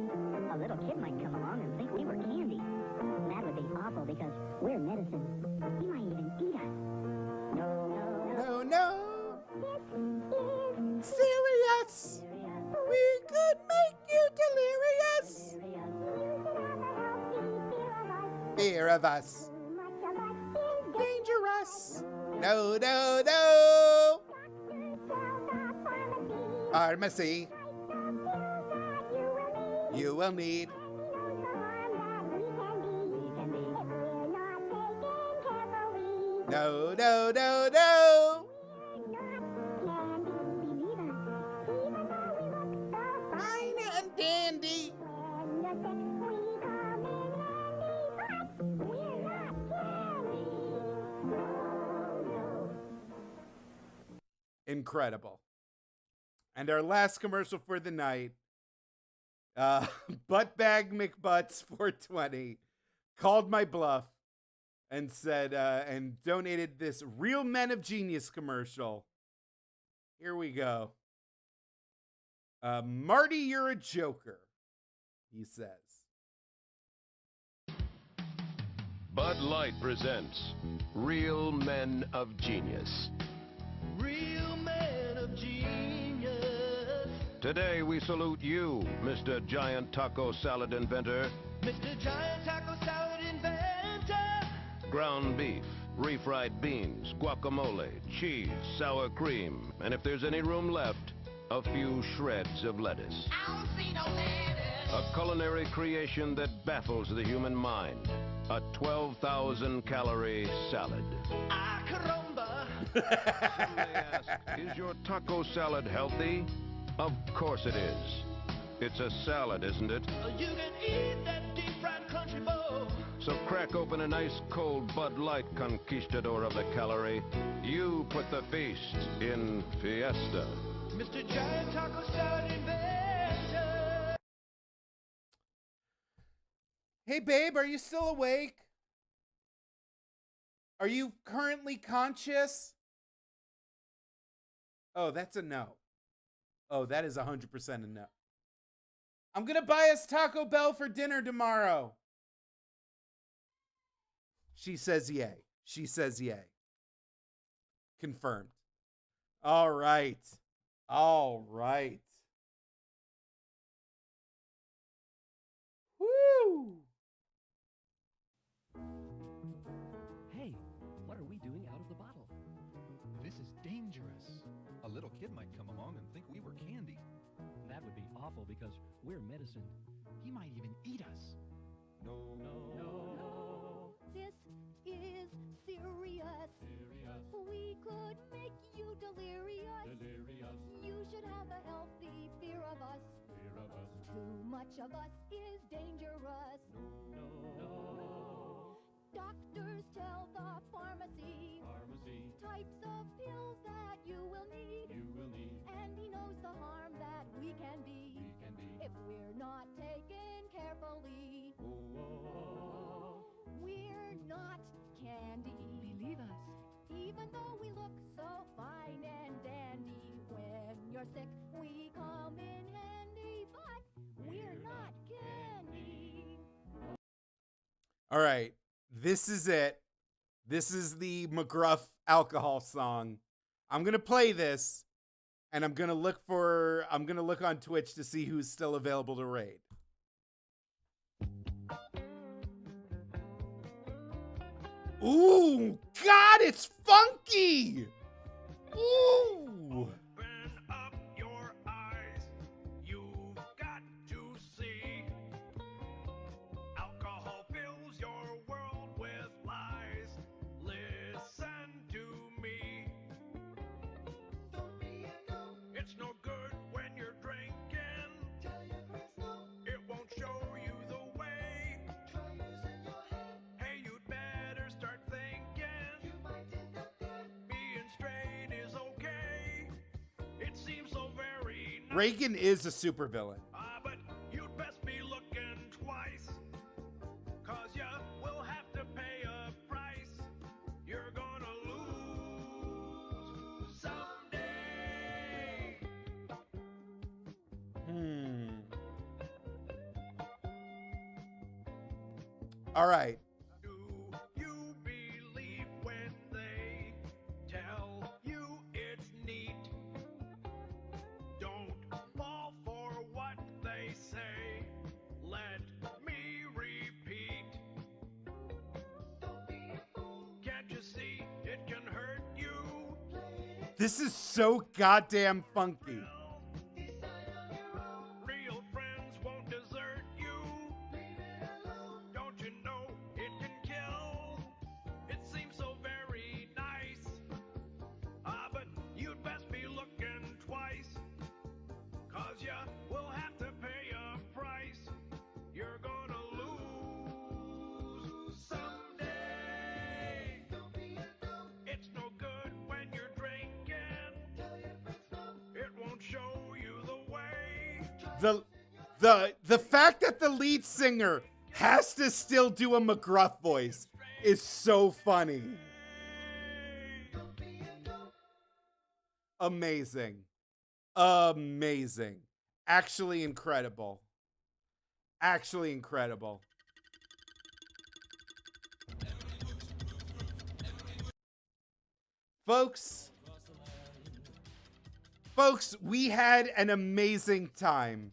Speaker 8: A little kid might come along and think we were candy. That would be awful because we're medicine. He might even eat us.
Speaker 2: No, no. This is serious. We could make you delirious. Fear of us. Dangerous. No, no, no. Pharmacy. You will need. No, no, no, no. incredible. And our last commercial for the night, Buttbag McButts 420 called my bluff and said, and donated this Real Men of Genius commercial. Here we go. Marty, you're a joker, he says.
Speaker 19: Bud Light presents Real Men of Genius.
Speaker 5: Real men of genius.
Speaker 19: Today we salute you, Mr. Giant Taco Salad Inventor.
Speaker 5: Mr. Giant Taco Salad Inventor.
Speaker 19: Ground beef, refried beans, guacamole, cheese, sour cream, and if there's any room left, a few shreds of lettuce.
Speaker 5: I don't see no lettuce.
Speaker 19: A culinary creation that baffles the human mind. A 12,000-calorie salad.
Speaker 5: Ah, caramba.
Speaker 19: Some may ask, is your taco salad healthy? Of course it is. It's a salad, isn't it?
Speaker 5: You can eat that deep-fried country bowl.
Speaker 19: So crack open a nice cold Bud Light, conquistador of the calorie. You put the feast in fiesta.
Speaker 5: Mr. Giant Taco Salad Inventor.
Speaker 2: Hey, babe, are you still awake? Are you currently conscious? Oh, that's a no. Oh, that is 100% a no. I'm gonna buy us Taco Bell for dinner tomorrow. She says yay. She says yay. Confirmed. All right. All right. Woo!
Speaker 22: Hey, what are we doing out of the bottle?
Speaker 23: This is dangerous. A little kid might come along and think we were candy.
Speaker 22: That would be awful because we're medicine.
Speaker 23: He might even eat us. No.
Speaker 24: This is serious. We could make you delirious. You should have a healthy fear of us. Too much of us is dangerous. Doctors tell the pharmacy types of pills that you will need. And he knows the harm that we can be if we're not taken carefully. We're not candy.
Speaker 22: Believe us.
Speaker 24: Even though we look so fine and dandy, when you're sick, we come in handy, but we're not candy.
Speaker 2: All right. This is it. This is the McGruff alcohol song. I'm going to play this, and I'm going to look on Twitch to see who's still available to raid. Ooh, God, it's funky. Ooh.
Speaker 5: Open up your eyes. You've got to see. Alcohol fills your world with lies. Listen to me. Don't be a no. It's no good when you're drinking. Tell your friends no. It won't show you the way. Try using your head. Hey, you'd better start thinking. You might end up dead. Being straight is okay. It seems so very nice.
Speaker 2: Reagan is a supervillain.
Speaker 5: But you'd best be looking twice. 'Cause you will have to pay a price. You're gonna lose someday.
Speaker 2: All right.
Speaker 5: Do you believe when they tell you it's neat? Don't fall for what they say. Let me repeat. Don't be a fool. Can't you see it can hurt you?
Speaker 2: This is so goddamn funky.
Speaker 5: Real friends won't desert you. Don't you know it can kill? It seems so very nice. But you'd best be looking twice. 'Cause you will have to pay a price. You're gonna lose someday. Don't be a no. It's no good when you're drinking. Tell your
Speaker 2: The fact that the lead singer has to still do a McGruff voice is so funny. Amazing. Amazing. Actually incredible. Actually incredible. Folks, we had an amazing time.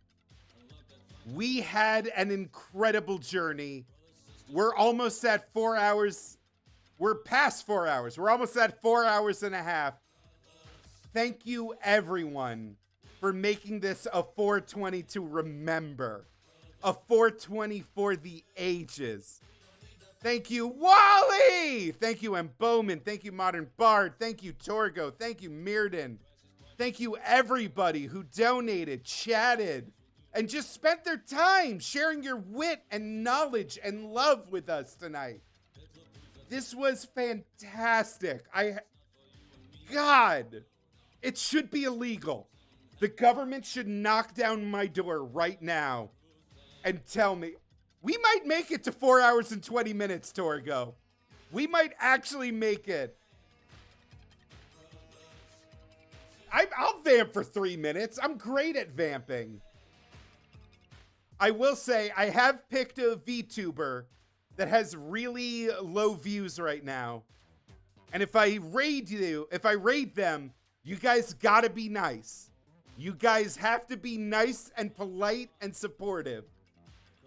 Speaker 2: We had an incredible journey. We're almost at 4 hours. We're past 4 hours. We're almost at 4 hours and a half. Thank you, everyone, for making this a 420 to remember. A 420 for the ages. Thank you, Wally! Thank you, M. Bowman. Thank you, Modern Bard. Thank you, Torgo. Thank you, Mirden. Thank you, everybody who donated, chatted, and just spent their time sharing your wit and knowledge and love with us tonight. This was fantastic. God, it should be illegal. The government should knock down my door right now and tell me, we might make it to 4 hours and 20 minutes, Torgo. We might actually make it. I'll vamp for 3 minutes. I'm great at vamping. I will say, I have picked a VTuber that has really low views right now. And if I raid them, you guys gotta be nice. You guys have to be nice and polite and supportive.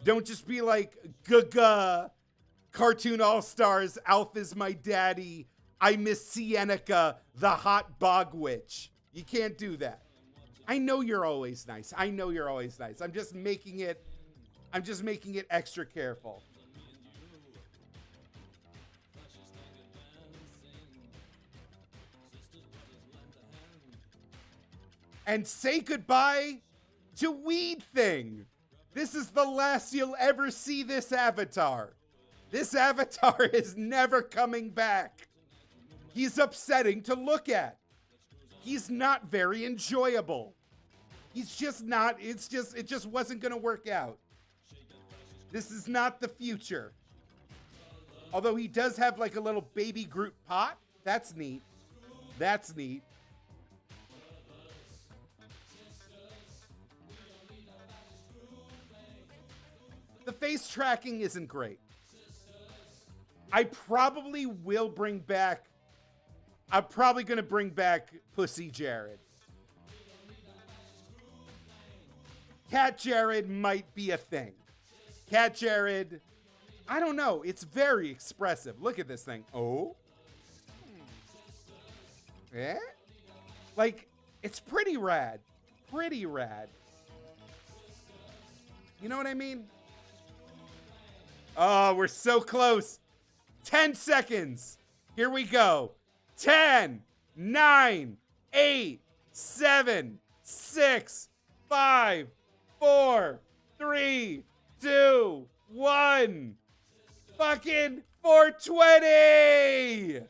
Speaker 2: Don't just be like, Gaga, Cartoon All-Stars, Alpha's my daddy, I miss Sienica, the hot bog witch. You can't do that. I know you're always nice. I know you're always nice. I'm just making it extra careful. And say goodbye to Weed Thing. This is the last you'll ever see this avatar. This avatar is never coming back. He's upsetting to look at. He's not very enjoyable. He's just not, it just wasn't gonna work out. This is not the future. Although he does have like a little baby Groot pot. That's neat. That's neat. The face tracking isn't great. I probably will bring back, I'm probably going to bring back PuppetJared. PuppetJared might be a thing. PuppetJared, I don't know. It's very expressive. Look at this thing. Oh. Yeah? Like, it's pretty rad. Pretty rad. You know what I mean? Oh, we're so close. 10 seconds. Here we go. 10, 9, 8, 7, 6, 5, 4, 3, 2, 1. Fucking 420.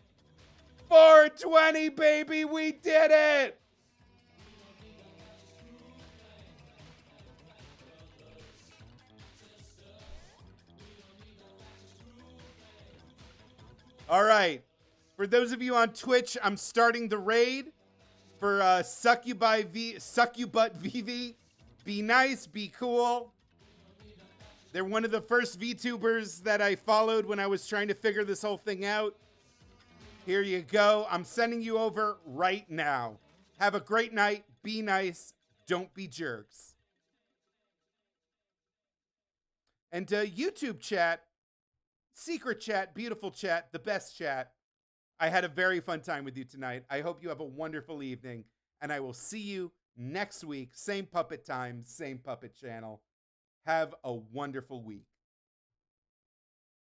Speaker 2: 420, baby. We did it. All right. For those of you on Twitch, I'm starting the raid for Suck You Butt VV. Be nice, be cool. They're one of the first VTubers that I followed when I was trying to figure this whole thing out. Here you go. I'm sending you over right now. Have a great night. Be nice. Don't be jerks. And YouTube chat, secret chat, beautiful chat, the best chat. I had a very fun time with you tonight. I hope you have a wonderful evening, and I will see you next week. Same puppet time, same puppet channel. Have a wonderful week.